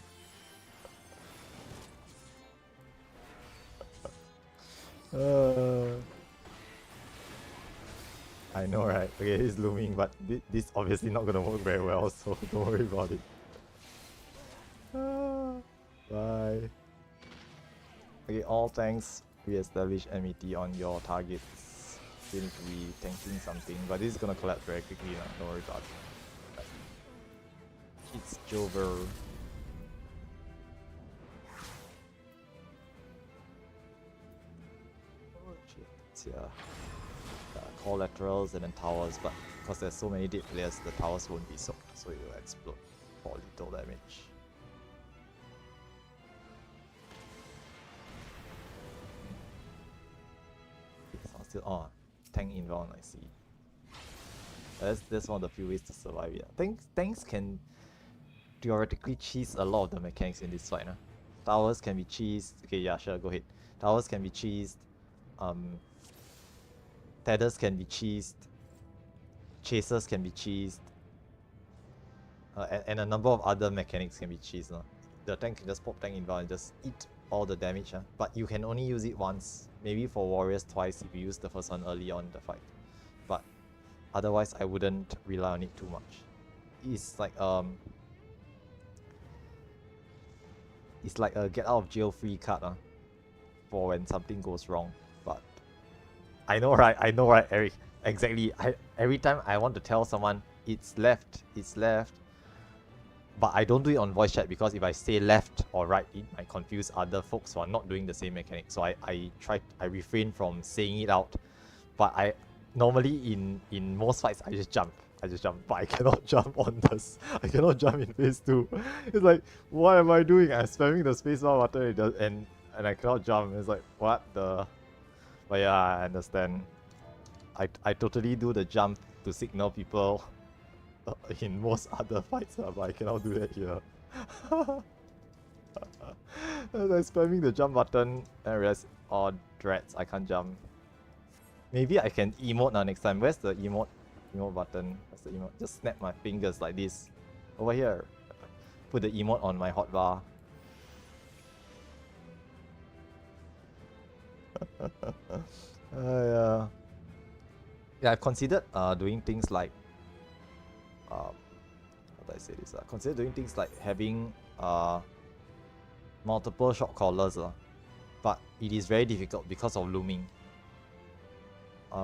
I know, right? Okay, it's looming, but this obviously not gonna work very well, so don't worry about it. Bye. Okay, all tanks re-establish MET on your targets. You need to be tanking something, but this is gonna collapse very quickly, don't worry about it. It's Jover. Oh shit, it's collaterals and then towers, but because there's so many dead players, the towers won't be soaked, so it will explode for little damage. Still tank inbound, I see. That's one of the few ways to survive it. Tanks can theoretically cheese a lot of the mechanics in this fight. Towers can be cheesed. Okay, yeah, sure, go ahead. Towers can be cheesed. Tethers can be cheesed. Chasers can be cheesed. And a number of other mechanics can be cheesed. The tank can just pop tank inbound and just eat all the damage, but you can only use it once, maybe for warriors twice if you use the first one early on in the fight, but otherwise I wouldn't rely on it too much. It's like a get out of jail free card for when something goes wrong. But I know right, Eric, exactly. Every time I want to tell someone it's left, but I don't do it on voice chat because if I say left or right, it might confuse other folks who are not doing the same mechanic. So I refrain from saying it out. But I normally in most fights I just jump. But I cannot jump on this. I cannot jump in phase 2. It's like, what am I doing? I'm spamming the spacebar button and I cannot jump. It's like, what the? But yeah, I understand. I totally do the jump to signal people in most other fights, but I cannot do that here. As I'm spamming the jump button, and I realize, oh dreads, I can't jump. Maybe I can emote now next time. Where's the emote button? Where's the emote? Just snap my fingers like this. Over here. Put the emote on my hotbar. Yeah, I've considered doing things like how do I say this? Consider doing things like having multiple shot callers, but it is very difficult because of looming.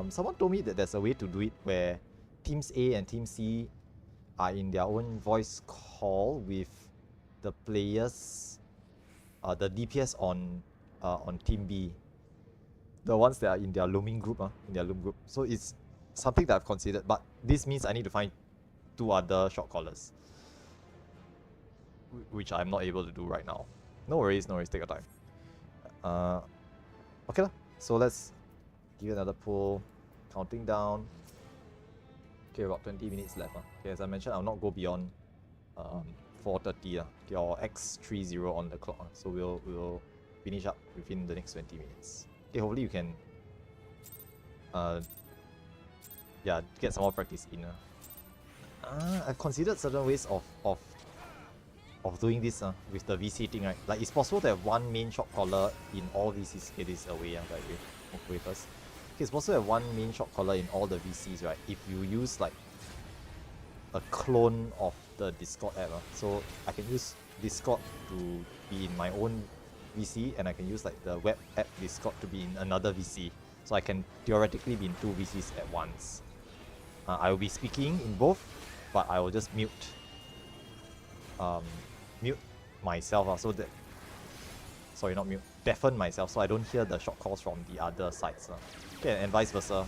Someone told me that there's a way to do it where Teams A and Team C are in their own voice call with the players, the DPS on Team B, the ones that are in their loom group. So it's something that I've considered, but this means I need to find 2 other shot callers, which I'm not able to do right now. No worries, take your time. Okay, so let's give it another pull. Counting down. Okay, about 20 minutes left. Okay, as I mentioned, I'll not go beyond 4:30 or X30 on the clock. So we'll finish up within the next 20 minutes. Okay, hopefully you can yeah, get some more practice in. I've considered certain ways of doing this with the VC thing, right? Like, it's possible to have one main shock collar in all VCs. Okay, this is away, by the way. Okay, first. Okay, it's possible to have one main shock collar in all the VCs, right? If you use like a clone of the Discord app. So I can use Discord to be in my own VC, and I can use like the web app Discord to be in another VC. So I can theoretically be in two VCs at once. I will be speaking in both, but I will just mute myself, so that, sorry, not mute, deafen myself, so I don't hear the short calls from the other sides. Okay, and vice versa.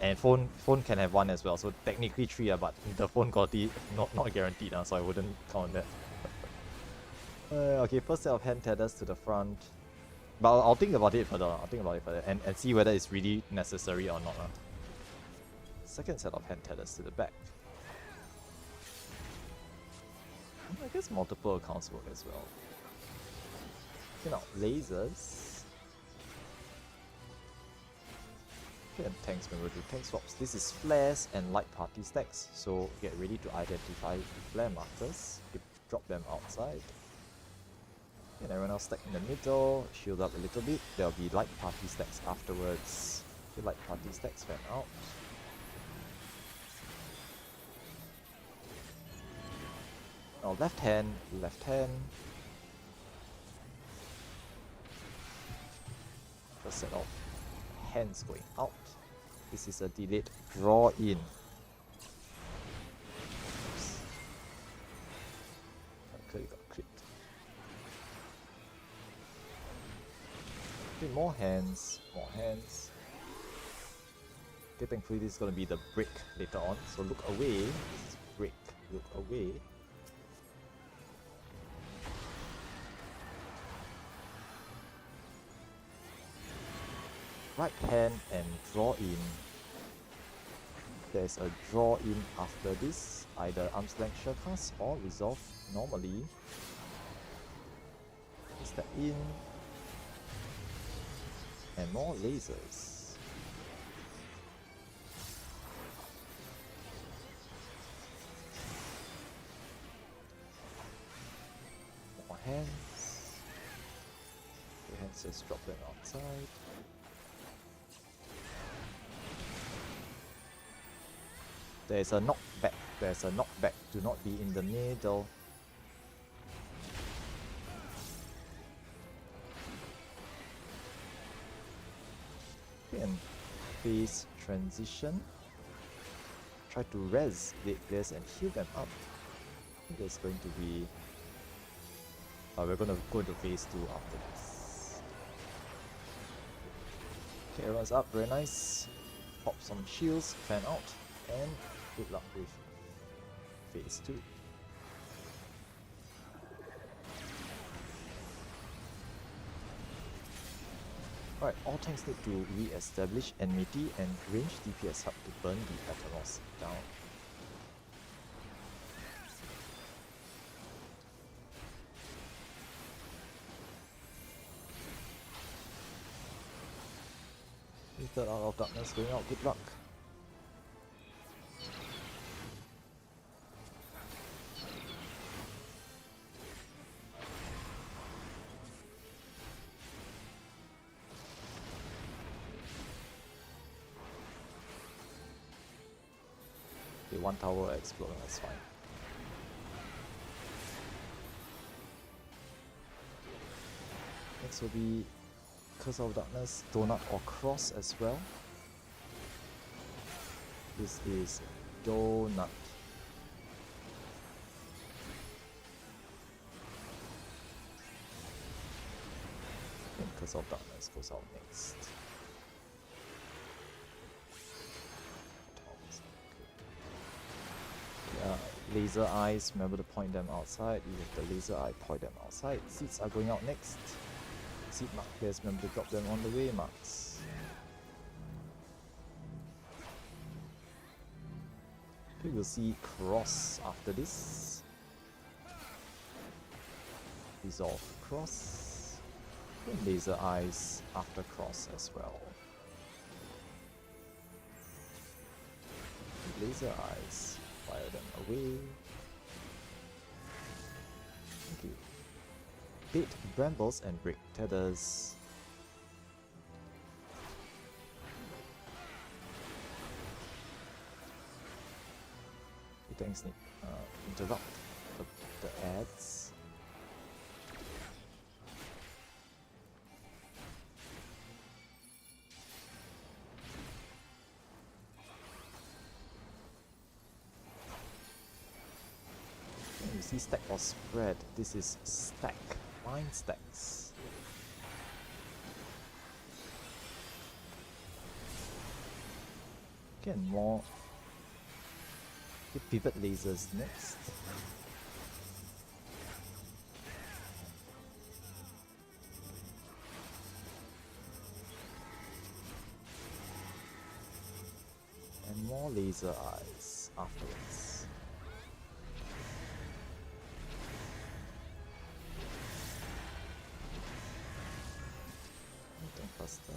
And phone can have one as well, so technically 3, but the phone quality not guaranteed, so I wouldn't count that. Okay, first set of hand tethers to the front, but I'll think about it further. And see whether it's really necessary or not. Second set of hand tethers to the back. I guess multiple accounts work as well. Okay, now lasers. Okay, and tanks, remember to do tank swaps. This is flares and light party stacks, so get ready to identify flare markers. Drop them outside. And everyone else stack in the middle, shield up a little bit. There'll be light party stacks afterwards. Okay, light party stacks fan out. Now left hand. First set of hands going out. This is a delayed draw in. Oops. Okay, got crit. Okay, more hands. Okay, thankfully this is gonna be the break later on. So look away. This is break. Look away. Right hand and draw in. There's a draw in after this, either arm's length shurikens or resolve normally. Step in. And more lasers. More hands. The hands just drop them outside. There's a knockback. Do not be in the middle. Okay, and phase transition. Try to res this and heal them up. I think there's going to be... we're going to go into phase 2 after this. Okay, everyone's up, very nice. Pop some shields, fan out, and good luck with phase 2. Alright, all tanks need to re-establish enmity and range DPS hub to burn the Eternals down. Third out of darkness going out, good luck. Okay, one tower exploding, that's fine. Next will be Curse of Darkness, Donut or Cross as well. This is Donut. And Curse of Darkness goes out next. Laser eyes, remember to point them outside. You have the laser eye, point them outside. Seeds are going out next. Seed markers, remember to drop them on the way marks. Okay, we'll see cross after this. Resolve cross. And laser eyes after cross as well. Laser eyes. Fire them away. Okay. Bait brambles and break tethers. Okay, thanks, Nick. Interrupt the ads. You see stack or spread. This is stack. 9 stacks. Okay, and more. Okay, pivot lasers next. And more laser eyes afterwards. Faster.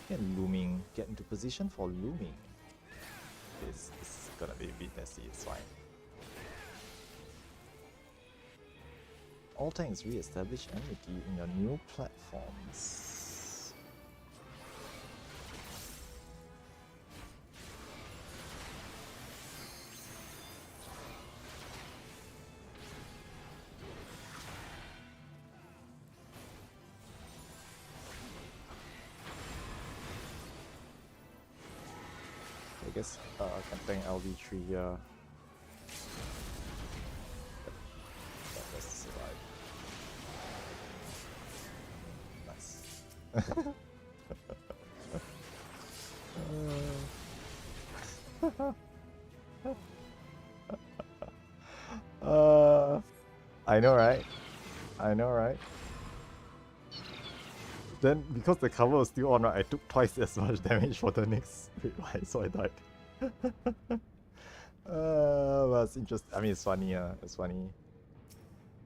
And looming. Get into position for looming. This is gonna be a bit messy, it's fine. All tanks re-establish enmity in your new platforms. I guess can tank LV3 here. Let's survive. Nice. I know, right? I know, right? Then, because the cover was still on, right, I took twice as much damage for the next red line, so I died. But it's interesting. I mean, it's funny. It's funny.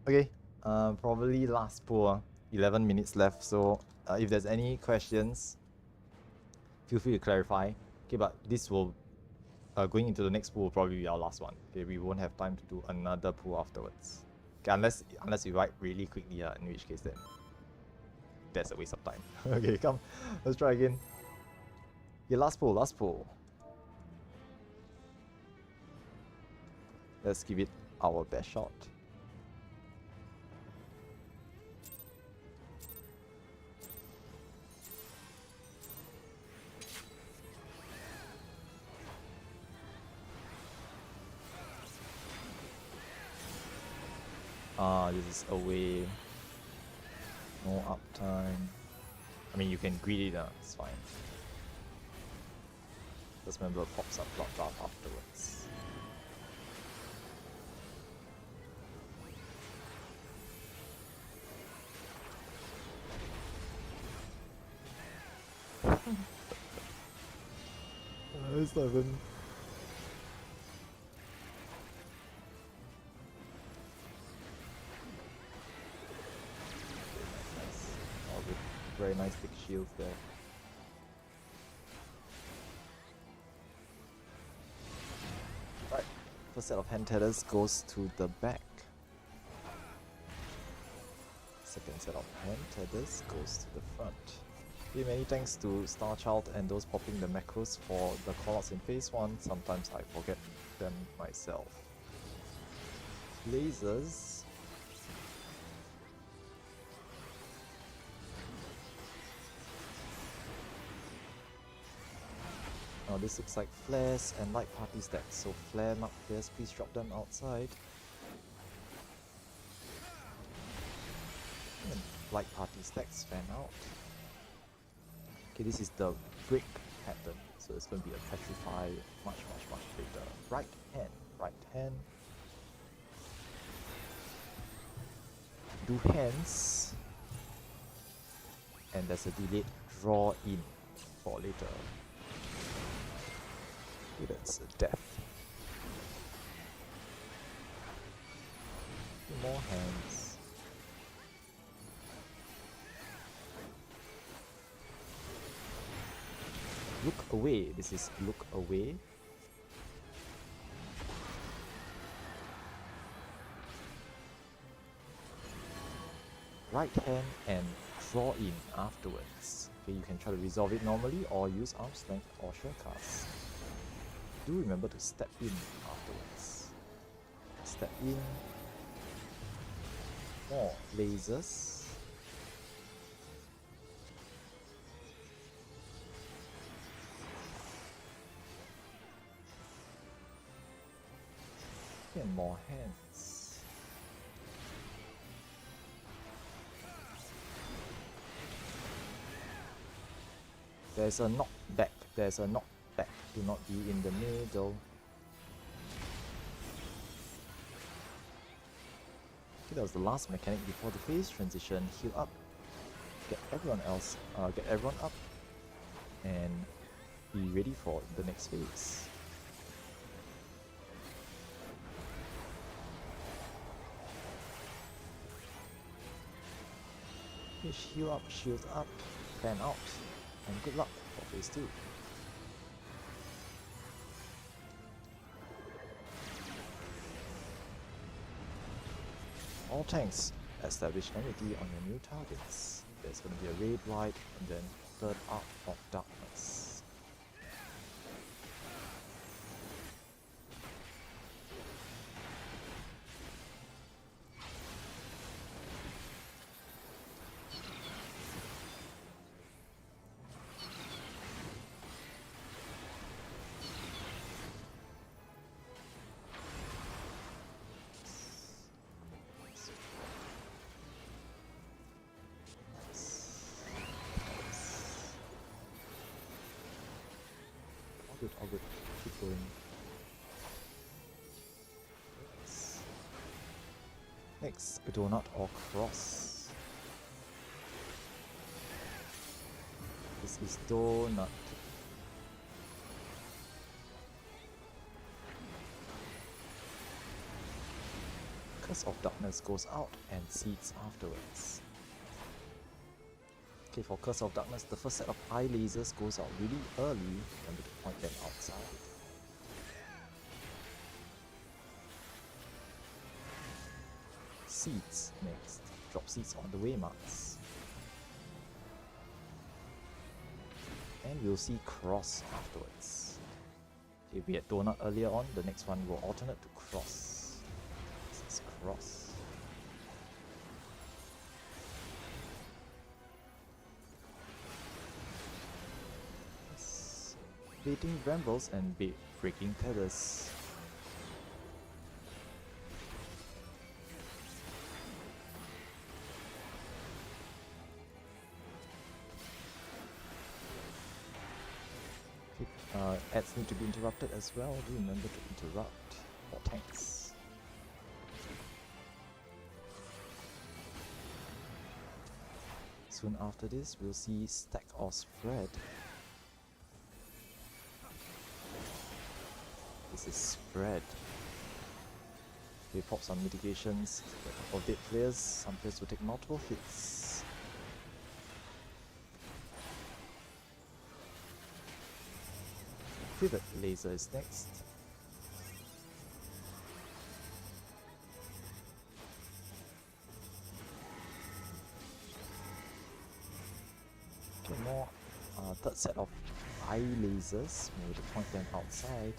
Okay. Probably last pool. 11 minutes left. So, if there's any questions, feel free to clarify. Okay, but this will going into the next pool will probably be our last one. Okay, we won't have time to do another pool afterwards. Okay, unless we write really quickly. In which case then that's a waste of time. Okay, come. Let's try again. Okay, last pool, last pool. Let's give it our best shot. This is away. No uptime. I mean, you can greet it, it's fine. Just remember, pops up block draft afterwards. It's not even. Very nice thick shields there. Right, first set of hand tethers goes to the back. Second set of hand tethers goes to the front. Okay, many thanks to Starchild and those popping the macros for the callouts in phase 1. Sometimes I forget them myself. Lasers. Now this looks like flares and light party stacks, so flare not flares, please drop them outside. And light party stacks fan out. Okay, this is the break pattern, so it's going to be a petrify much later. Right hand. do hands, and there's a delayed draw in for later. Okay, that's a death. More hands. Look away. This is look away. Right hand and draw in afterwards. Okay, you can try to resolve it normally or use arm strength or shell cast. Do remember to step in afterwards. Step in. More lasers. And more hands. There's a knockback. There's a knockback. Do not be in the middle. Okay, that was the last mechanic before the phase transition. Heal up. Get everyone up, and be ready for the next phase. Okay, heal up, shield up, fan out, and good luck for phase 2. All tanks establish enmity on your new targets. There's going to be a raid ride and then third arc of darkness. All good. Keep going. Yes. Next, donut or cross. This is donut. Curse of Darkness goes out and seeds afterwards. Okay, for Curse of Darkness, the first set of eye lasers goes out really early. Remember to point them outside. Seeds next. Drop seeds on the waymarks. And we'll see cross afterwards. Okay, we had donut earlier on, the next one will alternate to cross. This is cross. Baiting brambles and breaking tethers. Ads need to be interrupted as well. Do remember to interrupt for tanks. Soon after this, we'll see stack or spread. This is spread. We pop some mitigations for dead players. Some players will take multiple hits. Pivot laser is next. Okay, more third set of eye lasers. Maybe to point them outside.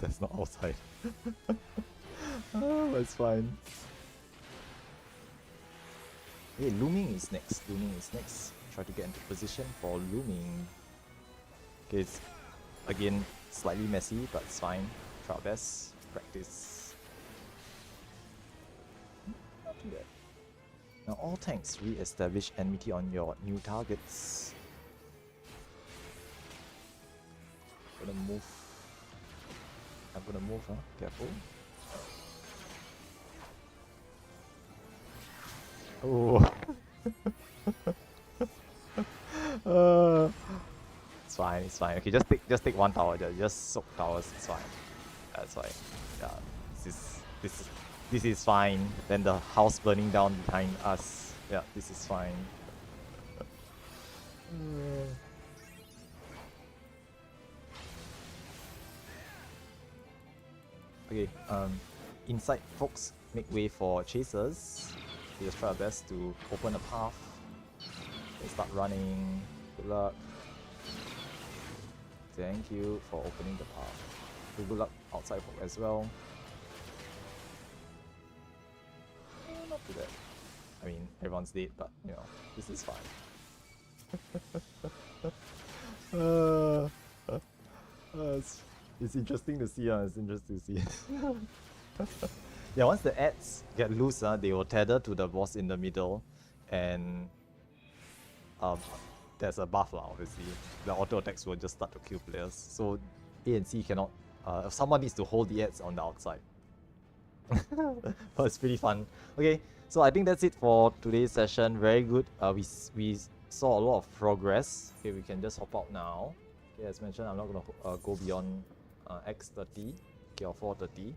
That's not outside. Oh, it's fine. Okay, looming is next. Try to get into position for looming. Okay, it's again slightly messy, but it's fine. Try our best. Practice. Not too bad. Now all tanks re-establish enmity on your new targets. Gonna move. I'm gonna move, huh? Careful. Oh. It's fine, it's fine. Okay, just take one tower, just soak towers, it's fine. That's fine. Yeah, this is fine. Then the house burning down behind us. Yeah, this is fine. Okay, inside folks make way for chasers. We just try our best to open a path. They start running. Good luck. Thank you for opening the path. Good luck outside folk as well. Not too bad. I mean, everyone's dead, but you know, this is fine. It's interesting to see. It's interesting to see. Yeah, once the ads get loose, they will tether to the boss in the middle, and there's a buff obviously. The auto attacks will just start to kill players. So A and C cannot. Someone needs to hold the ads on the outside. But it's pretty fun. Okay, so I think that's it for today's session. Very good. We saw a lot of progress. Okay, we can just hop out now. Okay, as mentioned, I'm not gonna go beyond X30. Okay, or 430.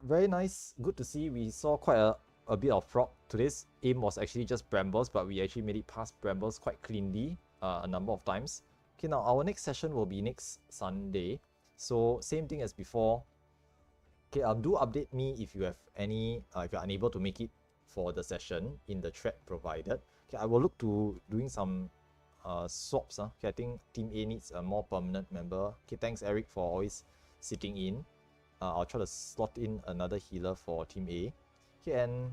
Very nice. Good to see. We saw quite a bit of prog. Today's aim was actually just brambles, but we actually made it past brambles quite cleanly a number of times. Okay, now our next session will be next Sunday. So same thing as before. Okay, do update me if you have any, if you're unable to make it for the session in the thread provided. Okay, I will look to doing some swaps. Okay, I think Team A needs a more permanent member. Okay, thanks Eric for always sitting in. I'll try to slot in another healer for Team A. Okay, and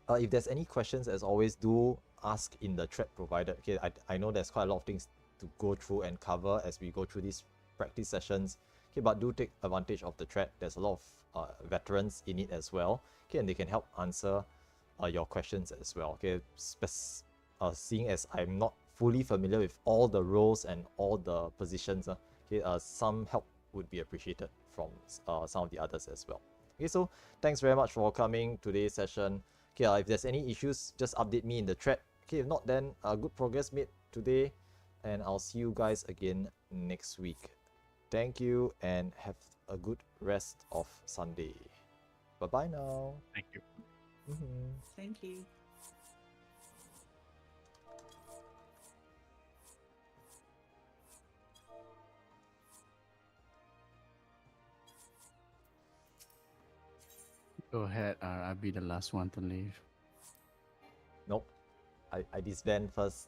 if there's any questions, as always, do ask in the thread provided. Okay, I know there's quite a lot of things to go through and cover as we go through these practice sessions. Okay, but do take advantage of the thread. There's a lot of veterans in it as well. Okay, and they can help answer your questions as well. Okay, seeing as I'm not fully familiar with all the roles and all the positions, okay, some help would be appreciated from some of the others as well. Okay, so thanks very much for coming today's session. Okay, if there's any issues, just update me in the thread. Okay, if not, then good progress made today, and I'll see you guys again next week. Thank you, and have a good rest of Sunday. Bye bye now. Thank you. Thank you. Go ahead, I'll be the last one to leave. Nope, I disband first.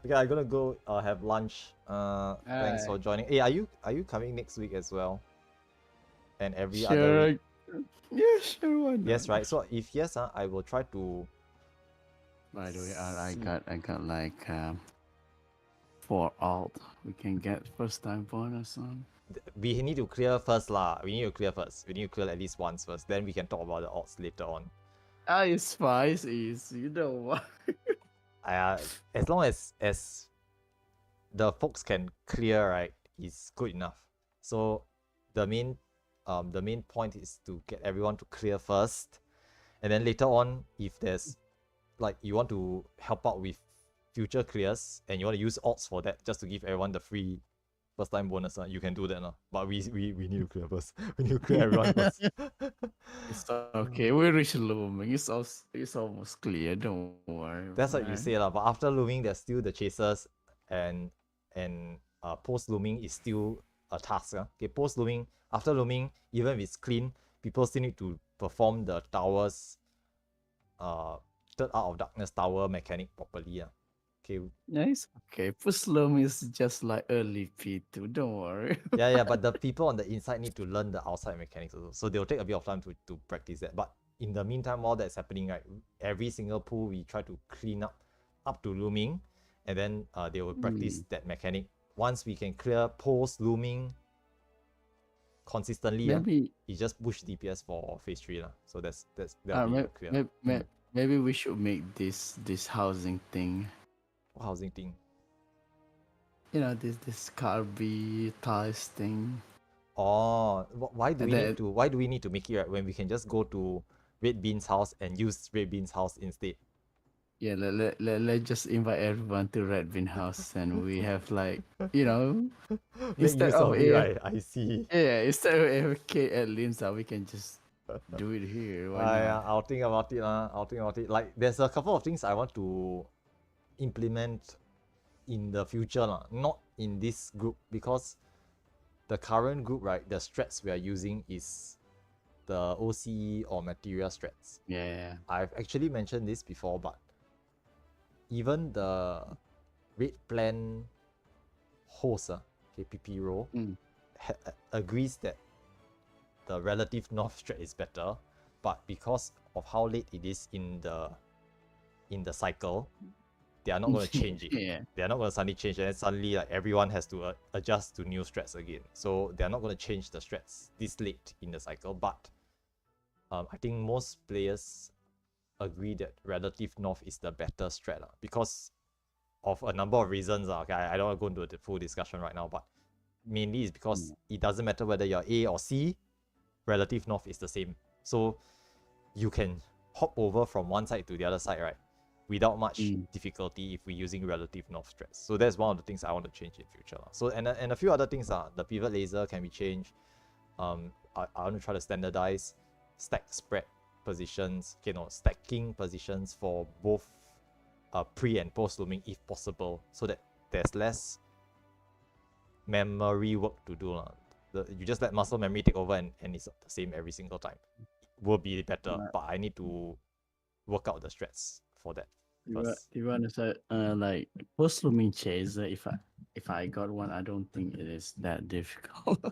Okay, I'm gonna go have lunch. Thanks for joining. Hey, are you coming next week as well? And every other week? Yeah, sure. Why not? Yes, right. So if yes, I will try to. By the way, I got like 4 alt. We can get first time bonus on. We need to clear first lah. We need to clear first. We need to clear at least once first. Then we can talk about the odds later on. It's fine. It's easy. You know what? As long as the folks can clear, right, is good enough. So the main point is to get everyone to clear first, and then later on, if there's like you want to help out with future clears and you want to use odds for that, just to give everyone the free first time bonus, you can do that now. But we need to clear first. We need to clear everyone first. It's okay. We reach looming. It's almost clear. Don't worry. That's what you say lah. But after looming, there's still the chasers, and post looming is still a task. Okay, post looming, after looming, even if it's clean, people still need to perform the towers, third out of darkness tower mechanic properly. Okay. Nice. Okay, post loom is just like early P2. Don't worry. Yeah, but the people on the inside need to learn the outside mechanics also. So they'll take a bit of time to practice that. But in the meantime, while that's happening, right, every single pool we try to clean up to looming, and then they will practice that mechanic. Once we can clear post looming consistently, you just push DPS for phase 3 lah. So that'll be clear. Maybe we should make this housing thing. What housing thing? this carby ties thing. Oh, why do And we need then to make it right when we can just go to Red Bean's house and use Red Bean's house instead? yeah, let's just invite everyone to Red Bean House, and we have like you know Make instead use of of it, AF, right? I see. yeah, instead of AFK at Linsa, we can just do it here. Why Yeah, not? I'll think about it. I'll think about it. Like, there's a couple of things I want to implement in the future, not in this group, because the current group, right, the strats we are using is the OCE or material strats. Yeah. I've actually mentioned this before, but even the rate plan host, KPP role, Mm. agrees that the relative north strat is better, but because of how late it is in the cycle, they are not going to change it. Yeah. They are not going to suddenly change it, and suddenly like everyone has to adjust to new strats again. So they are not going to change the strats this late in the cycle. But I think most players agree that relative north is the better strat because of a number of reasons. Okay, I don't want to go into the full discussion right now, but mainly is because it doesn't matter whether you're A or C, relative north is the same. So you can hop over from one side to the other side, right? Without much difficulty if we're using relative north strats. So that's one of the things I want to change in future. So and a few other things are the pivot laser can be changed. I want to try to standardize stack spread positions, stacking positions for both pre and post looming if possible, so that there's less memory work to do. You just let muscle memory take over and it's the same every single time. Will be better, but I need to work out the strats for that. Do you want to say like post looming chaser? If I got one, I don't think it is that difficult.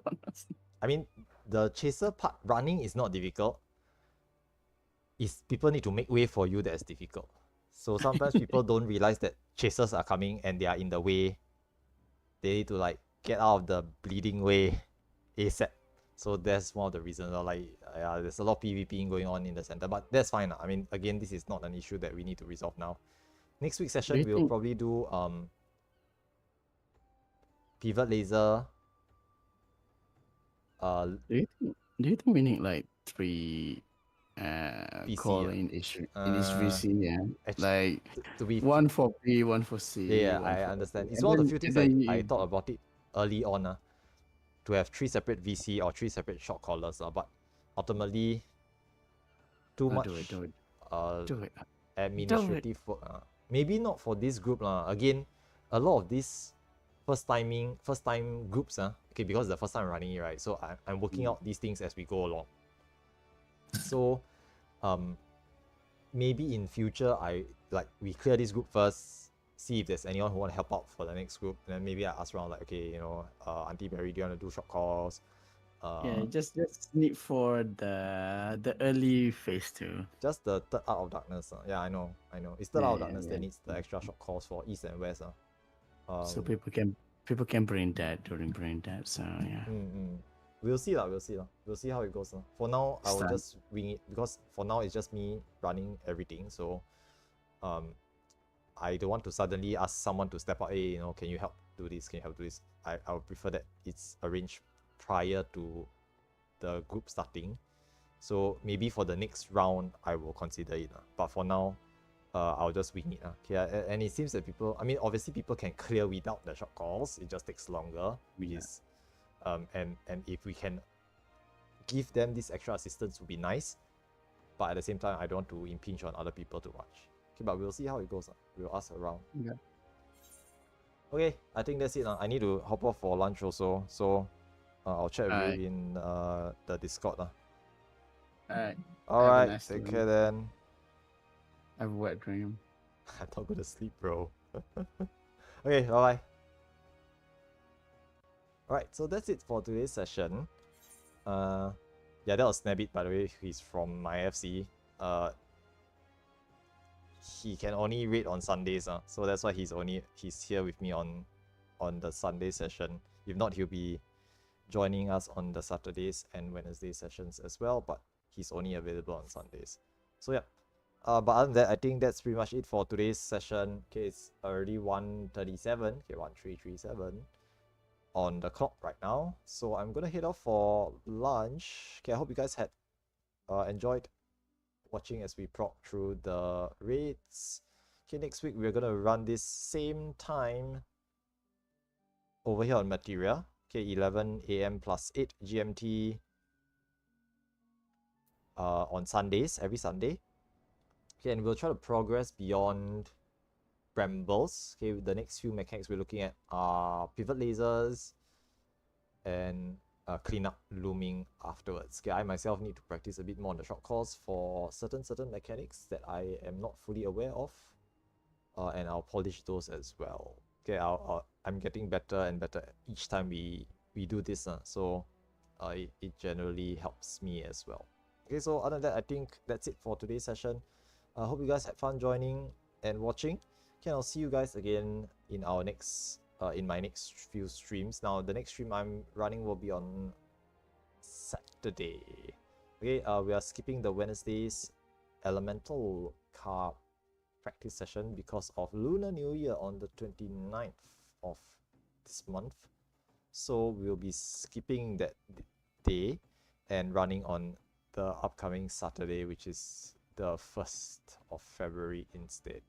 I mean, the chaser part running is not difficult. Is people need to make way for you that is difficult. So sometimes people don't realize that chasers are coming and they are in the way. They need to like get out of the bleeding way ASAP. So that's one of the reasons. There's a lot of PvP going on in the center, but that's fine. I mean, again, this is not an issue that we need to resolve now. Next week's session, we'll probably do pivot laser. Do you think we need like 3 call in each VC? Yeah, like to be one for P, one for C. Yeah, I understand. It's one of the few things I thought about it early on. To have 3 separate VC or 3 separate shot callers, but ultimately too much do it. administrative work. Maybe not for this group. Again, a lot of these first time groups, okay, because the first time I'm running it, right? So I'm working out these things as we go along. So maybe in future we clear this group first, see if there's anyone who want to help out for the next group, and then maybe I ask around like, okay, Auntie Mary, do you want to do short calls? Yeah, just need for the early phase 2. Just the third Art of Darkness. Yeah, I know. It's third Art of Darkness that needs the extra short calls for East and West. So people can bring that during brain dead. So yeah. We'll see. We'll see how it goes. For now, I will just wing it because for now it's just me running everything. So I don't want to suddenly ask someone to step up. Hey, can you help do this? Can you help do this? I would prefer that it's arranged prior to the group starting. So maybe for the next round, I will consider it. But for now, I'll just wing it. Okay, and it seems that obviously people can clear without the short calls. It just takes longer, which is, and if we can give them this extra assistance would be nice. But at the same time, I don't want to impinge on other people too much. Okay, but we'll see how it goes. We'll ask around. Yeah. Okay, I think that's it. I need to hop off for lunch also. So I'll chat with you in the Discord. Alright, nice take care then. Have a wet dream. I'm not gonna sleep, bro. Okay, bye-bye. Alright, so that's it for today's session. Yeah, that was Snabbit, by the way. He's from my FC. He can only raid on Sundays, so that's why he's here with me on the Sunday session. If not, he'll be joining us on the Saturdays and Wednesday sessions as well, but he's only available on Sundays. So yeah, but other than that, I think that's pretty much it for today's session. Okay, it's already 1:37. Okay, 1337 on the clock right now. So I'm gonna head off for lunch. Okay, I hope you guys had enjoyed watching as we prog through the raids. Okay, next week we're gonna run this same time over here on Materia. Okay, 11 AM plus 8 GMT on Sundays, every Sunday. Okay, and we'll try to progress beyond brambles. Okay, the next few mechanics we're looking at are pivot lasers and cleanup looming afterwards. Okay, I myself need to practice a bit more on the short course for certain mechanics that I am not fully aware of, and I'll polish those as well. Okay, I'm getting better and better each time we do this, so it generally helps me as well. Okay, so other than that, I think that's it for today's session. I hope you guys had fun joining and watching. Okay, I'll see you guys again in our next in my next few streams. Now the next stream I'm running will be on Saturday. Okay, we are skipping the Wednesday's elemental car practice session because of Lunar New Year on the 29th of this month. So we'll be skipping that day and running on the upcoming Saturday, which is the 1st of February instead.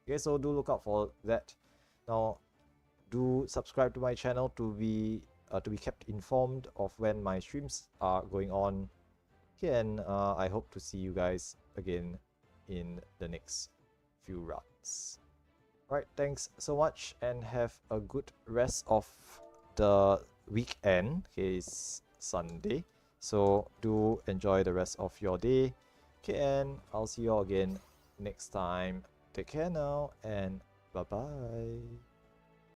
Okay, so do look out for that. Now, do subscribe to my channel to be kept informed of when my streams are going on. Okay, and I hope to see you guys again in the next few runs. Alright, thanks so much and have a good rest of the weekend. Okay, it's Sunday, so do enjoy the rest of your day. Okay, and I'll see you all again next time. Take care now and bye bye.